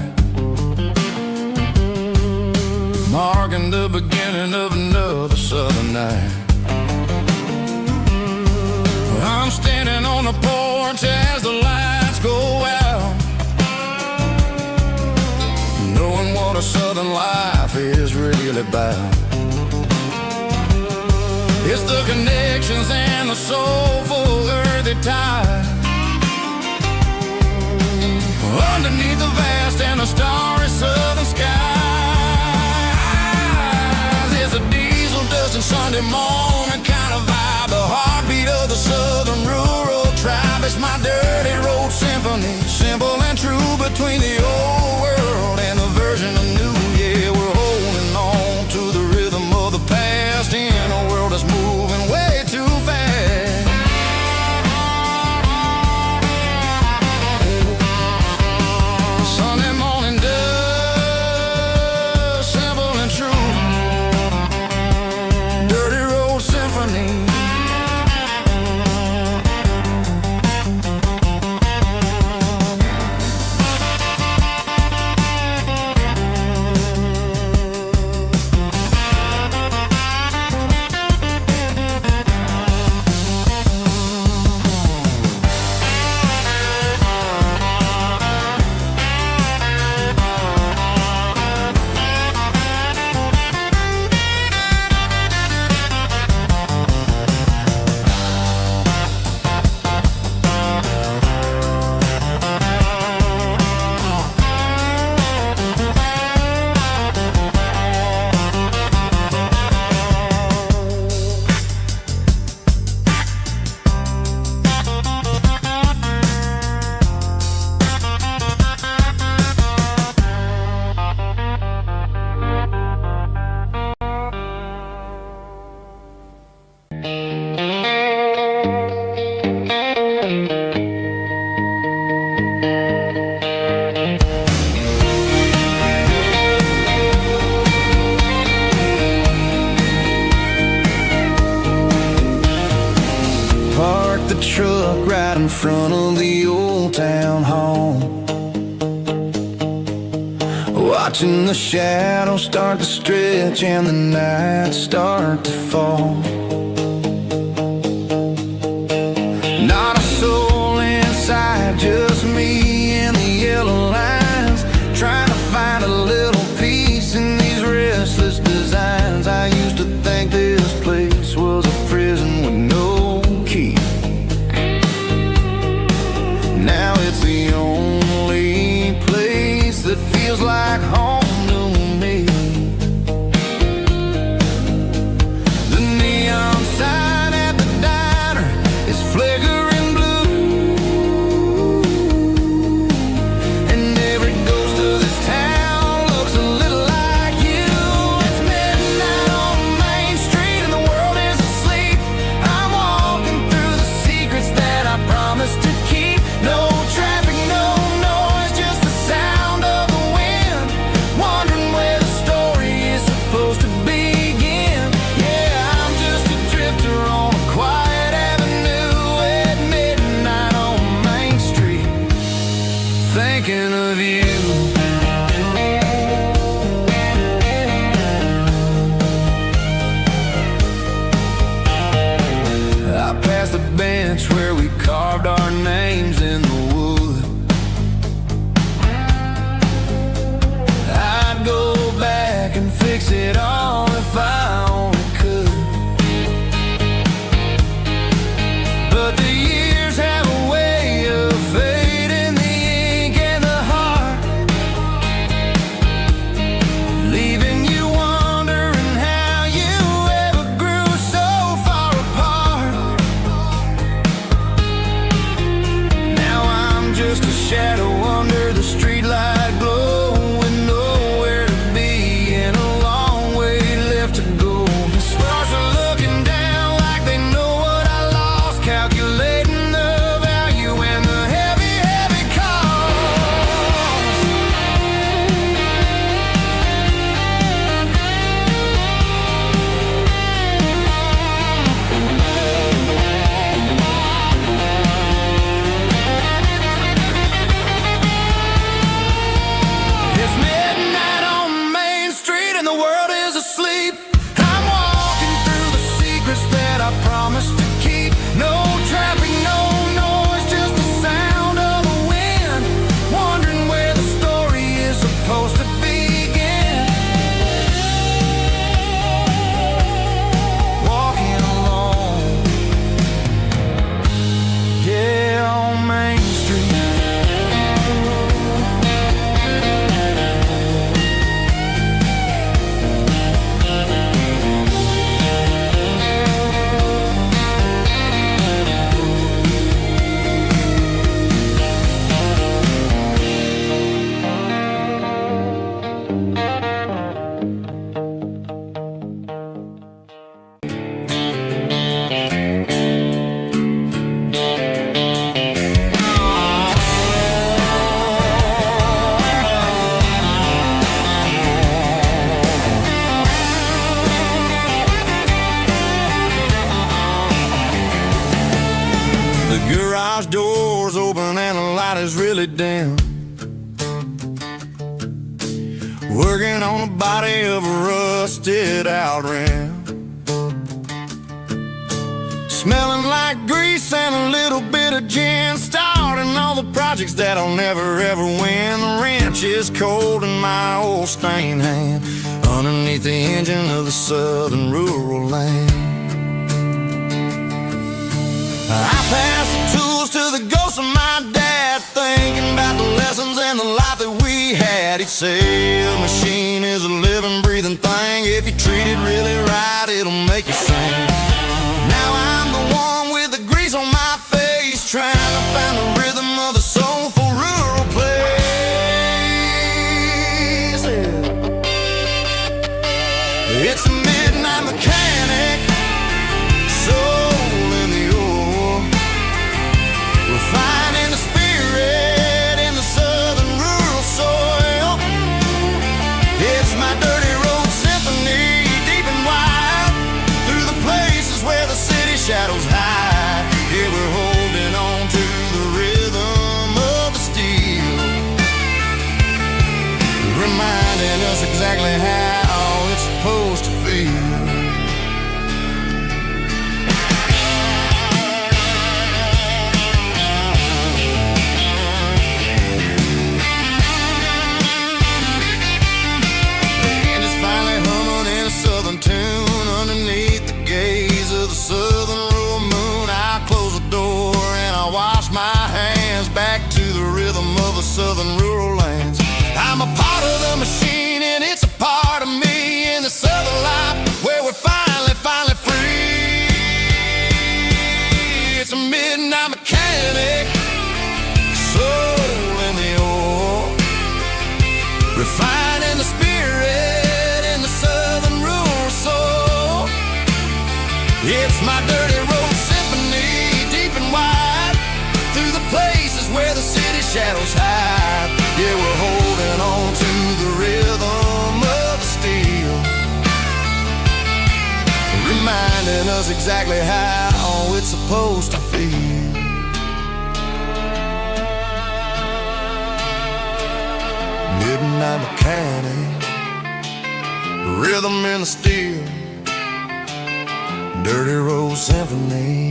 marking the beginning of another southern night. I'm standing on the porch as the lights go out, knowing what a southern life is really about. It's the connections and the soulful earthy tide, underneath the vast and the starry southern skies. It's a diesel dusting Sunday morning kind of vibe, the heartbeat of the southern rural tribe. It's my dirty road symphony, simple and true, between the old world and the version of new. Yeah, we're holding on to the rhythm of the past in a world that's moving way too fast. Sunday morning dust, simple and true, dirty road symphony. Parked the truck right in front of the old town hall, watching the shadows start to stretch and the nights start to fall. Not a soul inside, just me and the yellow lines, trying to find a little peace in these restless designs. I used to think this place was a prison with no key. Now it's the only place that feels like home to me. Garage doors open and the light is really dim. Working on the body of a rusted out rim. Smelling like grease and a little bit of gin. Starting all the projects that I'll never ever win. The wrench is cold in my old stained hand underneath the engine of the southern rural land. I pass the tools to the ghost of my dad, thinking about the lessons and the life that we had. He'd say a machine is a living, breathing thing. If you treat it really right, it'll make you sing. Now I'm the one with the grease on my face, trying to find the rhythm of the soulful rural place. It's a midnight mechanic, soul in the ore, refining the spirit in the southern rural soil. It's my dirty road symphony, deep and wide, through the places where the city shadows hide. Yeah, we're holding on to the rhythm of the steel, reminding us exactly how it's supposed to feel. Tune underneath the gaze of the southern rural moon. I close the door and I wash my hands back to the rhythm of the southern rural lands. I'm a part of the machine and it's a part of me in the southern life where we're finally free. It's a midnight mechanic, soul in the ore, refining the spirit in the southern rural soul. It's my dirty road symphony, deep and wide, through the places where the city shadows hide. Yeah, we're holding on to the rhythm of the steel, reminding us exactly how it's supposed to feel. Midnight mechanic, rhythm in the steel, dirty road symphony.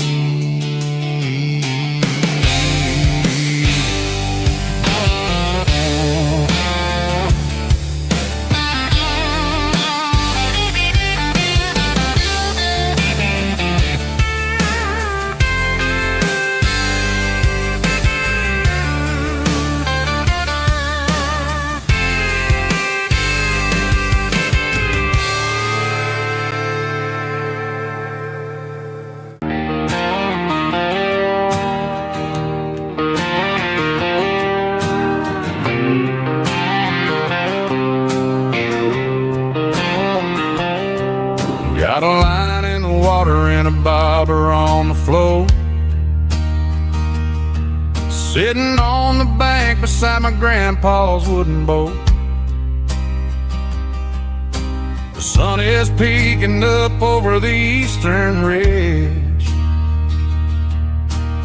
Got a line in the water and a bobber on the floor, sitting on the bank beside my grandpa's wooden boat. The sun is peeking up over the eastern ridge,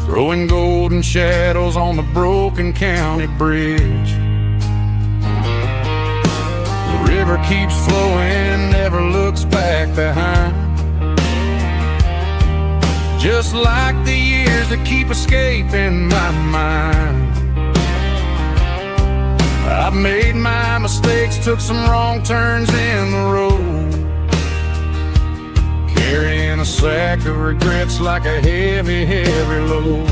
throwing golden shadows on the broken county bridge. The river keeps flowing, never looks back behind, just like the years that keep escaping my mind. I've made my mistakes, took some wrong turns in the road, carrying a sack of regrets like a heavy, heavy load.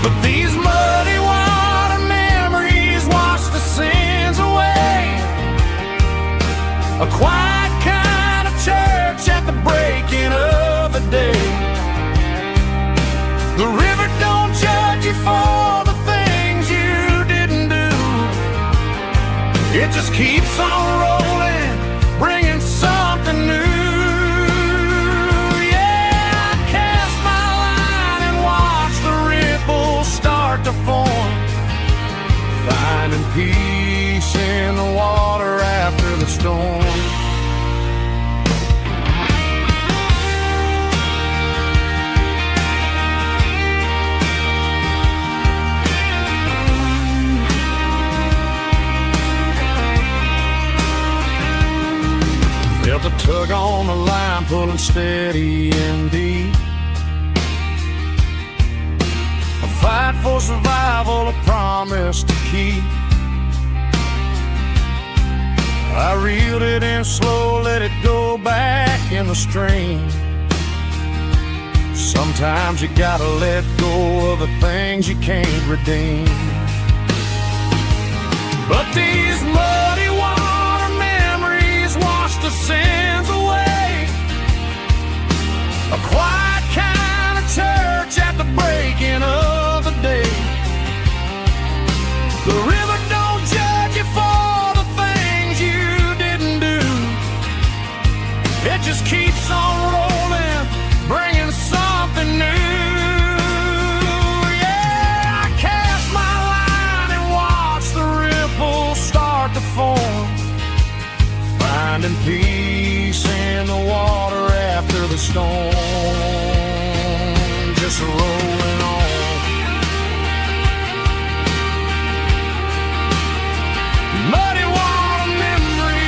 But these muddy water memories wash the sins away. A quiet kind of church at the breaking of the day. The river don't judge you for the things you didn't do. It just keeps on rolling, bringing something new. Yeah, I cast my line and watch the ripples start to form, finding peace in the water after the storm. tug on the line, pulling steady and deep. A fight for survival, a promise to keep. I reeled it in slow, let it go back in the stream. Sometimes you gotta let go of the things you can't redeem. But these muddy water memories wash the sins away. A quiet kind of church at the breaking of the day. The river don't judge you for the things you didn't do. It just keeps on rolling, bringing something new. Yeah, I cast my line and watch the ripples start to form, finding peace in the water after the storm, just rolling on. Muddy water memory.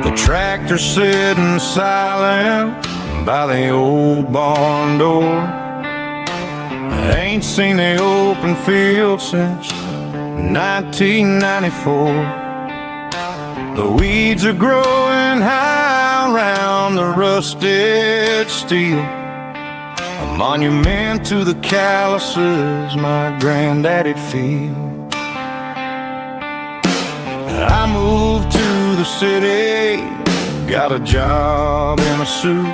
The tractor sitting silent by the old barn door. I ain't seen the open field since 1994. The weeds are growing high around the rusted steel, a monument to the calluses my granddaddy'd feel. I moved to the city, got a job in a suit,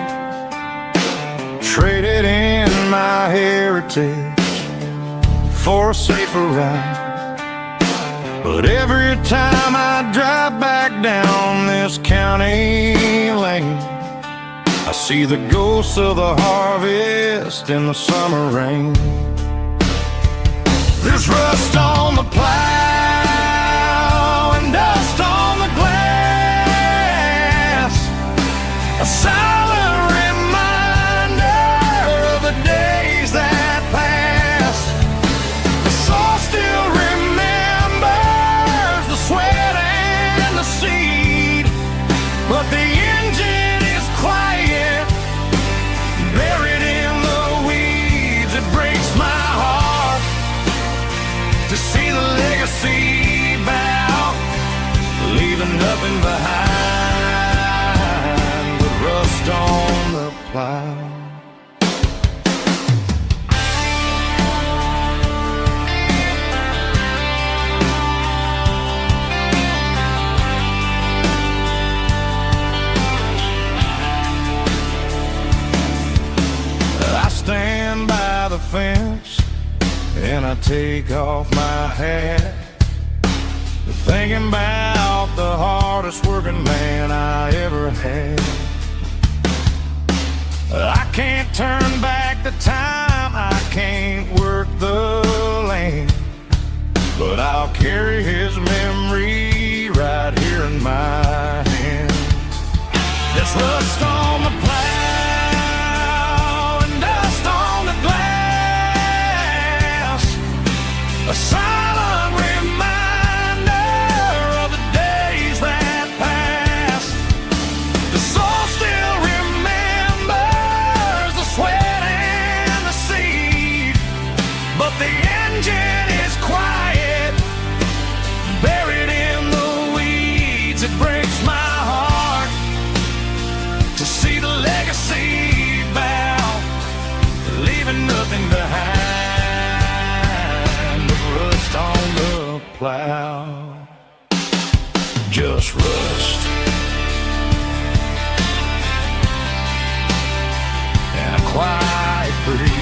traded in my heritage for a safer ride. But every time I drive back down this county lane, I see the ghosts of the harvest in the summer rain. There's rust on the plow and dust on the glass, a silent reminder of the days that passed. The soul still remembers the sweat and the seed, but the engine is quiet, buried in the weeds. It breaks my heart to see the legacy bow, leaving nothing behind but rust on the plow. I stand by the fence and I take off my hat, thinking about the hardest working man I ever had. I can't turn back the time, I can't work the land, but I'll carry his memory right here in my hand. There's rust on the plow and dust on the glass, a silent reminder of the days that passed. The soul still remembers the sweat and the seed, but the engine is quiet, buried in the weeds. It breaks my heart to see the legacy bow, leaving nothing behind but rust on the plow. Just rust and a quiet breeze.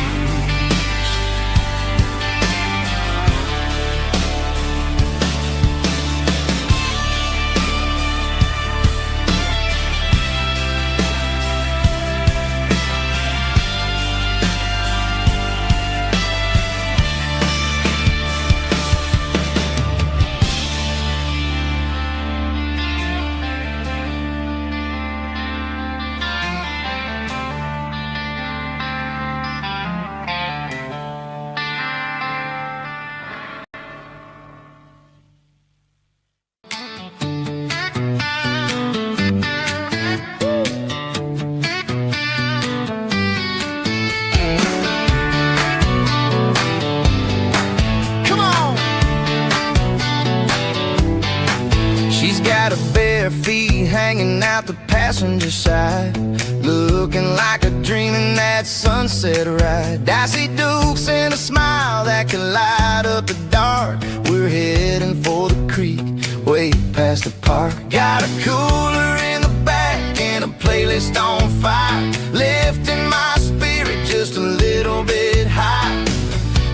Got her bare feet hanging out the passenger side, looking like a dream in that sunset ride. I see Dukes and a smile that can light up the dark. We're heading for the creek, way past the park. Got a cooler in the back and a playlist on fire, lifting my spirit just a little bit high.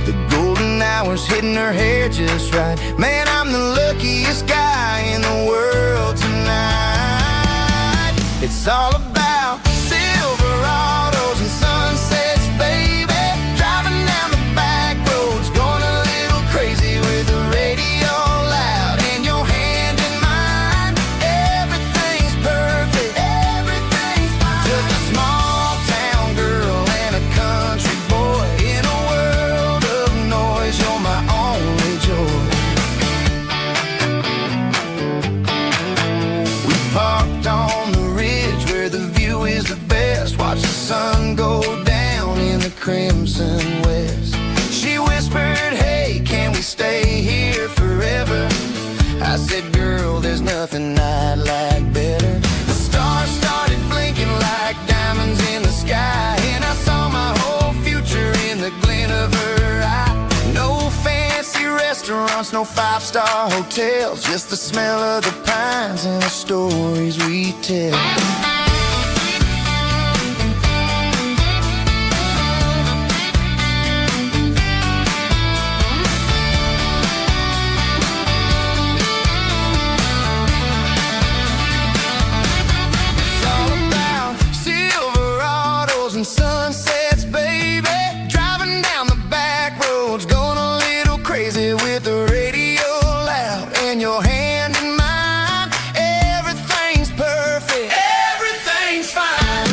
The golden hours hitting her hair just right. Man, I'm the luckiest guy in the world tonight. It's all about Silverados and sunsets, baby. Driving down the back roads, going a little crazy with the radio loud and your hand in mine. Everything's perfect, everything's fine. Just a small town girl and a country boy in a world of noise. You're my only joy. We parked on the ridge where the view is the best. Watch the sun go down in the crimson west. She whispered, hey, can we stay here forever? I said, girl, there's nothing I'd like better. The stars started blinking like diamonds in the sky, and I saw my whole future in the glint of her eye. No fancy restaurants, no five-star hotels, just the smell of the pines and the stories we tell. It's all about Silverados and sunsets, baby. Driving down the back roads, going a little crazy with the radio loud and your hand in mine. Everything's perfect, everything's fine.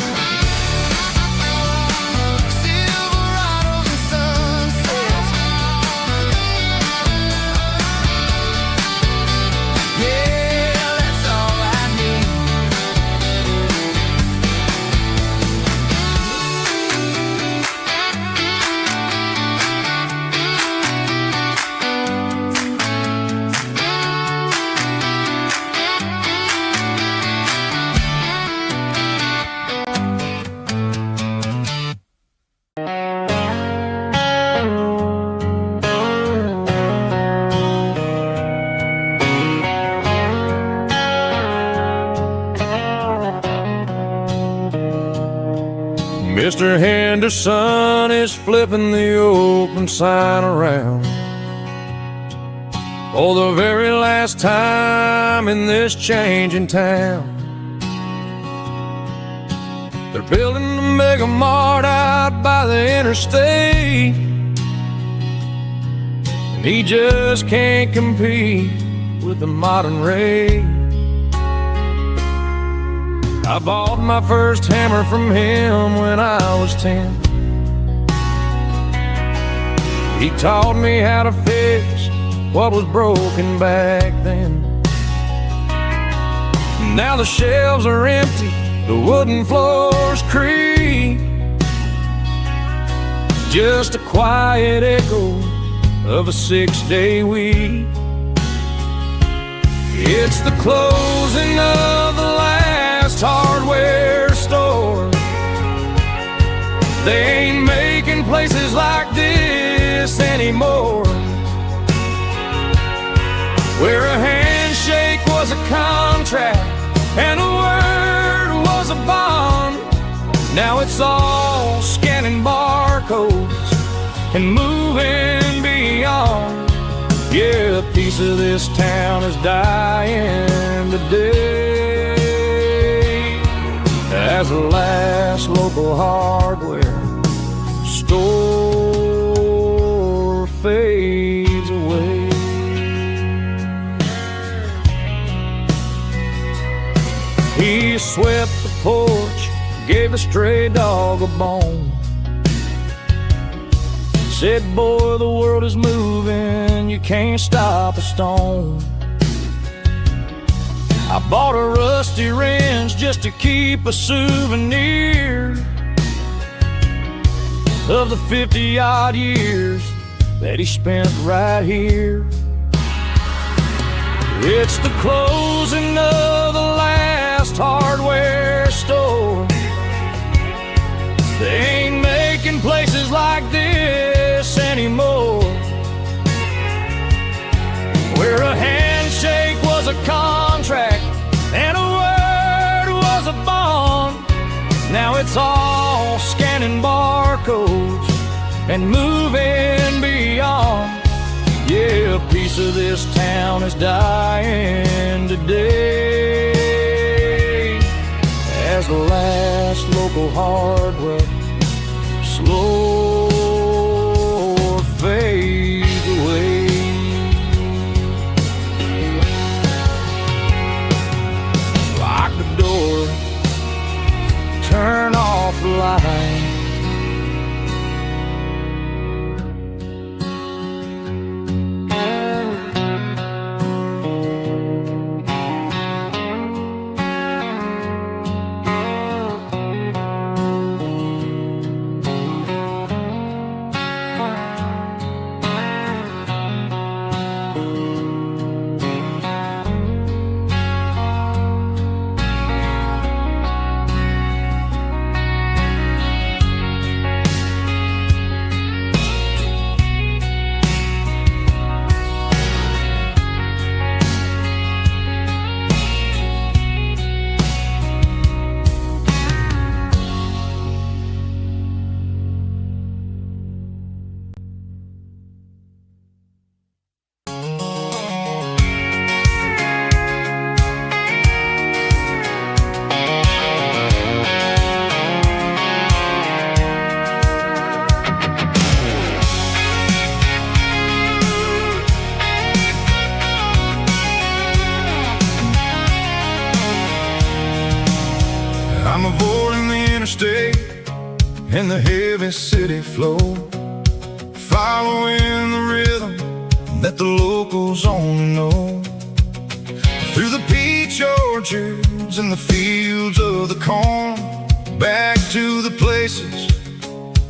Silverados and sunsets, yeah, that's all I need. Mr. Henderson is flipping the open sign around for the very last time in this changing town. They're building a mega mart out by the interstate, and he just can't compete with the modern rate. I bought my first hammer from him when I was 10. He taught me how to fix what was broken back then. Now the shelves are empty, the wooden floors creak, just a quiet echo of a 6-day week. It's the closing of the last hardware store. They ain't making places like this anymore, where a handshake was a contract and a word was a bond. Now it's all scanning barcodes and moving beyond. Yeah, a piece of this town is dying today as the last local hardware store fades away. He swept the porch, gave a stray dog a bone, said, boy, the world is moving, you can't stop a stone. I bought a rusty wrench just to keep a souvenir of the 50-odd years that he spent right here. It's the closing of the last hardware store. They ain't making places like this anymore, where a handshake was a contract and a word was a bond. Now it's all scanning barcodes and moving beyond. Yeah, a piece of this town is dying today, as the last local hardware slow fades away. Lock the door, turn off the light. I'm avoiding the interstate and the heavy city flow, following the rhythm that the locals only know. Through the peach orchards and the fields of the corn, back to the places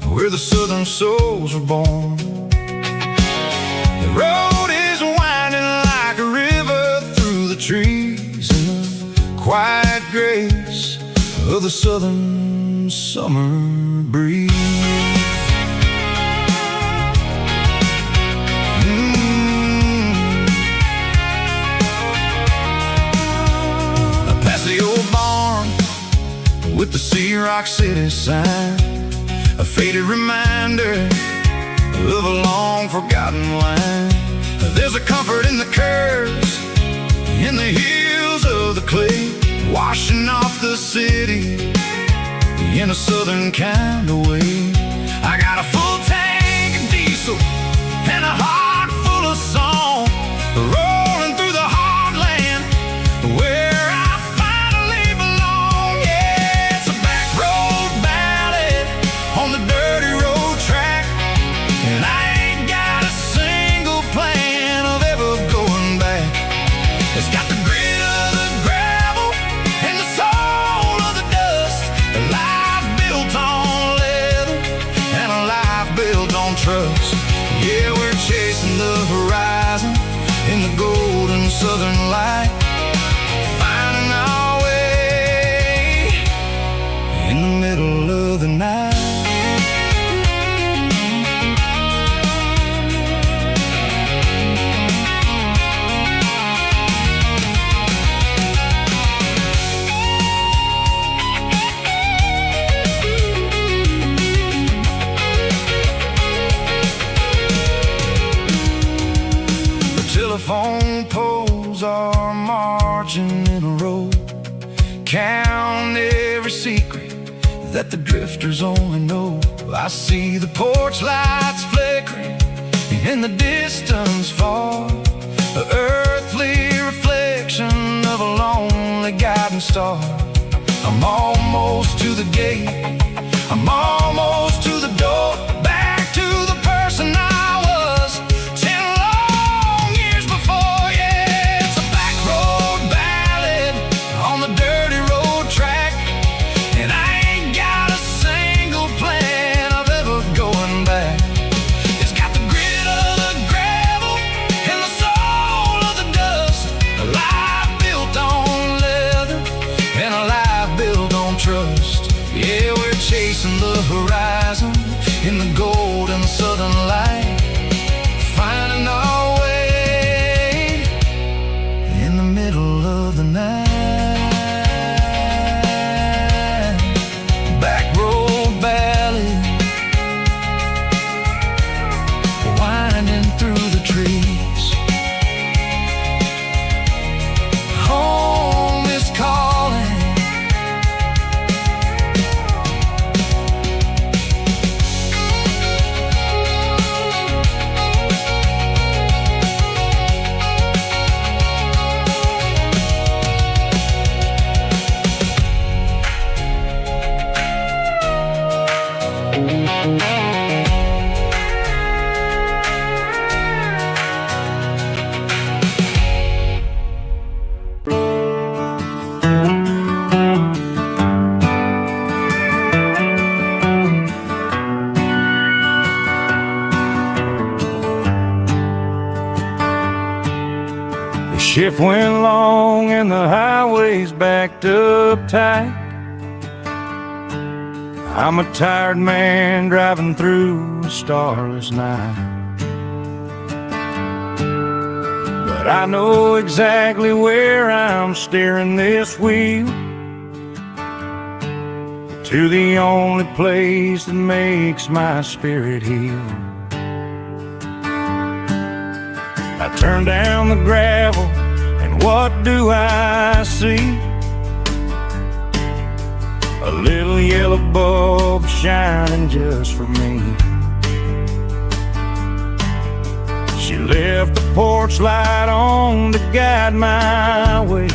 where the southern souls were born. The road is winding like a river through the trees in the quiet grace of the southern summer breeze. Past the old barn with the Sea Rock City sign, a faded reminder of a long forgotten line. There's a comfort in the curves, in the hills of the clay, washing off the city in a southern kind of way. I got a full tank of diesel and a heart full of song, rolling through the heartland where I finally belong. Yeah, it's a back road ballad on the dirty road track, and I ain't got a single plan of ever going back. It's got the grit of the gravel and the soul of the dust, a life built on leather and a life built on trust. Yeah, we're chasing the horizon in the golden southern light, finding our way in the middle of the night. Telephone poles are marching in a row, count every secret that the drifters only know. I see the porch lights flickering in the distance far, the earthly reflection of a lonely guiding star. I'm almost to the gate, I'm almost to the door, back to the person I was 10 long years before. Yeah, it's a back road ballad on the dirty road track, and I ain't got a single plan of ever going back. It's got the grit of the gravel and the soul of the dust, a middle of the night. Back road ballad winding through the trees. Home is calling. The shift went long and the highway's backed up tight. I'm a tired man driving through a starless night. But I know exactly where I'm steering this wheel, to the only place that makes my spirit heal. I turn down the gravel, and what do I see? A little yellow bulb shining just for me. She left the porch light on to guide my way,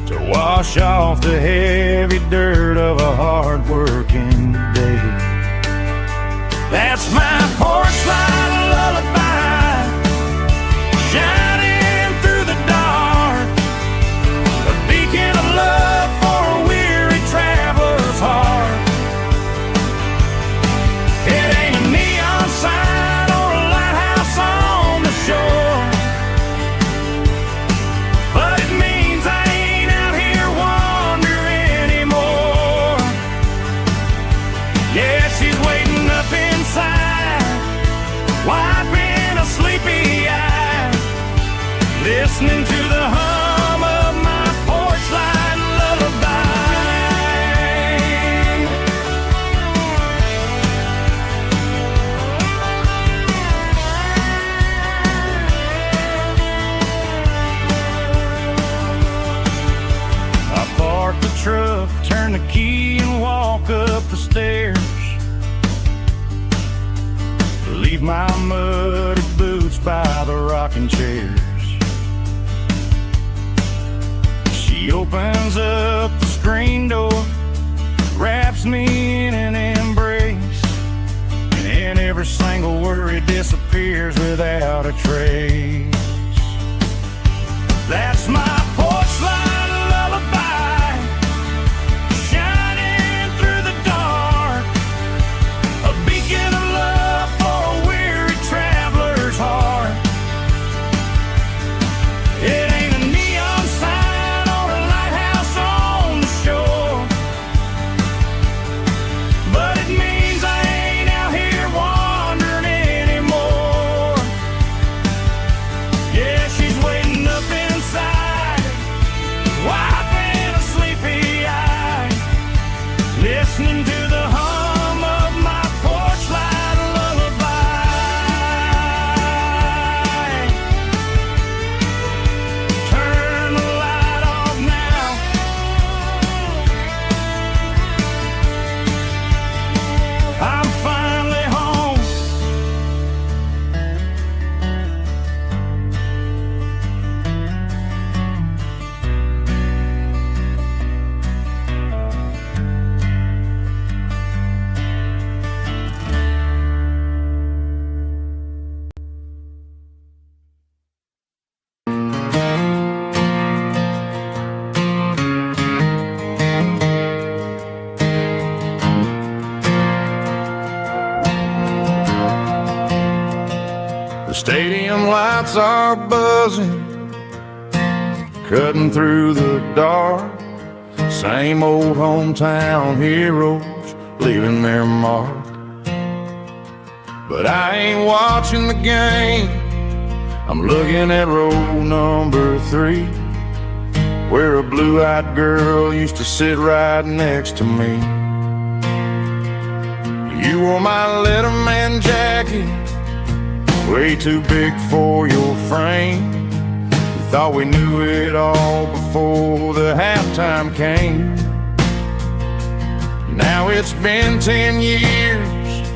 to wash off the heavy dirt of a hard-working day. That's my porch light lullaby, shining through the dark, a beacon of love for a weary traveler's heart. It ain't a neon sign or a lighthouse on the shore, but it means I ain't out here wandering anymore. Yeah, she's waiting up inside, wiping a sleepy eye, listening to the hum of my porch light lullaby. I park the truck, turn the key and walk up the stairs, leave my muddy boots by the rocking chairs. She opens up the screen door, wraps me in an embrace, and every single worry disappears without a trace. That's my porch light lullaby, shining through the dark, a beacon of love for a weary traveler's heart. It ain't a neon sign or a lighthouse on the shore, but it means I ain't out here wandering anymore. Yeah, she's waiting up inside, wiping a sleepy eye, listening to the hum of my porch light lullaby. Turn the light off now, I'm finally home. The stadium lights are buzzing, cutting through the dark. Same old hometown heroes leaving their mark. But I ain't watching the game, I'm looking at row number 3, where a blue-eyed girl used to sit right next to me. You wore my Letterman jacket, way too big for your frame. We thought we knew it all before the halftime came. Now it's been 10 years,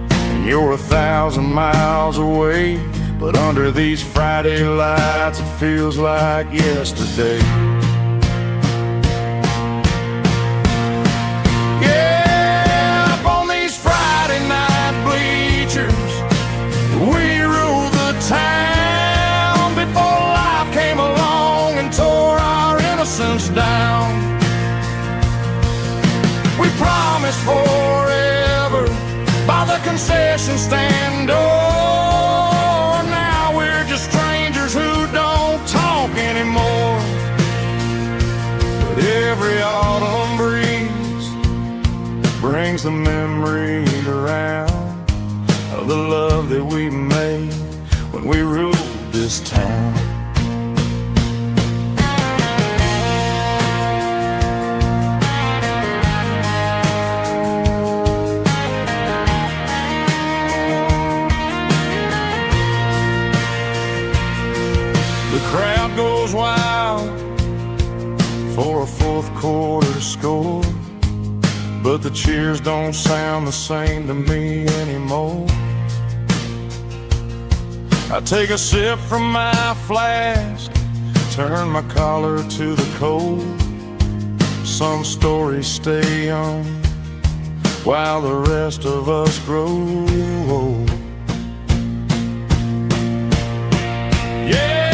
and you're 1,000 miles away. But under these Friday lights, it feels like yesterday. Yeah, up on these Friday night bleachers, we rule the town before life came along and tore our innocence down. We promised forever by the concession stand door. Strangers who don't talk anymore. But every autumn breeze brings the memory around of the love that we made when we ruled this town. The crowd goes wild for a fourth quarter score, but the cheers don't sound the same to me anymore. I take a sip from my flask, turn my collar to the cold. Some stories stay young while the rest of us grow old. Yeah,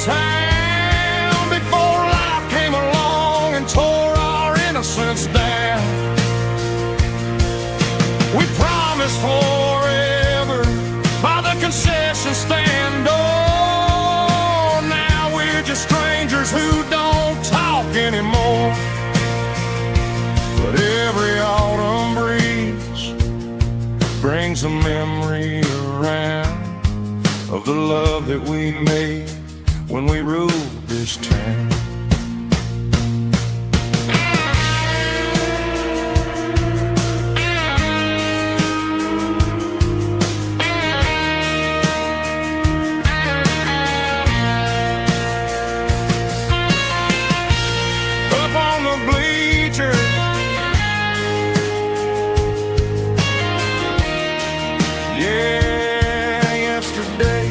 town before life came along and tore our innocence down. We promised forever by the concession stand door. Now we're just strangers who don't talk anymore. But every autumn breeze brings a memory around of the love that we made when we ruled this town. Up on the bleachers, yeah, yesterday.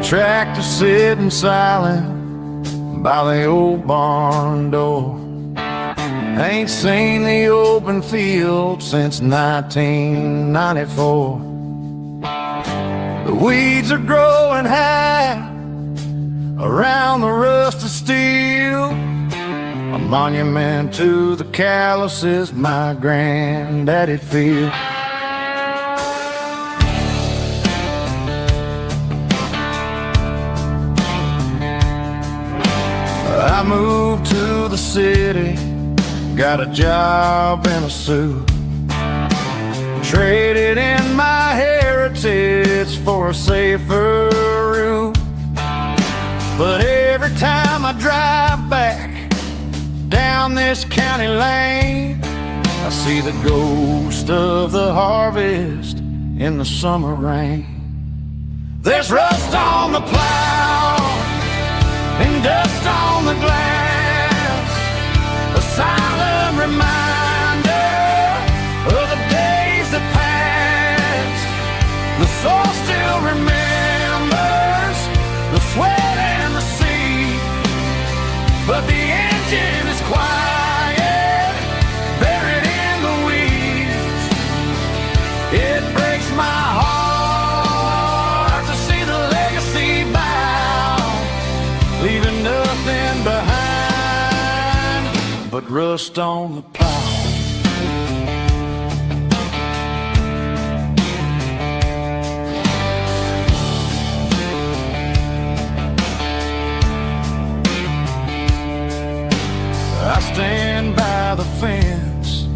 Tractor sitting silent by the old barn door. Ain't seen the open field since 1994. The weeds are growing high around the rusted steel, a monument to the calluses my granddaddy feel. I moved to the city, got a job in a suit, traded in my heritage for a safer route. But every time I drive back down this county lane, I see the ghost of the harvest in the summer rain. There's rust on the plow and dust on the glass, a silent reminder of the days that passed. The soul still remembers the sweat and the sea, but the engine is quiet, buried in the weeds. It breaks my heart to see the legacy bow, leaving nothing behind but rust on the plow. I stand by the fence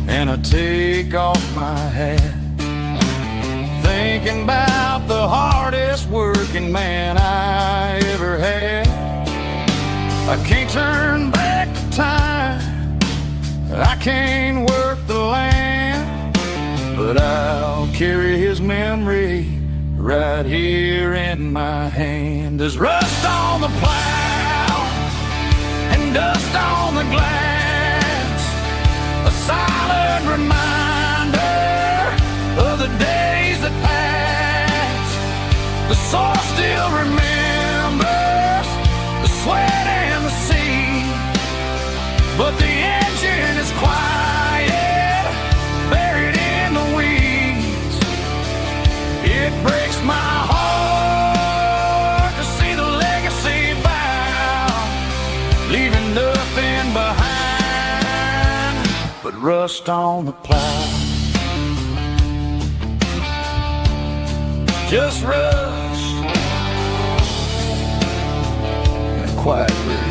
and I take off my hat, thinking about the hardest working man I ever had. I can't turn back the time, I can't work the land, but I'll carry his memory right here in my hand. There's rust on the plow and dust on the glass, a silent reminder of the days that passed. The soul still remembers the sweat and the sea, but the engine is quiet, buried in the weeds. It breaks my heart to see the legacy bow, leaving nothing behind but rust on the plow. Just rust and a quiet breeze.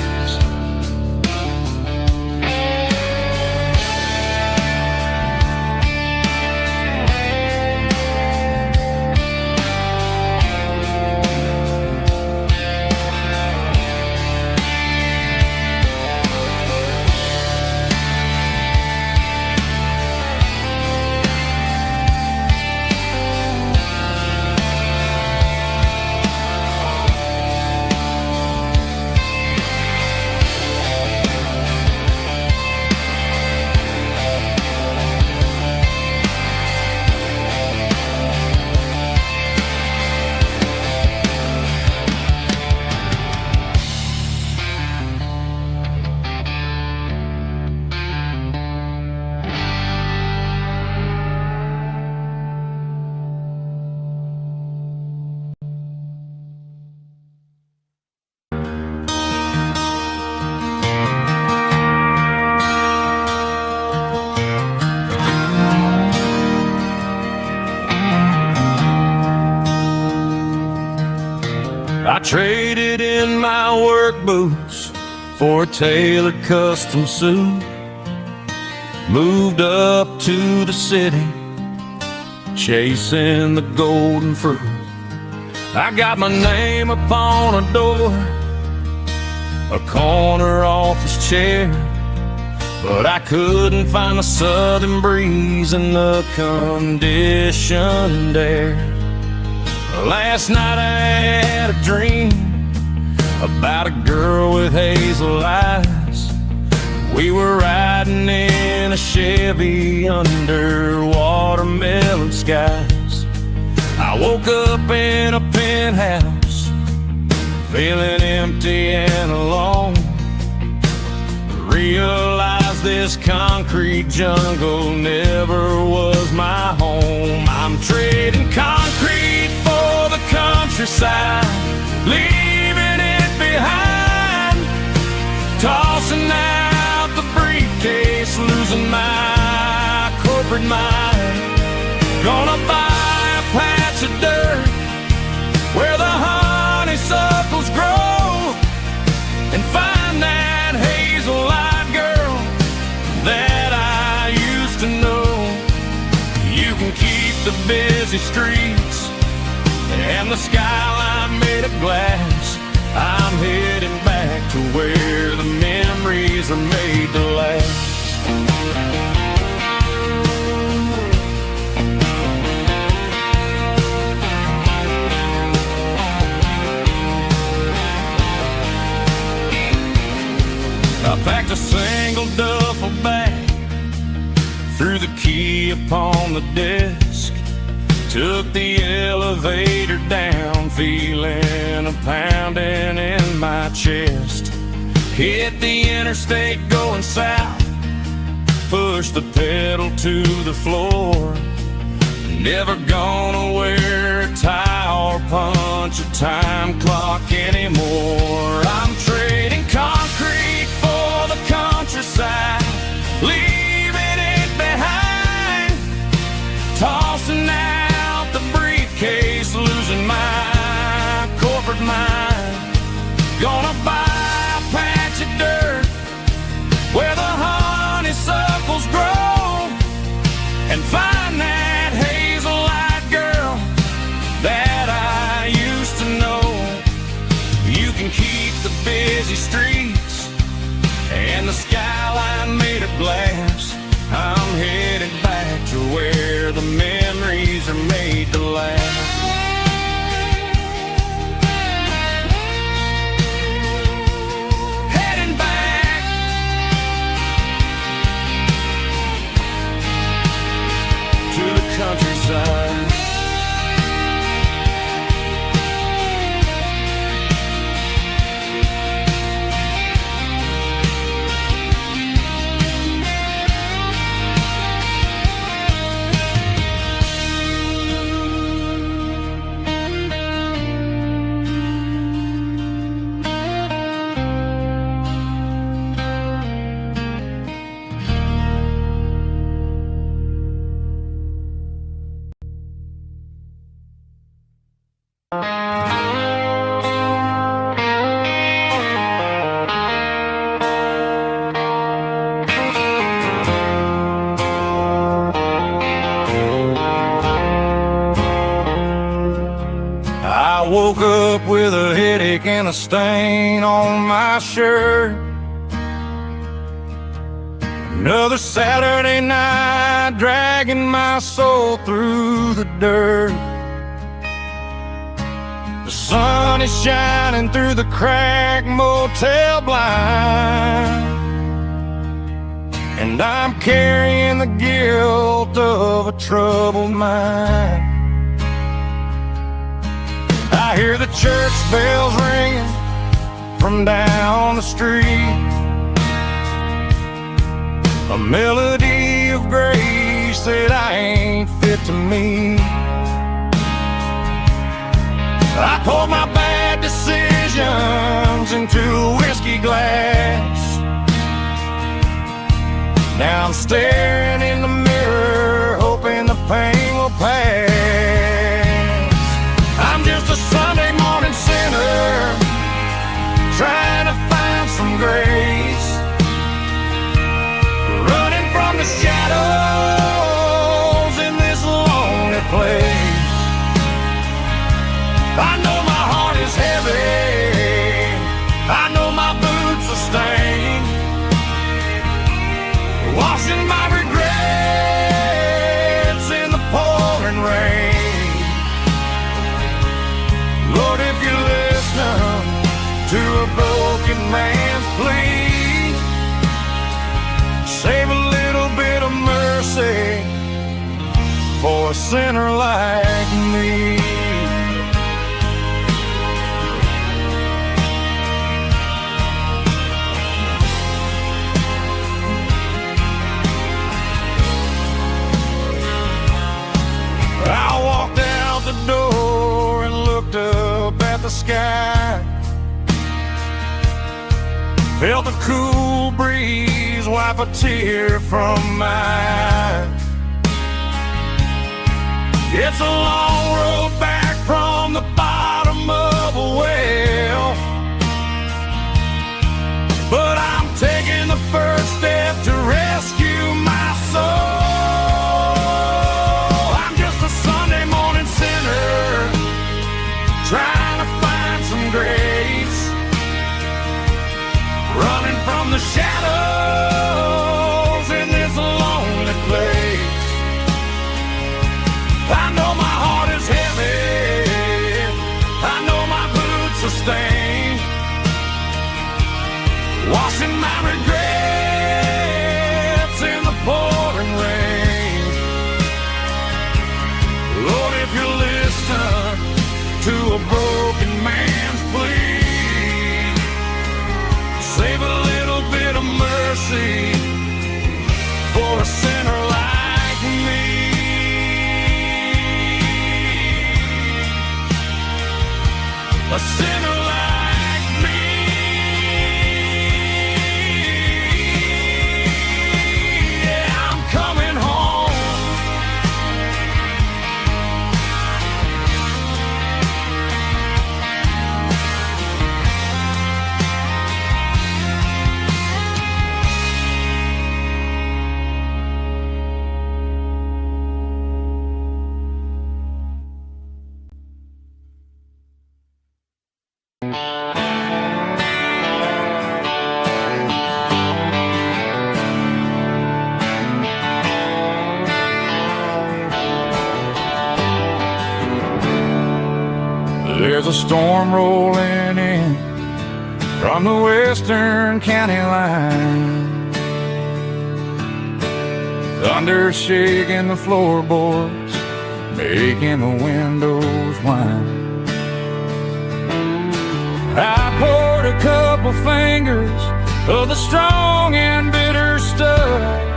I traded in my work boots for a tailored custom suit, moved up to the city, chasing the golden fruit. I got my name upon a door, a corner office chair, but I couldn't find the southern breeze in the conditioned air. Last night I had a dream about a girl with hazel eyes. We were riding in a Chevy under watermelon skies. I woke up in a penthouse, feeling empty and alone. Realized this concrete jungle never was my home. I'm trading concrete for the countryside, leaving it behind, tossing out the briefcase, losing my corporate mind. Gonna buy a patch of dirt where the honeysuckles grow and find that hazel-eyed girl that I used to know. You can keep the busy streets and the skyline made of glass, I'm heading back to where the memories are made to last. I packed a single duffel bag, threw the key upon the desk, took the elevator down, feeling a pounding in my chest. Hit the interstate going south, pushed the pedal to the floor. Never gonna wear a tie or punch a time clock anymore. I'm trading concrete for the countryside, leaving it behind, tossing out the briefcase, losing my corporate mind. Gonna buy a patch of dirt where the honeysuckles grow and find that hazel-eyed girl that I used to know. You can keep the busy streets and the skyline made of glass. I'm headed back to where the memories are made to last. Heading back to the countryside. I woke up with a headache and a stain on my shirt. Another Saturday night, dragging my soul through the dirt. The sun is shining through the cracked motel blind, and I'm carrying the guilt of a troubled mind. I hear the church bells ringing from down the street, a melody of grace that I ain't fit to meet. I poured my bad decisions into a whiskey glass. Now I'm staring in the mirror, hoping the pain will pass. I'm just a Sunday morning sinner, trying to find some grace, running from the shadows in this lonely place. I know my heart is heavy, I know my boots are stained, washing my regrets in the pouring rain. Lord, if you're listening to a broken man's plea, save a little bit of mercy for a sinner like me. I walked out the door and looked up at the sky, felt a cool breeze wipe a tear from my eye. It's a long road back from the bottom of a well, but I'm taking the first step to rescue my soul. I'm just a Sunday morning sinner, trying to find some grace, from the shadows in this lonely place. I know my heart is heavy, I know my boots are stained, washing my regrets in the pouring rain. Lord, if you listen to a broken man's plea, save a little bit of mercy for a sinner like me. A sinner like me. Yeah, I'm coming home. There's a storm rolling in from the western county line. Thunder shaking the floorboards, making the windows whine. I poured a couple fingers of the strong and bitter stuff,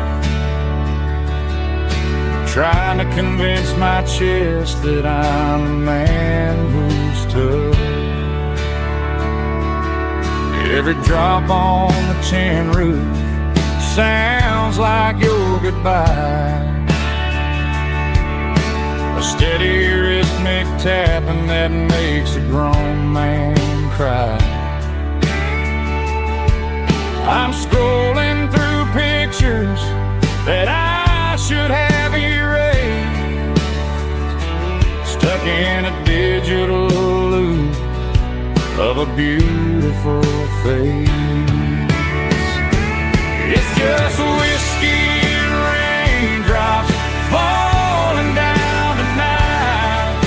trying to convince my chest that I'm a man who's tough. Every drop on the tin roof sounds like your goodbye, a steady rhythmic tapping that makes a grown man cry. I'm scrolling through pictures that I should have erased, stuck in a digital loop of a beautiful face. It's just whiskey and raindrops falling down tonight,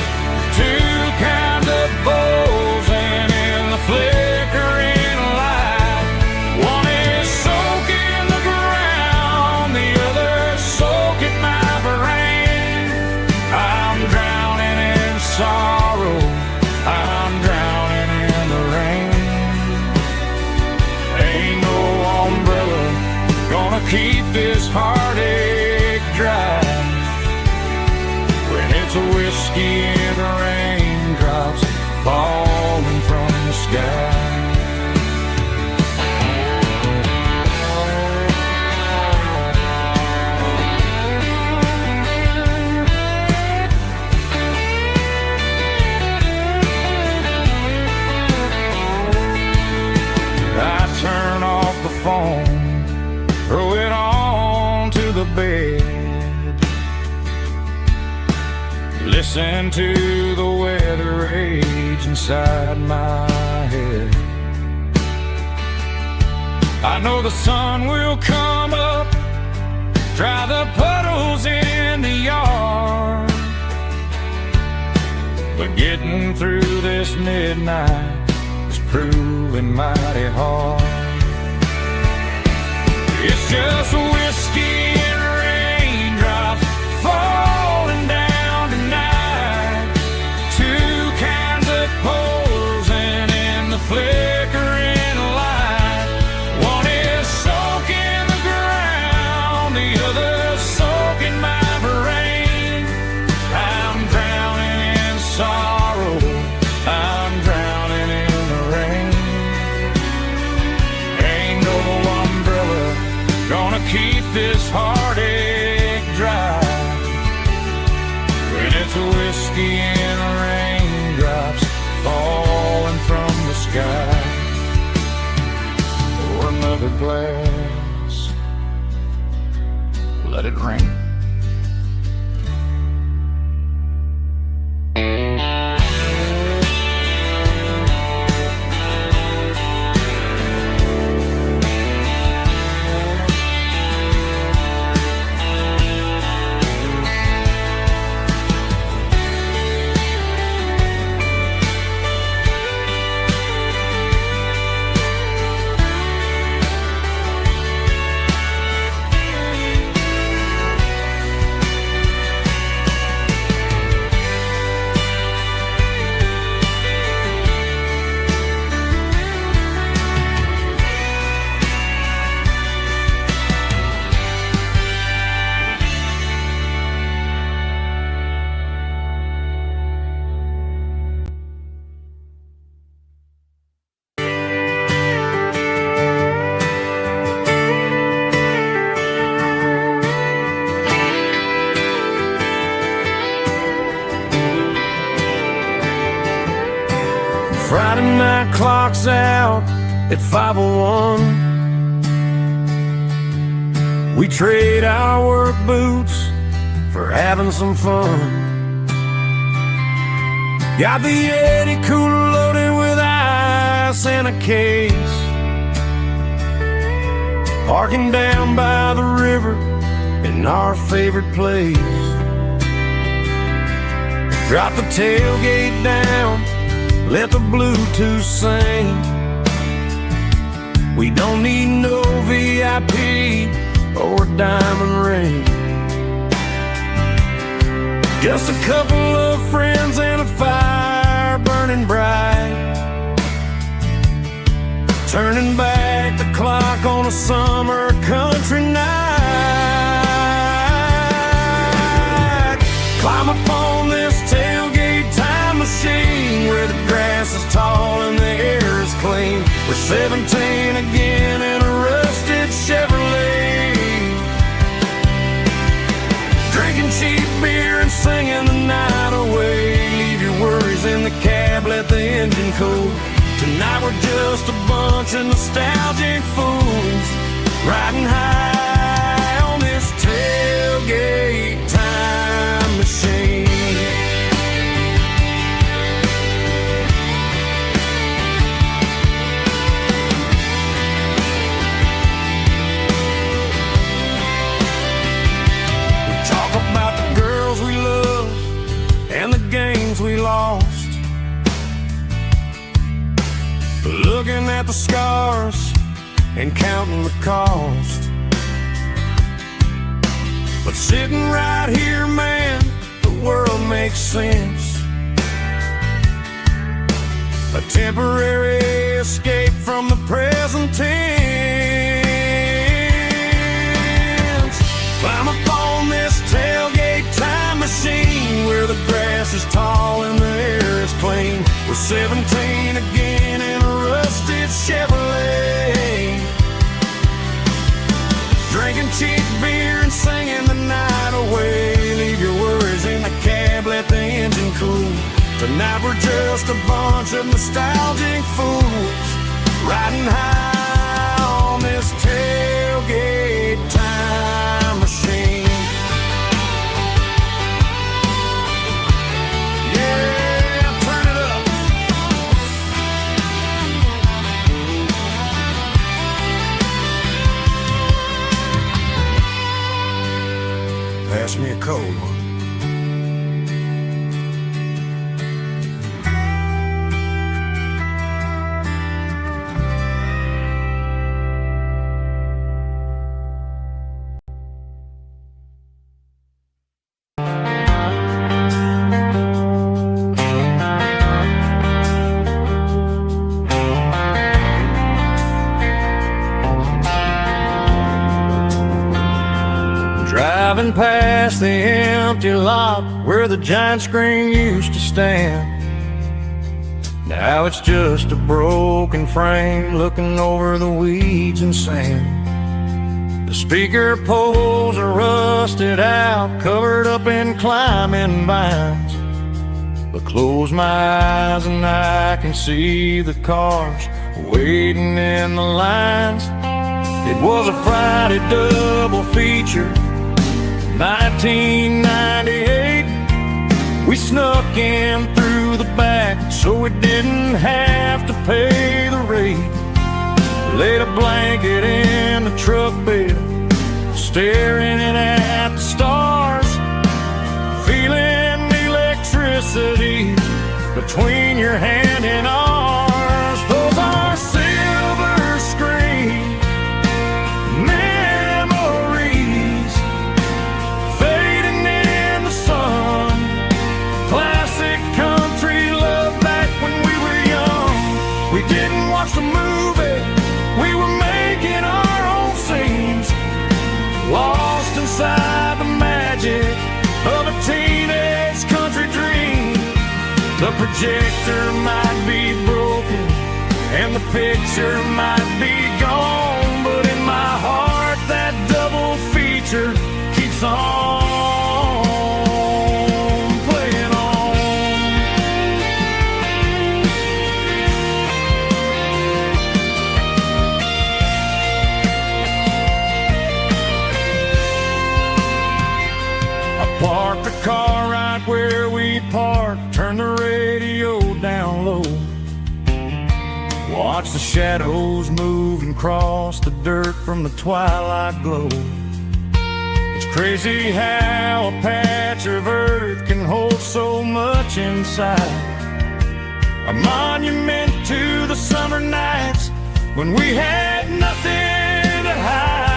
two kinds of bulging in the flickering light. One is soaking the ground, the other soaking my brain. I'm drowning in sorrow, I'm drowning in the rain. Ain't no umbrella gonna keep this heartache dry when it's a whiskey and raindrops falling from the sky. I turn off the phone, throw it on to the bed, listen to the weather rage inside my head. I know the sun will come up, dry the puddles in the yard, but getting through this midnight is proving mighty hard. It's just whiskey and raindrops falling down tonight, two kinds of posing in the flickering light. One is soaking the ground, the other soaking my brain. I'm drowning in sorrow, I'm drowning in the rain. Ain't no umbrella gonna keep this heartache dry when it's a whiskey and raindrops falling from the sky. Pour another glass, let it rain. clock's out at 5:01. We trade our work boots for having some fun. Got the Yeti cooler loaded with ice and a case, parking down by the river in our favorite place. Drop the tailgate down, let the Bluetooth sing. We don't need no VIP or a diamond ring. Just a couple of friends and a fire burning bright, turning back the clock on a summer country night. Climb up on this tailgate time machine where the grass is tall and the air is clean. We're 17 again in a rusted Chevrolet, drinking cheap beer and singing the night away. Leave your worries in the cab, let the engine cool. Tonight we're just a bunch of nostalgic fools riding high on this tailgate time machine. We talk about the girls we love and the games we lost, looking at the scars and counting the cost. But sitting right here, man, the world makes sense. A temporary escape from the present tense. Climb up on this tailgate time machine where the grass is tall and the air is clean. We're 17 again in a rusted Chevrolet, drinking cheap beer and singing the night away. Leave your worries in the cab, let the engine cool. Tonight we're just a bunch of nostalgic fools riding high on this tailgate time machine. Pass me a cold one. Driving past the empty lot where the giant screen used to stand. Now it's just a broken frame looking over the weeds and sand. The speaker poles are rusted out, covered up in climbing vines. But close my eyes and I can see the cars waiting in the lines. It was a Friday double feature, 1998. We snuck in through the back so we didn't have to pay the rate. Laid a blanket in the truck bed, staring at the stars, feeling the electricity between your hand and ours. Those are silver screen memories fading in the sun. Classic country love back when we were young. We didn't watch the movie, we were making our own scenes, lost inside the magic of a teenage country dream. The projector might be broken and the picture might be gone, but in my heart that double feature keeps on playing on. watch the shadows move and cross the dirt from the twilight glow. It's crazy how a patch of earth can hold so much inside. A monument to the summer nights when we had nothing to hide.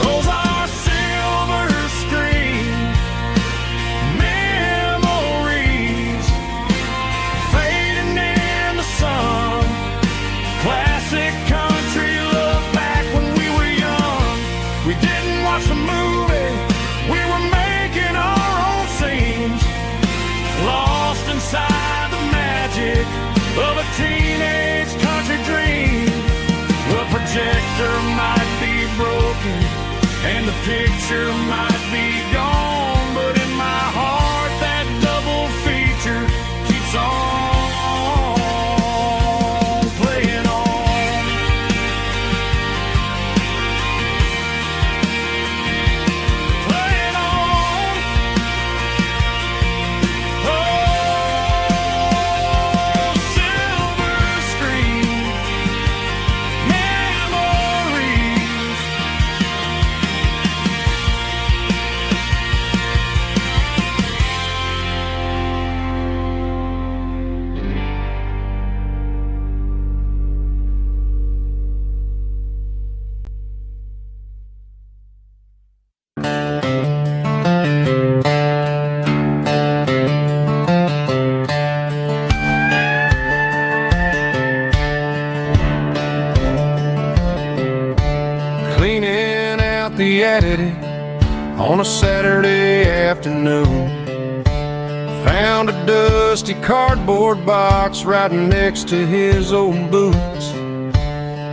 Those are silver screen memories fading in the sun. Classic country look back when we were young. We didn't watch the movie, we were making our own scenes, lost inside the magic of a teenage country dream. The projector might be broken and the picture might be gone, but in my heart that double feature keeps on playing on. Playing on. Oh, silver screen memories. Cleaning out the attic on a Saturday afternoon. Found a dusty cardboard box right next to his old boots.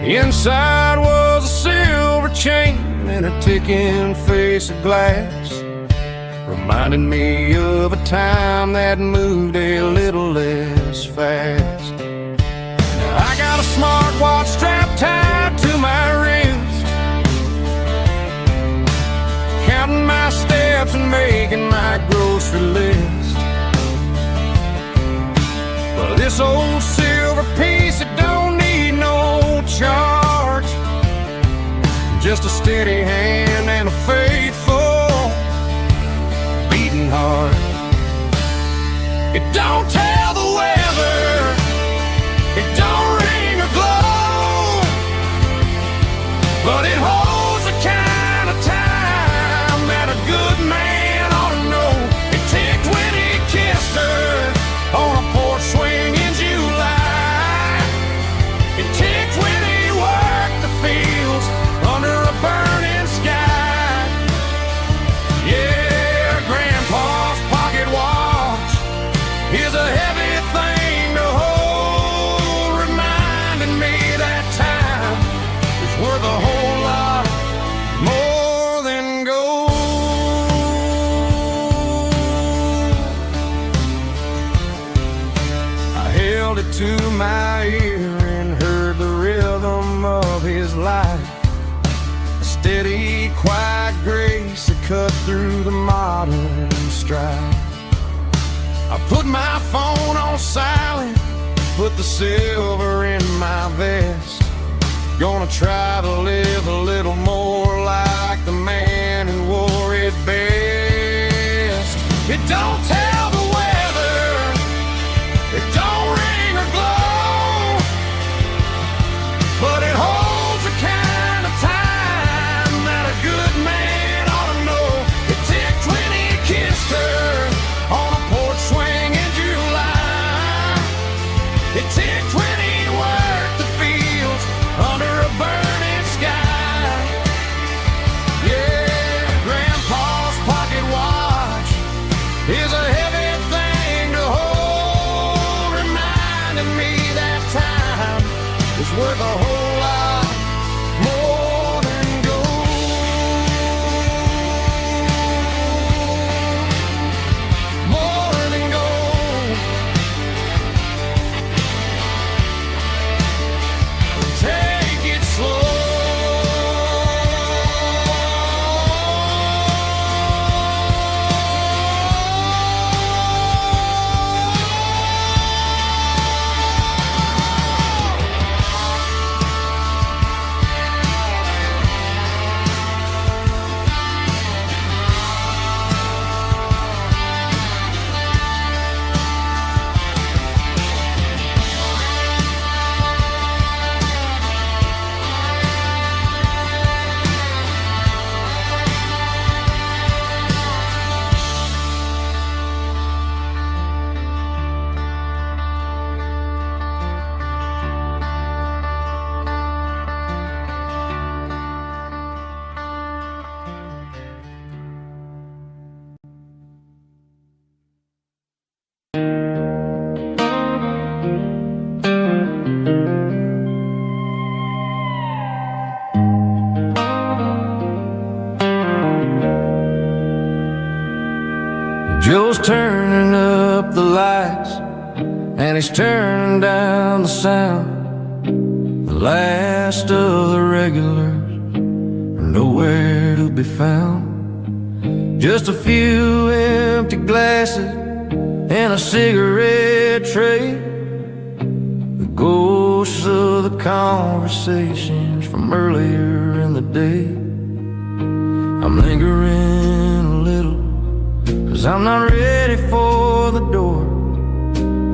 Inside was a silver chain and a ticking face of glass, reminding me of a time that moved a little less fast. Now I got a smartwatch strapped tied to my wrist, counting my steps and making my grocery list. But this old silver piece, it don't need no charge, just a steady hand and a faithful beating heart. It don't tell the weather, it don't ring or glow, but it holds the kind of time that a good man ought to know. It ticked when he kissed her on a porch swing in July. It ticked when he worked the fields under a burning sky. Yeah, Grandpa's pocket watch is a heavy thing to hold, reminding me that time is worth a whole lot more than gold. I held it to my ear and heard the rhythm of his life, a steady, quiet grace that cut through the modern strife. I put my phone on silent, put the silver in my vest. Gonna try to live a little more like the man who wore it best. It don't tell the weather, it don't ring or glow, but it holds the kind of time that a good man ought to know. It ticked when he kissed her on a porch swing in July. It ticked when he worked the fields under a burning sky. Yeah, Grandpa's pocket watch is a heavy thing to hold, reminding me that time is worth a whole lot more than gold. More than gold. Take it slow. turning up the lights, and he's turning down the sound. The last of the regulars are nowhere to be found. Just a few empty glasses and a cigarette tray, the ghosts of the conversations from earlier in the day. I'm lingering a little, 'cause I'm not ready for the door,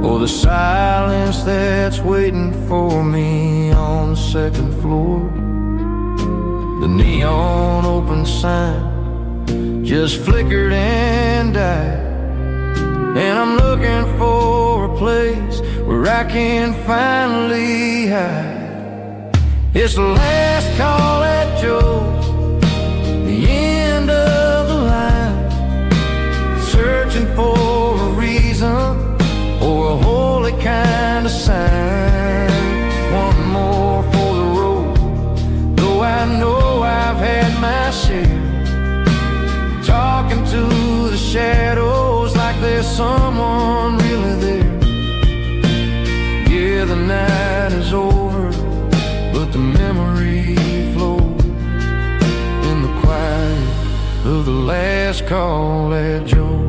or the silence that's waiting for me on the second floor. The neon open sign just flickered and died, and I'm looking for a place where I can finally hide. It's the last call at Joe's, the end of the line, searching for a reason or a holy kind of sign. One more for the road, though I know I've had my share. Talking to the shadows like there's someone really there. Yeah, the night is over, but the memory flows in the quiet of the last call at Joe.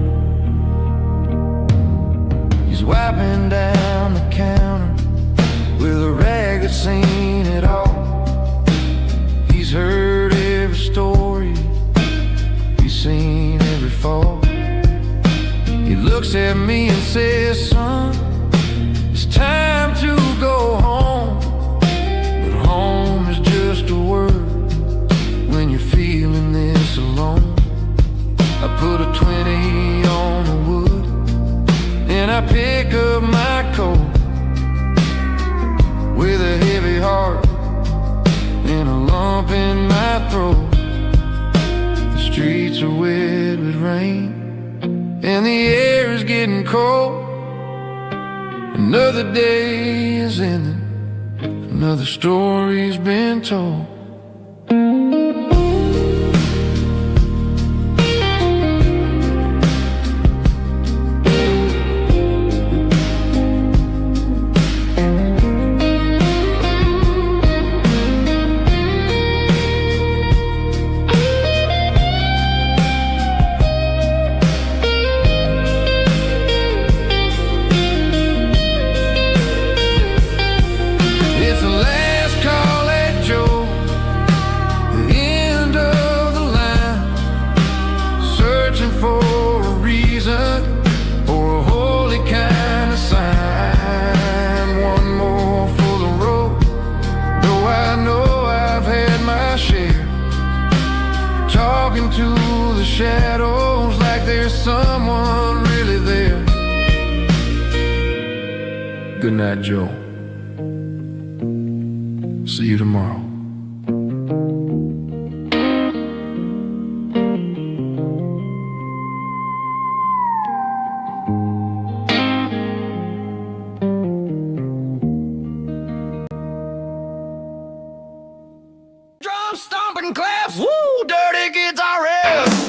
He's wiping down the counter with a rag that's seen it all. He's heard every story, seen every fall. He looks at me and says, son, it's time to go home. But home is just a word when you're feeling this alone. I put a 20 on the wood and I pick up my coat with a heavy heart and a lump in my throat. Streets are wet with rain and the air is getting cold. Another day is ending, another story's been told. To the shadows like there's someone really there. Good night, Joe. See you tomorrow. Drum stomping claps, woo, dirty guitar riffs.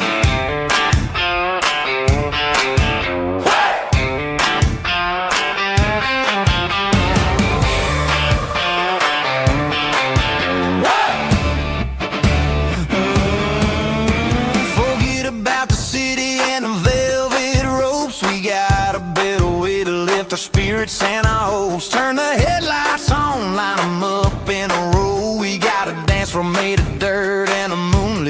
Forget about the city and the velvet ropes. We got a better way to lift our spirits and our hopes. Turn the headlights on, line them up in a row. We got a dance floor made of dirt and a moonlight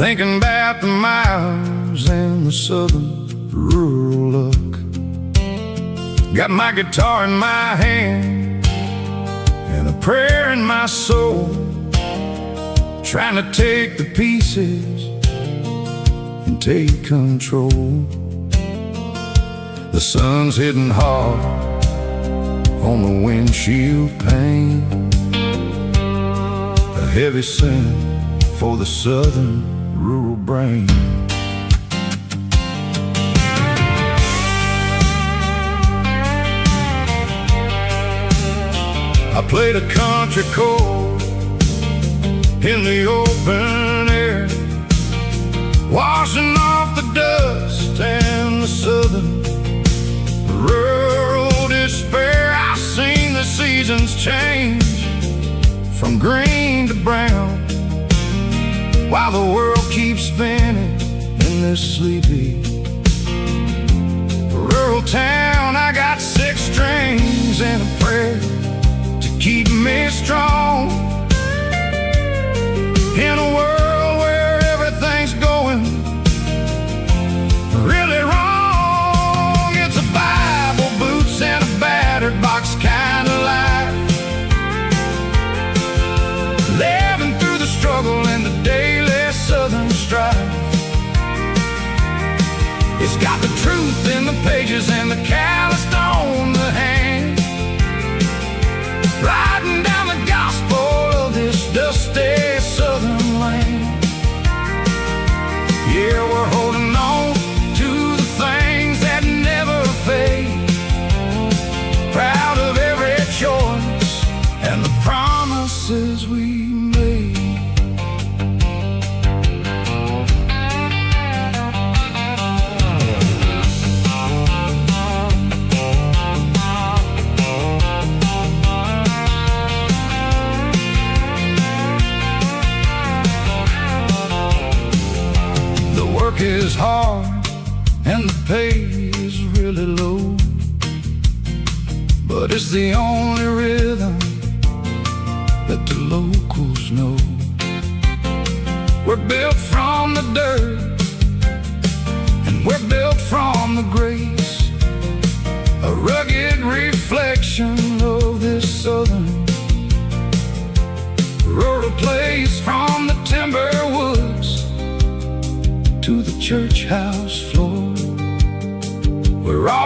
thinking about the miles and the southern rural look. Got my guitar in my hand and a prayer in my soul, trying to take the pieces and take control. The sun's hitting hard on the windshield pane, a heavy scent for the southern rural brain. I played a country chord in the open air, washing off the dust and the southern rural despair. I've seen the seasons change from green to brown, while the world keeps spinning in this sleepy rural town. I got 6 strings and a prayer to keep me strong in a world where everything's going really wrong. It's a Bible, boots, and a battered box kind of life, living through the struggle and the daily southern strife. It's got the truth in the pages and the calloused on the hand, writing down the gospel of this dusty southern land. Yeah, we're holding on to the things that never fade, proud of every choice and the promises we made. The work is hard and the pay is really low, but it's the only rhythm that the locals know. We're built from the dirt and we're built from the grace, a rugged reflection of this southern rural place. From the timber woods to the church house floor, we're all